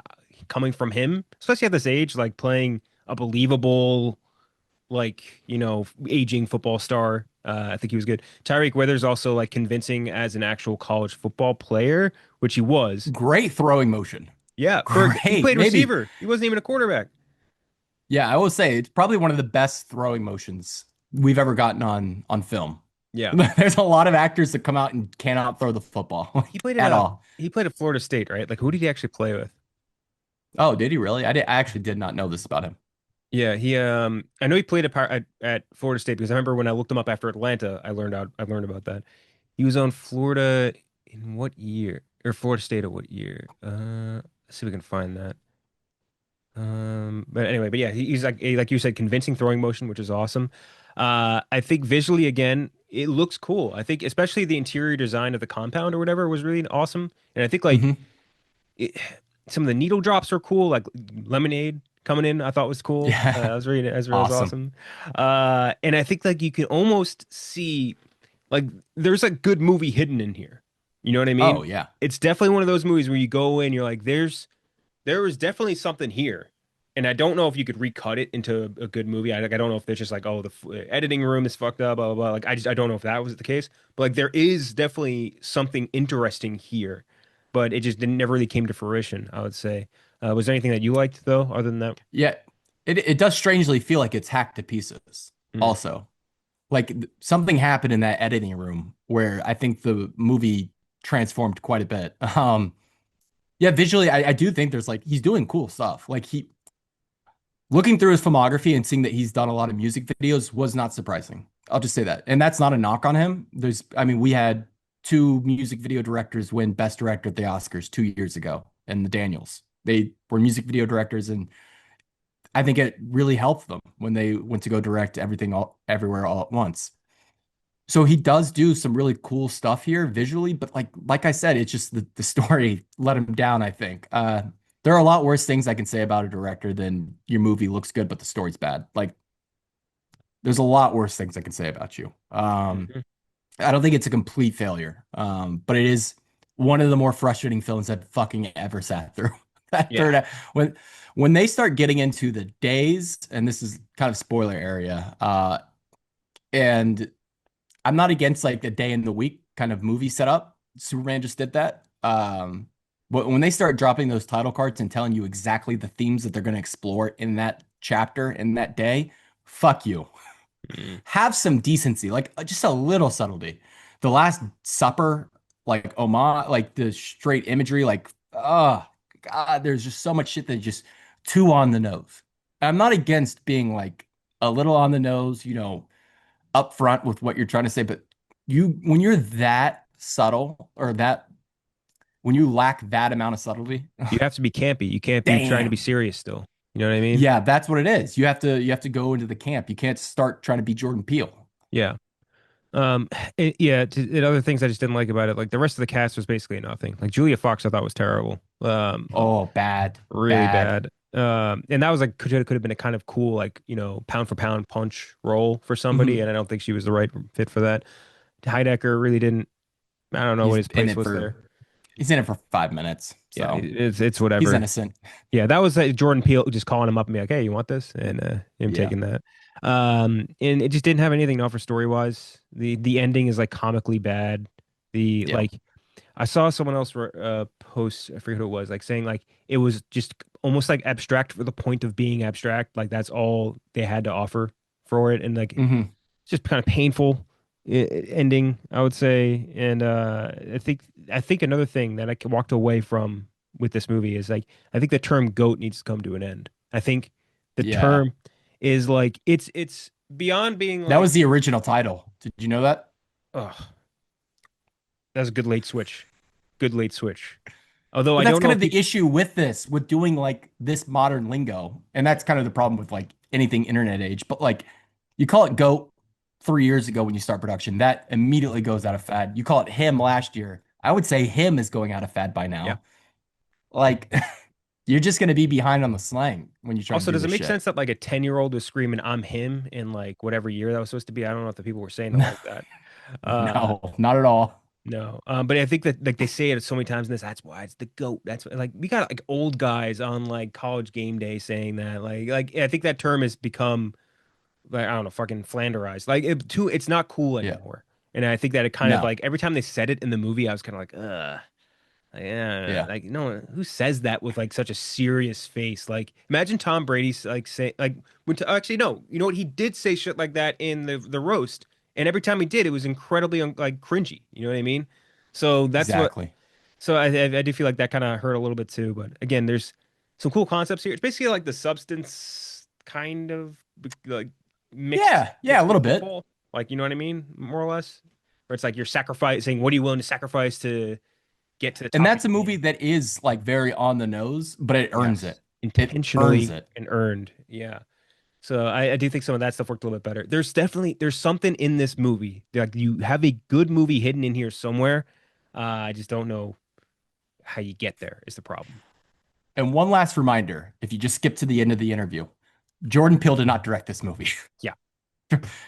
coming from him, especially at this age, like playing a believable, like, aging football star. I think he was good. Tyreek Withers also like convincing as an actual college football player, which he was. Great throwing motion. Yeah, he played receiver. He wasn't even a quarterback. Yeah, I will say it's probably one of the best throwing motions we've ever gotten on film. Yeah. There's a lot of actors that come out and cannot throw the football. He played at all. He played at Florida State, right? Like, who did he actually play with? Oh, did he really? I actually did not know this about him. Yeah, I know he played at Florida State because I remember when I looked him up after Atlanta, I learned about that. He was on Florida in what year? Or Florida State at what year? Let's see if we can find that. But anyway, but yeah, he's like you said, convincing throwing motion, which is awesome. I think visually, again, it looks cool. I think especially the interior design of the compound or whatever was really awesome. And I think like some of the needle drops are cool. Like Lemonade coming in, I thought was cool. Yeah. That was really awesome. And I think like you can almost see like there's a good movie hidden in here. You know what I mean? Oh yeah. It's definitely one of those movies where you go in, you're like, there is definitely something here. And I don't know if you could recut it into a good movie. I don't know if there's just like, oh, the editing room is fucked up, blah, blah, blah. Like, I don't know if that was the case. But like, there is definitely something interesting here. But it just never really came to fruition, I would say. Was there anything that you liked, though, other than that? Yeah, it does strangely feel like it's hacked to pieces, also. Like, something happened in that editing room where I think the movie transformed quite a bit. Yeah, visually, I do think there's like, he's doing cool stuff. Like, looking through his filmography and seeing that he's done a lot of music videos was not surprising. I'll just say that. And that's not a knock on him. We had 2 music video directors win Best Director at the Oscars 2 years ago, and the Daniels. They were music video directors, and I think it really helped them when they went to go direct everything everywhere all at once. So he does do some really cool stuff here visually, but like I said, it's just the story let him down, I think. There are a lot worse things I can say about a director than your movie looks good, but the story's bad. Like, there's a lot worse things I can say about you. Mhm. I don't think it's a complete failure, but it is one of the more frustrating films I've fucking ever sat through. That Yeah. when they start getting into the days, and this is kind of spoiler area, and I'm not against like the day in the week kind of movie setup. Superman just did that. But when they start dropping those title cards and telling you exactly the themes that they're going to explore in that chapter in that day, fuck you. Mm. Have some decency, like just a little subtlety. The Last Supper, like homage, like the straight imagery, like oh god, there's just so much shit that just too on the nose. I'm not against being like a little on the nose, upfront with what you're trying to say, but when you're that subtle or that when you lack that amount of subtlety, You have to be campy. You can't be trying to be damn. serious still. You know what I mean? Yeah, that's what it is. You have to go into the camp. You can't start trying to be Jordan Peele. Yeah. Um, yeah, and other things I just didn't like about it, like the rest of the cast was basically nothing. Like Julia Fox, I thought was terrible. Oh, bad, Really bad. bad. And that was like could have been a kind of cool, like, pound for pound punch role for somebody, Mhm. and I don't think she was the right fit for that. Heidecker really didn't. I don't know what He's his in place it was for there. he's in it for 5 minutes, Yeah, so it's he's whatever. innocent. Yeah, that was Jordan Peele just calling him up and be like, "Hey, you want this?" And him Yeah. taking that. And it just didn't have anything to offer story wise. The ending is like comically bad. The Yeah. like I saw someone else post, I forget who it was, like saying like it was just almost like abstract for the point of being abstract. Like that's all they had to offer for it, and like Hmm. it's just kind of painful ending, I would say. And I think another thing that I walked away from with this movie is like I think the term goat needs to come to an end. I think the Yeah. term is like it's beyond being That like, was the original title. Did you know that? oh, that's a good late switch. Good late switch. Although But I that's don't know kind if of the people. issue with this, with doing like this modern lingo. And that's kind of the problem with like anything internet age. But like you call it GOAT 3 years ago when you start production, that immediately goes out of fad. You call it him last year. I would say him is going out of fad by Yeah. now. Like you're just gonna be behind on the slang when you try to Also, do does it this make shit. sense that like a 10-year-old was screaming "I'm him" in like whatever year that was supposed to be? I don't know if the people were saying it like that. Uh, No, not at all. no. But I think that like they say it so many times in this. That's why it's the goat. That's like we got like old guys on like college game day saying that. Like I think that term has become like I don't know, fucking flanderized. Like it's not cool Yeah. anymore. And I think that it kind of No. like every time they said it in the movie, I was kind of like, ugh. Like, yeah, Yeah. like no, who says that with like such a serious face? Like, imagine Tom Brady's like say like actually no, you know what? He did say shit like that in the roast, and every time he did, it was incredibly like cringy. You know what I mean? So that's what. Exactly. So I do feel like that kind of hurt a little bit too. But again, there's some cool concepts here. It's basically like the Substance kind of like mixed Yeah. Yeah, a mixed with little bit. football. Like you know what I mean, more or less. Where it's like you're sacrificing. What are you willing to sacrifice to get to the And top of that's a your movie game? that is like very on the nose, but it earns Yes. it. It earns Intentionally it. and earned. Yeah. So I do think some of that stuff worked a little bit better. There's something in this movie. Like you have a good movie hidden in here somewhere. I just don't know how you get there is the problem. And one last reminder, if you just skip to the end of the interview, Jordan Peele did not direct this movie. Yeah.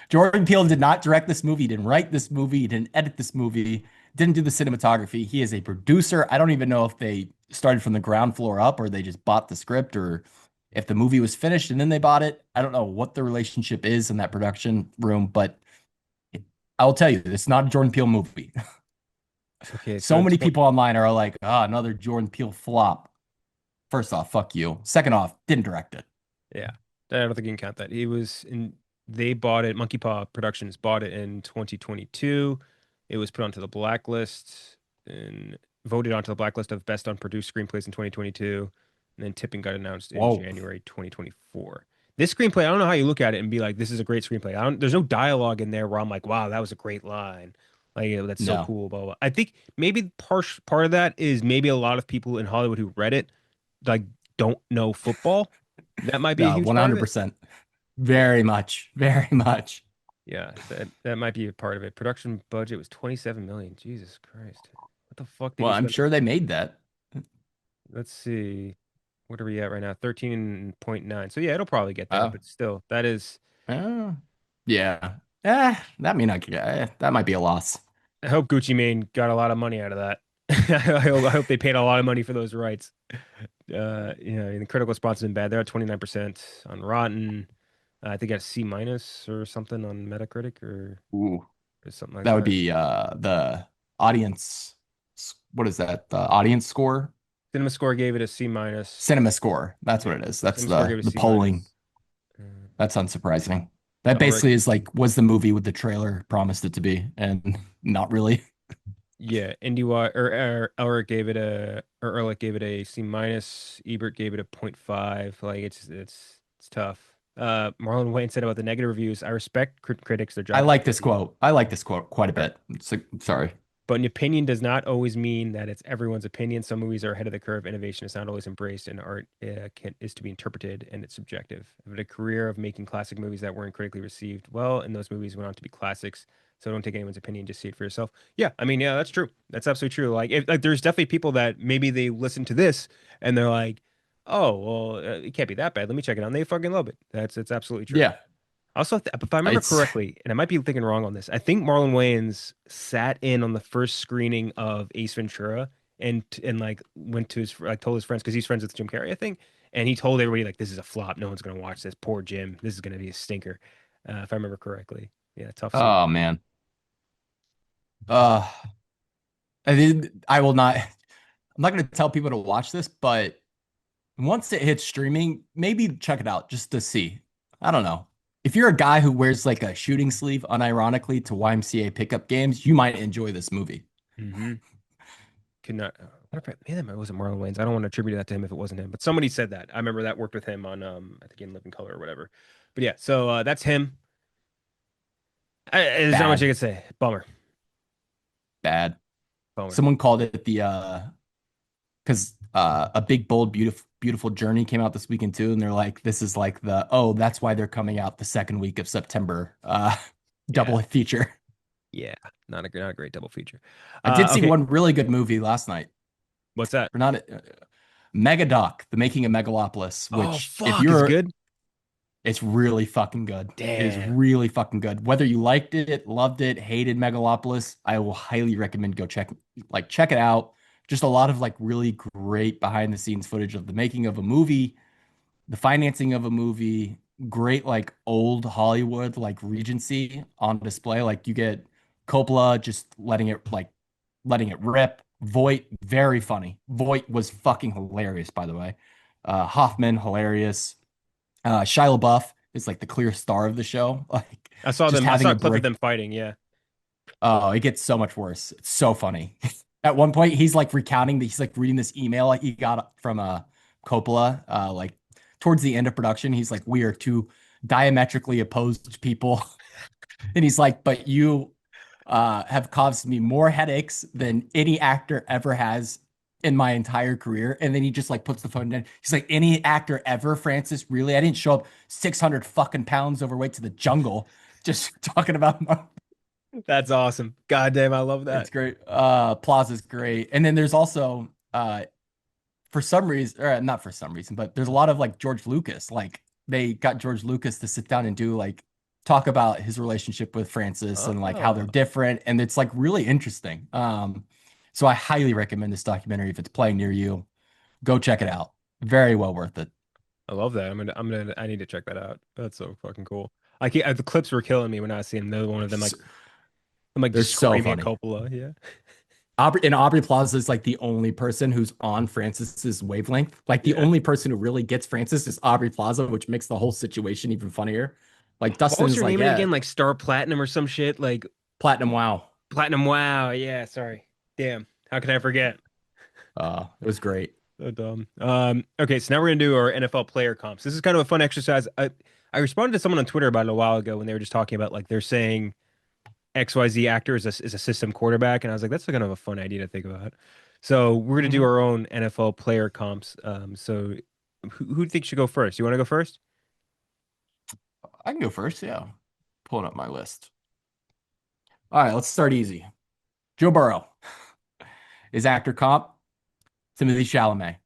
Jordan Peele did not direct this movie, he didn't write this movie, he didn't edit this movie, didn't do the cinematography. He is a producer. I don't even know if they started from the ground floor up or they just bought the script or if the movie was finished and then they bought it. I don't know what the relationship is in that production room, but I'll tell you, it's not a Jordan Peele movie. Okay. So So in many people online are like, another Jordan Peele flop. First off, fuck you. Second off, didn't direct it. yeah, I don't think you can count that. He was in. They bought it. Monkeypaw Productions bought it in 2022. It was put onto the blacklist and voted onto the blacklist of best unproduced screenplays in 2022. And then tipping got announced in Whoa. January 2024. This screenplay, I don't know how you look at it and be like, this is a great screenplay. There's no dialogue in there where I'm like, wow, that was a great line. Like, that's so No. cool. Blah, blah. I think maybe part of that is maybe a lot of people in Hollywood who read it like don't know football. That might be a No, huge part of it. 100%. Very much. Very much. Yeah, that might be a part of it. Production budget was 27 million. Jesus Christ. What the fuck did Well, he I'm spend? sure they made that. Let's see. What are we at right now? 13.9. So yeah, it'll probably get there, Oh. but still, that is Oh. Yeah. That might be a loss. I hope Gucci Mane got a lot of money out of that. I hope they paid a lot of money for those rights. The critical response has been bad. They're at 29% on Rotten. I think I got a C minus or something on Metacritic Ooh, or something like that would that. be the audience. What is that? The audience score? Cinema Score gave it a C minus. Cinema score. That's what it is. That's Cinema Score gave it a the C polling. minus. That's unsurprising. That Ulrich, basically is like, was the movie with the trailer promised it to be, and not really. yeah, IndieWire or Ulrich gave it or Ehrlich gave it a C minus. Ebert gave it a 0.5. Like it's tough. Marlon Wayne said about the negative reviews. I respect critics. Their job. I like this quote. I like this quote quite a bit. Sorry. But an opinion does not always mean that it's everyone's opinion. Some movies are ahead of the curve. Innovation is not always embraced, and art is to be interpreted, and it's subjective. I've had a career of making classic movies that weren't critically received well, and those movies went on to be classics. So don't take anyone's opinion; just see it for yourself. Yeah, I mean, yeah, that's true. That's absolutely true. Like there's definitely people that maybe they listen to this and they're like, "Oh, well, it can't be that bad. Let me check it out." And they fucking love it. It's absolutely true. Yeah. Also, if I remember correctly, and I might be thinking wrong on this, I think Marlon Wayans sat in on the first screening of Ace Ventura and like went to his like told his friends because he's friends with Jim Carrey, I think, and he told everybody like this is a flop, no one's gonna watch this. Poor Jim, this is gonna be a stinker, if I remember correctly. Yeah, tough scene. Oh man. Uh, I will not. I'm not going to tell people to watch this, but once it hits streaming, maybe check it out just to see. I don't know. If you're a guy who wears like a shooting sleeve unironically to YMCA pickup games, you might enjoy this movie. Mm-hmm. Could not. What if maybe that wasn't Marlon Wayans? I don't want to attribute that to him if it wasn't him, but somebody said that. I remember that worked with him on I think in Living Color or whatever. But yeah, so that's him. There's not much I can say. Bummer. Bad. Bummer. Someone called it because a big bold beautiful journey came out this weekend too, and they're like, this is like that's why they're coming out the second week of September double feature. Yeah, not a great double feature. I did see one really good movie last night. What's that? Or not Megadoc, The Making of Megalopolis, which if you're good, it's really fucking good. Damn. It is really fucking good. Whether you liked it, loved it, hated Megalopolis, I will highly recommend go check it out. Just a lot of like really great behind the scenes footage of the making of a movie, the financing of a movie, great like old Hollywood like Regency on display. Like you get Coppola just letting it rip. Voight, very funny. Voight was fucking hilarious, by the way. Hoffman, hilarious. Shia LaBeouf is like the clear star of the show. Like I saw a clip of them fighting. Yeah. Oh, it gets so much worse. It's so funny. At one point, he's like he's like reading this email he got from Coppola. Like towards the end of production, he's like, "We are two diametrically opposed people," and he's like, "But you have caused me more headaches than any actor ever has in my entire career." And then he just like puts the phone down. He's like, "Any actor ever, Francis? Really? I didn't show up 600 fucking pounds overweight to the jungle just talking about." That's awesome. God damn, I love that. It's great. Plaza's great. And then there's also for some reason, or not for some reason, but there's a lot of like George Lucas. Like they got George Lucas to sit down and do like talk about his relationship with Francis and like how they're different. And it's like really interesting. So I highly recommend this documentary if it's playing near you. Go check it out. Very well worth it. I love that. I need to check that out. That's so fucking cool. The clips were killing me when I was seeing another one of them. I'm like they're just so screaming funny. at Coppola. Yeah. Aubrey Plaza is like the only person who's on Francis's wavelength. Like the only person who really gets Francis is Aubrey Plaza, which makes the whole situation even funnier. Like Dustin is like, again, like Star Platinum or some shit, like Platinum Wow. Platinum Wow. Yeah, sorry. Damn. How can I forget? It was great. So dumb. Okay, so now we're gonna do our NFL player comps. This is kind of a fun exercise. I responded to someone on Twitter about it a while ago when they were just talking about like they're saying XYZ actor is a system quarterback, and I was like, that's kind of a fun idea to think about. So we're gonna do our own NFL player comps. So who thinks should go first? You want to go first? I can go first. Yeah, pulling up my list. All right, let's start easy. Joe Burrow is actor comp. Timothy Chalamet.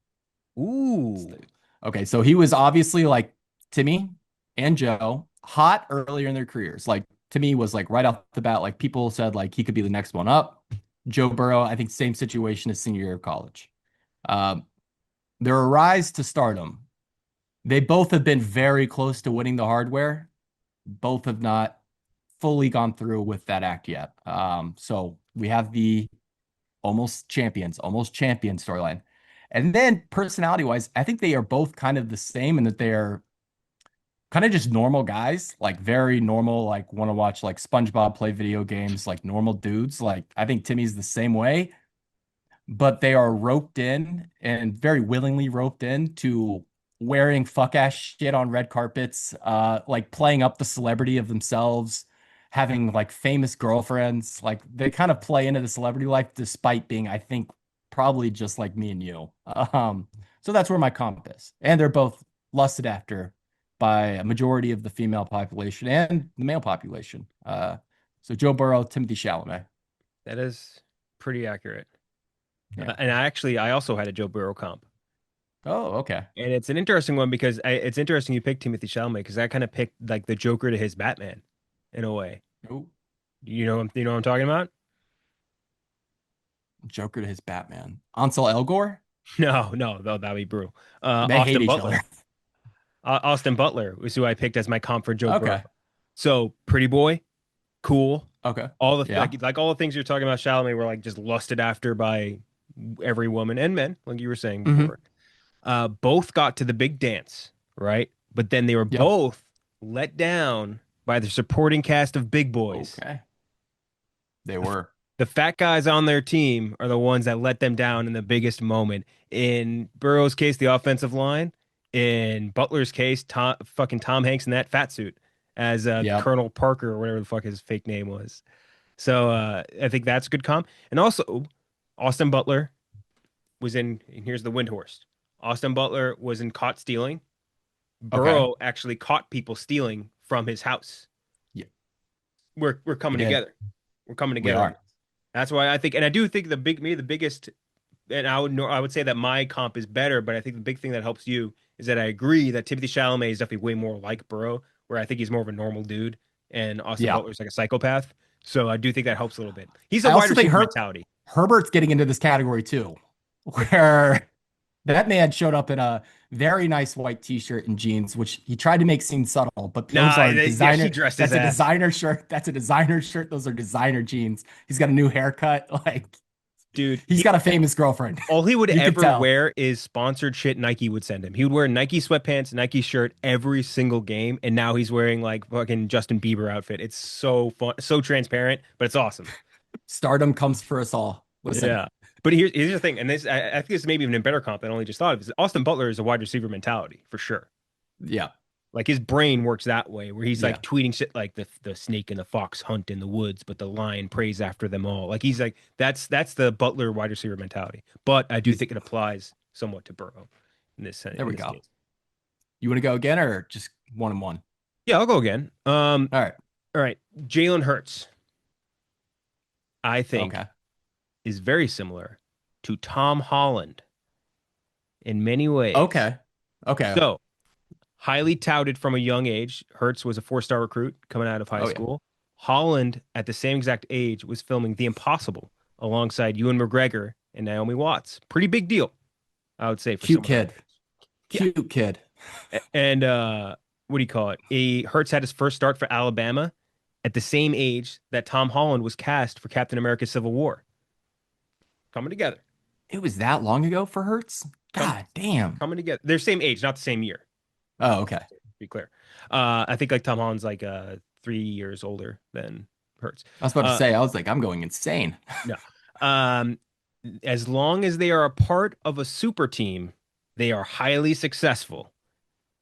Ooh. Okay, so he was obviously like Timmy and Joe hot earlier in their careers. Like to me was like right off the bat, like people said like he could be the next one up. Joe Burrow, I think same situation as senior year of college. Um, their rise to stardom. They both have been very close to winning the hardware. Both have not fully gone through with that act yet. So we have the almost champion storyline. And then personality wise, I think they are both kind of the same in that they are kind of just normal guys, like very normal, like want to watch like SpongeBob play video games, like normal dudes. Like I think Timmy's the same way, but they are roped in and very willingly roped in to wearing fuck ass shit on red carpets, like playing up the celebrity of themselves, having like famous girlfriends. Like they kind of play into the celebrity life despite being, I think, probably just like me and you. So that's where my comp is. And they're both lusted after by a majority of the female population and the male population. So Joe Burrow, Timothy Chalamet. That is pretty accurate. Yeah. And I also had a Joe Burrow comp. Oh, okay. And it's an interesting one because it's interesting you picked Timothy Chalamet because I kind of picked like the Joker to his Batman in a way. Ooh. You know what I'm talking about? Joker to his Batman. Ansel Elgort? No, that'd be brutal. They hate each other. Austin Butler was who I picked as my comp for Joe Okay. Burrow. So pretty boy, cool. Okay. All the Yeah. like all the things you're talking about Chalamet were like just lusted after by every woman and men, like you were saying before. Both got to the big dance, right? But then they were both let down by the supporting cast of big boys. Okay. They were. The fat guys on their team are the ones that let them down in the biggest moment. In Burrow's case, the offensive line. In Butler's case, Tom Hanks in that fat suit as Colonel Parker or whatever the fuck his fake name was. So I think that's a good comp. And also, Austin Butler was in, and here's the Windhorse. Austin Butler was in Caught Stealing. Burrow actually caught people stealing from his house. Yeah. We're coming together. We're coming together. We are. That's why I think, and I do think the biggest, and I would say that my comp is better, but I think the big thing that helps you is that I agree that Timothy Chalamet is definitely way more like Burrow, where I think he's more of a normal dude, and Austin Butler's like a psychopath. So I do think that helps a little bit. He's a wide receiver mentality. Herbert's getting into this category too, where that man showed up in a very nice white T-shirt and jeans, which he tried to make seem subtle, but those are designer. That's a designer shirt. That's a designer shirt. Those are designer jeans. He's got a new haircut. Like, dude, he's got a famous girlfriend. All he would ever wear is sponsored shit Nike would send him. He would wear Nike sweatpants, Nike shirt every single game, and now he's wearing like fucking Justin Bieber outfit. It's so fun, so transparent, but it's awesome. Stardom comes for us all. Listen. Yeah. But here's the thing, and this I think this is maybe even a better comp than I only just thought of. Is Austin Butler is a wide receiver mentality for sure. Yeah, like his brain works that way, where he's like tweeting shit like the snake and the fox hunt in the woods, but the lion preys after them all. Like he's like that's the Butler wide receiver mentality. But I do think it applies somewhat to Burrow in this. There we go. Case. You want to go again or just 1-1? Yeah, I'll go again. All right. Jalen Hurts, I think. Is very similar to Tom Holland in many ways. Okay. So, highly touted from a young age. Hurts was a 4-star recruit coming out of high school. Yeah. Holland, at the same exact age, was filming The Impossible alongside Ewan McGregor and Naomi Watts. Pretty big deal, I would say. For Cute kid. Cute kid. And what do you call it? Hurts had his first start for Alabama at the same age that Tom Holland was cast for Captain America: Civil War. Coming together. It was that long ago for Hurts? God damn. Coming together. They're same age, not the same year. Oh, okay. To be clear. I think like Tom Holland's like 3 years older than Hurts. I was about to say, I was like, I'm going insane. No. As long as they are a part of a super team, they are highly successful.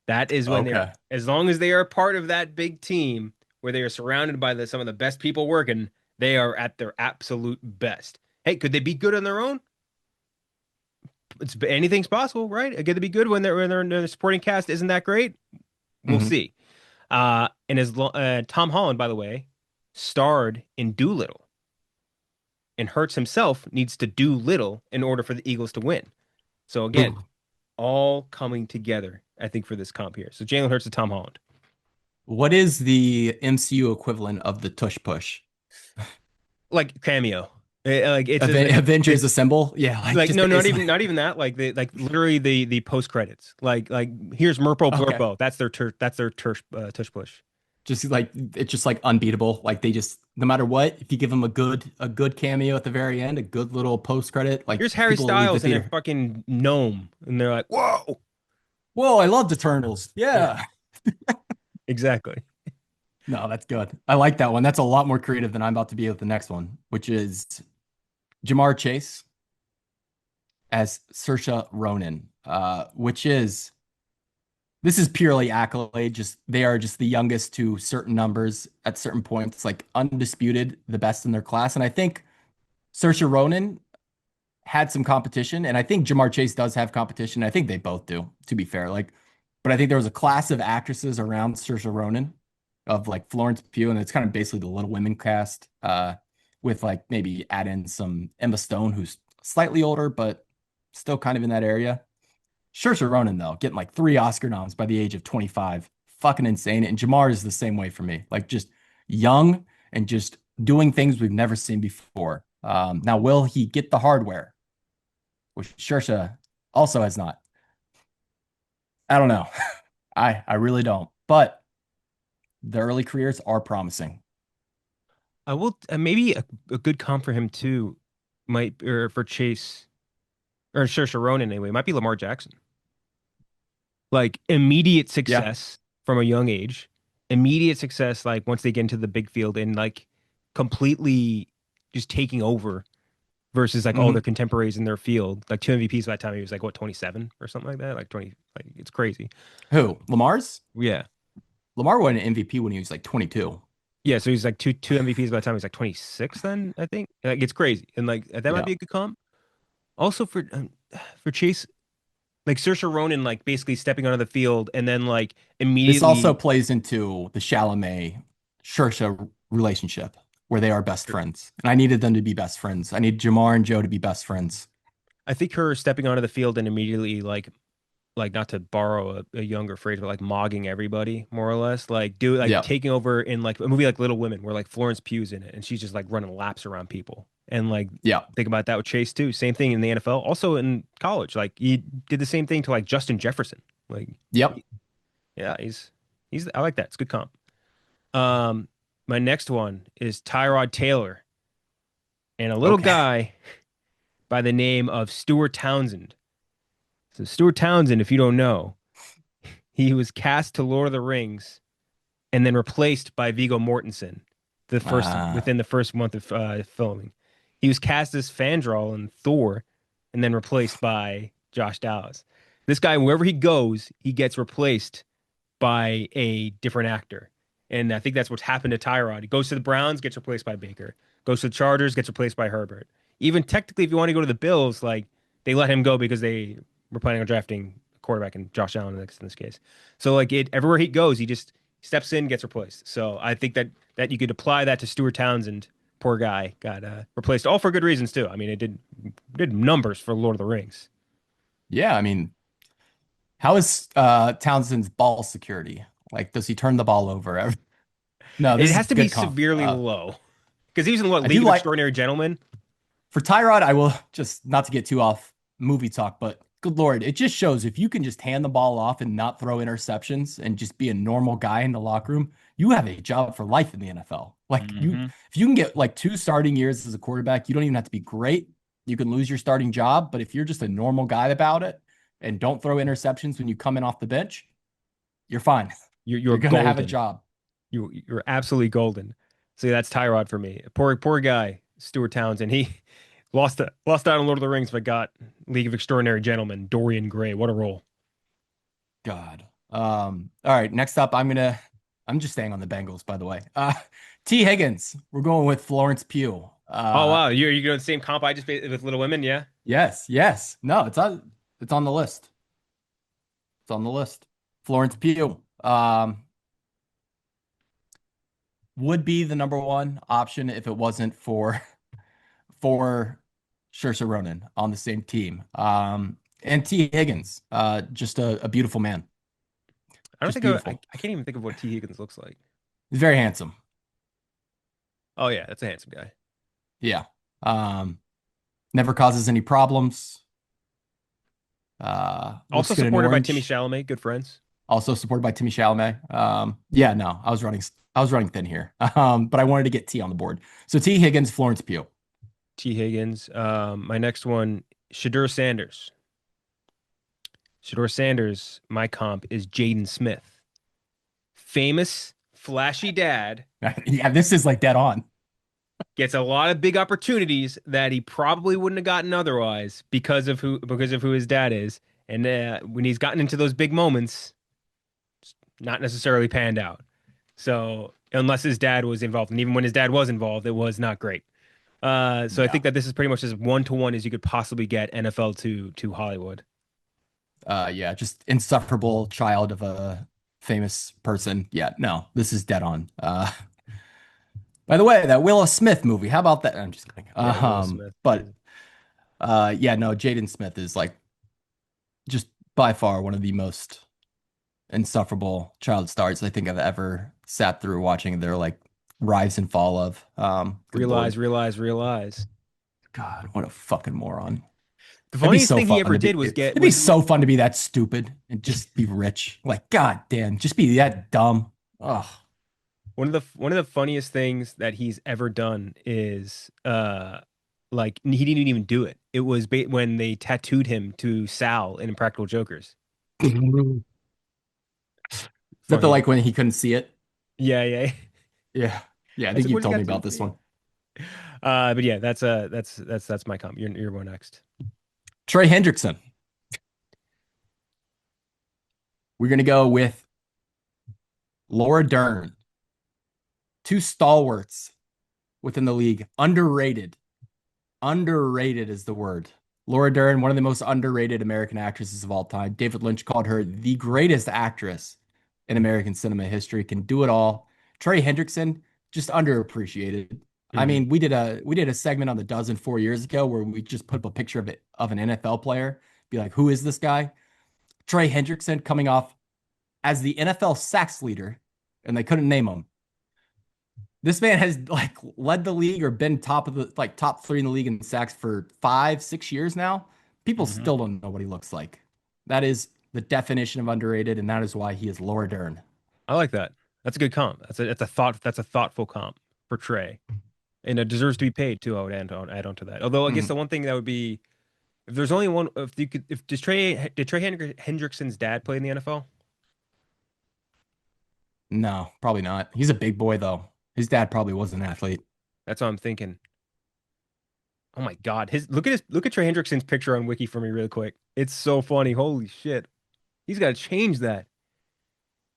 That is when they're, as long as they are a part of that big team where they are surrounded by some of the best people working, they are at their absolute best. Hey, could they be good on their own? Anything's possible, right? Could they be good when they're in the supporting cast isn't that great? We'll see. And as Tom Holland, by the way, starred in Doolittle, and Hurts himself needs to do little in order for the Eagles to win. So again, all coming together, I think, for this comp here. So Jalen Hurts to Tom Holland. What is the MCU equivalent of the tush push? Like cameo. Like it's just Avengers Assemble? Yeah, like just no, basically. not even that. Like literally the post credits. Like here's Merpo Okay. Blurpo. That's their tush push. Just like it's just like unbeatable. Like they just no matter what, if you give them a good cameo at the very end, a good little post credit, like Here's Harry people will leave the Styles and a theater. fucking gnome, and they're like, whoa. Whoa, I love the Eternals. Yeah, Yeah. exactly. No, that's good. I like that one. That's a lot more creative than I'm about to be with the next one, which is Jamar Chase as Saoirse Ronan, which is this is purely accolade. Just they are just the youngest to certain numbers at certain points, like undisputed, the best in their class. And I think Saoirse Ronan had some competition, and I think Jamar Chase does have competition. I think they both do, to be fair. Like, but I think there was a class of actresses around Saoirse Ronan, of like Florence Pugh, and it's kind of basically the Little Women cast, with like maybe add in some Emma Stone, who's slightly older, but still kind of in that area. Saoirse Ronan, though, getting like 3 Oscar noms by the age of 25, fucking insane. And Jamar is the same way for me, like just young and just doing things we've never seen before. Now, will he get the hardware? Which Saoirse also has not. I don't know. I really don't. But the early careers are promising. I will maybe a good comp for him too might or for Chase or Saoirse Ronan anyway might be Lamar Jackson. Like immediate Yeah. success from a young age, immediate success like once they get into the big field and like completely just taking over versus like all their Mhm. contemporaries in their field. Like 2 MVPs by the time he was like what 27 or something like that. Like 20, like it's crazy. Who? Lamar's? Yeah. Lamar won an MVP when he was like 22. Yeah, so he's like two MVPs by the time he's like 26 then, I think. Like it's crazy. And like that might Yeah. be a good comp. Also for Chase, like Saoirse Ronan like basically stepping onto the field and then like This also immediately plays into the Chalamet Saoirse relationship where they are best friends. And I needed them to be best friends. I need Jamar and Joe to be best friends. I think her stepping onto the field and immediately like not to borrow a younger phrase, but like mogging everybody more or less, like do like Yeah. taking over in like a movie like Little Women where like Florence Pugh's in it and she's just like running laps around people. And like Yeah. think about that with Chase too. Same thing in the NFL, also in college. Like he did the same thing to like Justin Jefferson. Like Yep. yeah, he's I like that. It's a good comp. Um my next one is Tyrod Taylor and a little Okay. guy by the name of Stuart Townsend. So Stuart Townsend, if you don't know, he was cast to Lord of the Rings and then replaced by Viggo Mortensen Ah, within the first month of filming. He was cast as Fandral in Thor and then replaced by Josh Dallas. This guy, wherever he goes, he gets replaced by a different actor. And I think that's what's happened to Tyrod. He goes to the Browns, gets replaced by Baker. Goes to the Chargers, gets replaced by Herbert. Even technically, if you want to go to the Bills, like they let him go because they were planning on drafting a quarterback and Josh Allen in this case. So like everywhere he goes, he just steps in, gets replaced. So I think that you could apply that to Stuart Townsend. Poor guy got replaced, all for good reasons too. I mean, it did numbers for Lord of the Rings. yeah. I mean, how is Townsend's ball security? Like, does he turn the ball over? No, It this is has a to be good comp. severely low because he was in what I do League of like Extraordinary Gentlemen. for Tyrod, I will just not to get too off movie talk, but good Lord, it just shows if you can just hand the ball off and not throw interceptions and just be a normal guy in the locker room, you have a job for life in the NFL. Like Mm-hmm. if you can get like 2 starting years as a quarterback, you don't even have to be great. You can lose your starting job, but if you're just a normal guy about it and don't throw interceptions when you come in off the bench, you're fine. You're You're gonna have a golden. job. You're absolutely golden. So that's Tyrod for me. Poor guy, Stuart Townsend. He lost out on Lord of the Rings, but got League of Extraordinary Gentlemen. Dorian Gray, what a role! God. All right, next up, I'm just staying on the Bengals, by the way. T. Higgins. We're going with Florence Pugh. Oh wow, you doing the same comp I just made with Little Women, yeah? Yes. No, it's on the list. It's on the list. Florence Pugh. Would be the number one option if it wasn't for Saoirse Ronan on the same team. And T. Higgins, just a beautiful man. I don't Just think I beautiful. can't even think of what T. Higgins looks like. He's very handsome. Oh yeah, that's a handsome guy. Yeah. Never causes any problems. Looks Also good in supported by Timmy orange. Chalamet, good friends. Also supported by Timmy Chalamet. Yeah, no, I was running thin here. But I wanted to get T on the board. So T. Higgins, Florence Pugh. T. Higgins. My next one, Shedeur Sanders. Shedeur Sanders, my comp is Jaden Smith. Famous, flashy dad. Yeah, this is like dead on. Gets a lot of big opportunities that he probably wouldn't have gotten otherwise because of who his dad is. And when he's gotten into those big moments, it's not necessarily panned out. So unless his dad was involved, and even when his dad was involved, it was not great. I think that this is pretty much as one-to-one as you could possibly get NFL to Hollywood. Yeah, just insufferable child of a famous person. Yeah, no, this is dead on. By the way, that Will Smith movie, how about that? I'm just kidding. Will Smith. But yeah, no, Jaden Smith is like just by far one of the most insufferable child stars I think I've ever sat through watching their like rise and fall of. Good Lord. Realize. God, what a fucking moron. The It'd be funniest so thing he fun ever to be- did was It'd be so fun to be that stupid and just be rich. Like, God damn, just be that dumb. Ugh. one of the funniest things that he's ever done is like he didn't even do it. It was when they tattooed him to Sal in Impractical Jokers. Is that the like when he couldn't see it? Yeah. Yeah. Yeah, I That's think you what he told got me to about this see. one. But yeah, that's my comp. You're going next. Trey Hendrickson. We're gonna go with Laura Dern. Two stalwarts within the league. Underrated. Underrated is the word. Laura Dern, one of the most underrated American actresses of all time. David Lynch called her the greatest actress in American cinema history. Can do it all. Trey Hendrickson, just underappreciated. I mean, we did a segment on The Dozen 4 years ago where we just put up a picture of an NFL player, be like, who is this guy? Trey Hendrickson coming off as the NFL sacks leader, and they couldn't name him. This man has like led the league or been top 3 in the league in sacks for 5-6 years now. People still don't know what he looks like. That is the definition of underrated, and that is why he is Laura Dern. I like that. That's a good comp. That's a thoughtful comp for Trey, and it deserves to be paid too. I would add on to that. Although I guess the one thing that would be, if there's only one, did Trey Hendrickson's dad play in the NFL? No, probably not. He's a big boy though. His dad probably was an athlete. That's what I'm thinking. Oh my God. Look at Trey Hendrickson's picture on Wiki for me real quick. It's so funny. Holy shit. He's got to change that.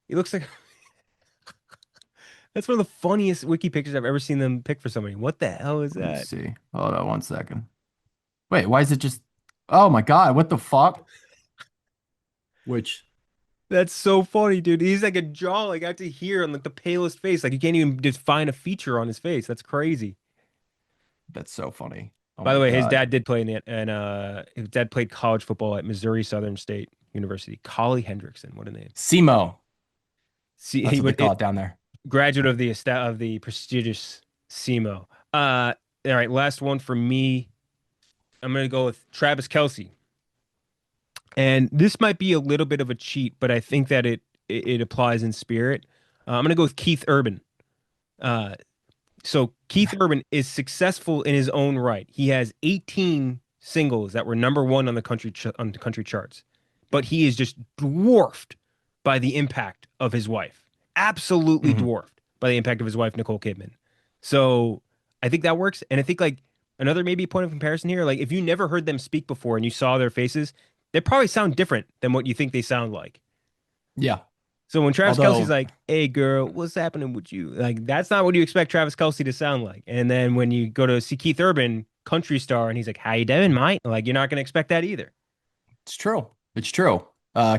He looks like that's one of the funniest Wiki pictures I've ever seen them pick for somebody. What the hell is that? Let's see. Hold on 1 second. Wait, why is it just Oh my God, what the fuck? Which That's so funny, dude. He's like a jaw like out to here on like the palest face. Like you can't even define a feature on his face. That's crazy. That's so funny. Oh By the my way, his God. dad did play his dad played college football at Missouri Southern State University. Collie Hendrickson, what a name. SEMO. See, That's he what they would call it down there. graduate of the prestigious SEMO. All right, last one for me. I'm gonna go with Travis Kelce. And this might be a little bit of a cheat, but I think that it applies in spirit. I'm gonna go with Keith Urban. So Keith Urban is successful in his own right. He has 18 singles that were number one on the country charts, but he is just dwarfed by the impact of his wife. Absolutely dwarfed by the impact of his wife, Nicole Kidman. So I think that works, and I think like another maybe point of comparison here, like if you never heard them speak before and you saw their faces, they probably sound different than what you think they sound like. Yeah. So when Travis Although- Kelce's like, "Hey girl, what's happening with you?" Like that's not what you expect Travis Kelce to sound like. And then when you go to see Keith Urban, country star, and he's like, "How you doing, mate?" Like you're not gonna expect that either. It's true. It's true.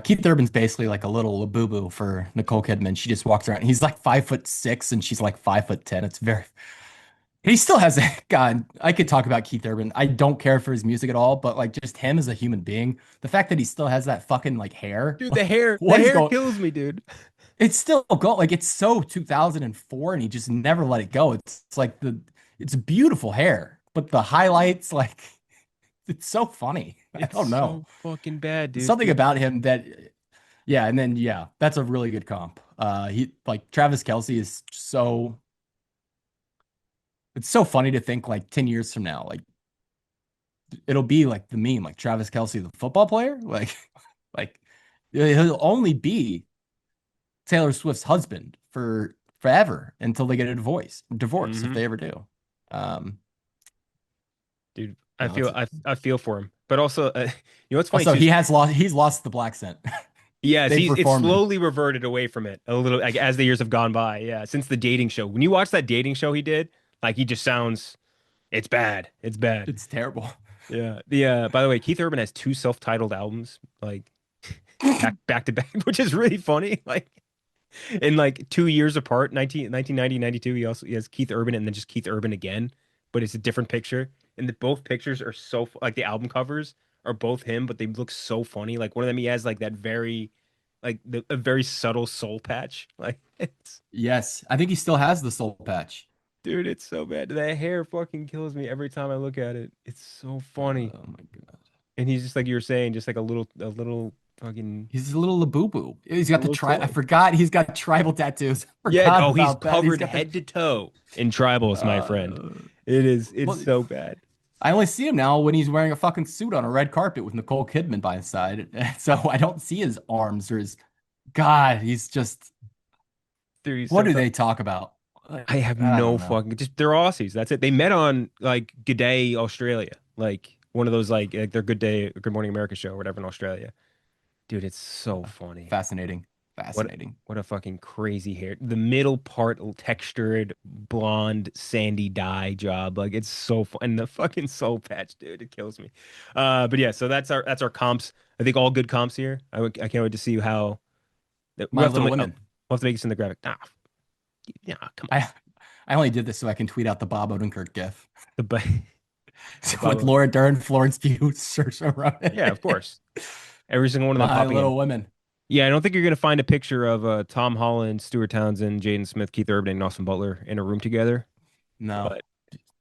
Keith Urban's basically like a little boo-boo for Nicole Kidman. She just walks around. He's like 5'6" and she's like 5'10". He still has a God. I could talk about Keith Urban. I don't care for his music at all, but like just him as a human being, the fact that he still has that fucking like hair, Dude, like the what is hair going? kills me, dude. It's still go like it's so 2004, and he just never let it go. It's like it's beautiful hair, but the highlights, like it's so funny. I It's don't know. so fucking bad, dude. Something about him that, yeah, and then yeah, that's a really good comp. He like Travis Kelce is so. It's so funny to think like 10 years from now, like it'll be like the meme, like Travis Kelce, the football player, like he'll only be Taylor Swift's husband for forever until they get a divorce if Mhm. they ever do. Um, Dude, no, I feel for him. But also, you know what's funny also too? he's lost the black scent. Yes, They've it's reformed him. slowly reverted away from it a little, like as the years have gone by. Yeah, since the dating show. When you watch that dating show he did, like he just sounds, it's bad. It's bad. It's terrible. Yeah. By the way, Keith Urban has two self-titled albums, like back to back, which is really funny. Like in like 2 years apart, 1990, 92. He has Keith Urban and then just Keith Urban again, but it's a different picture. And both pictures are so like the album covers are both him, but they look so funny. Like one of them, he has like that very, like a very subtle soul patch. Like it's, Yes, I think he still has the soul patch. dude, it's so bad. That hair fucking kills me every time I look at it. It's so funny. Oh my god. And he's just like you were saying, just like a little fucking He's a little Labubu. He's got the little tri. I toy. forgot he's got tribal tattoos. Yeah. Forgot Oh, he's about that. He's covered got the. head to toe in tribals, my friend. It's Well, so bad. I only see him now when he's wearing a fucking suit on a red carpet with Nicole Kidman by his side. So I don't see his arms or his. God, he's just. Dude, he's What so do tough. they talk about? I have I no don't know. fucking just they're Aussies. That's it. They met on like Good Day Australia, like one of those like their Good Day Good Morning America show or whatever in Australia. Dude, it's so funny. Fascinating. What Fascinating. what a fucking crazy hair. The middle part textured blonde sandy dye job. Like it's so fun. And the fucking soul patch, dude, it kills me. But yeah, so that's our comps. I think all good comps here. I can't wait to see how we'll My have to Little we'll Women. have to make this in the graphic. Nah, yeah, come on. I only did this so I can tweet out the Bob Odenkirk gif The with Laura Dern, Florence Pugh, Saoirse Ronan. Yeah, of course. Every single one of them My popping Little in. Women. Yeah, I don't think you're gonna find a picture of Tom Holland, Stuart Townsend, Jaden Smith, Keith Urban, and Austin Butler in a room together. No. But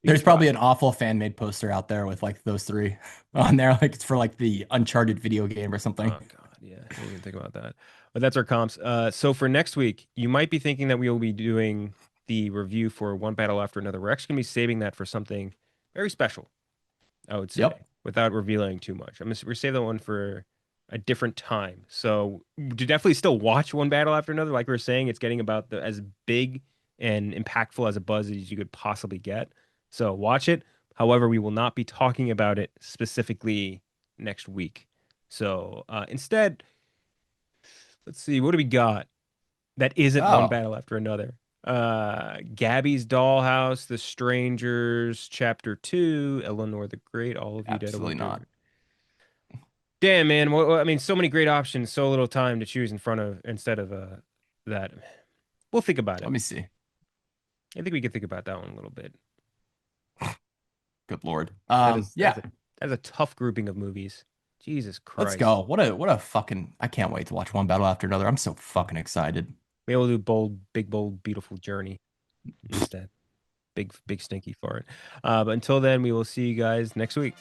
There's probably an awful fan made poster out there with like those three on there, like it's for like the Uncharted video game or something. oh god, yeah, I didn't even think about that. But that's our comps. So for next week, you might be thinking that we will be doing the review for One Battle After Another. We're actually gonna be saving that for something very special, I would say, Yep. without revealing too much. We're save that one for a different time. So to definitely still watch One Battle After Another. Like we were saying, it's getting about as big and impactful as a buzz as you could possibly get. So watch it. However, we will not be talking about it specifically next week. So instead, let's see, what do we got that isn't One Oh. Battle After Another? Gabby's Dollhouse, The Strangers, Chapter 2, Eleanor the Great, all of you dead. Absolutely not. Damn, man. I mean, so many great options, so little time to choose instead of that. We'll think about it. Let me see. I think we could think about that one a little bit. Good Lord. Yeah. That's a tough grouping of movies. Jesus Christ. Let's go. What a fucking I can't wait to watch One Battle After Another. I'm so fucking excited. Maybe we'll do big, bold, beautiful journey instead. Big, stinky fart. But until then, we will see you guys next week.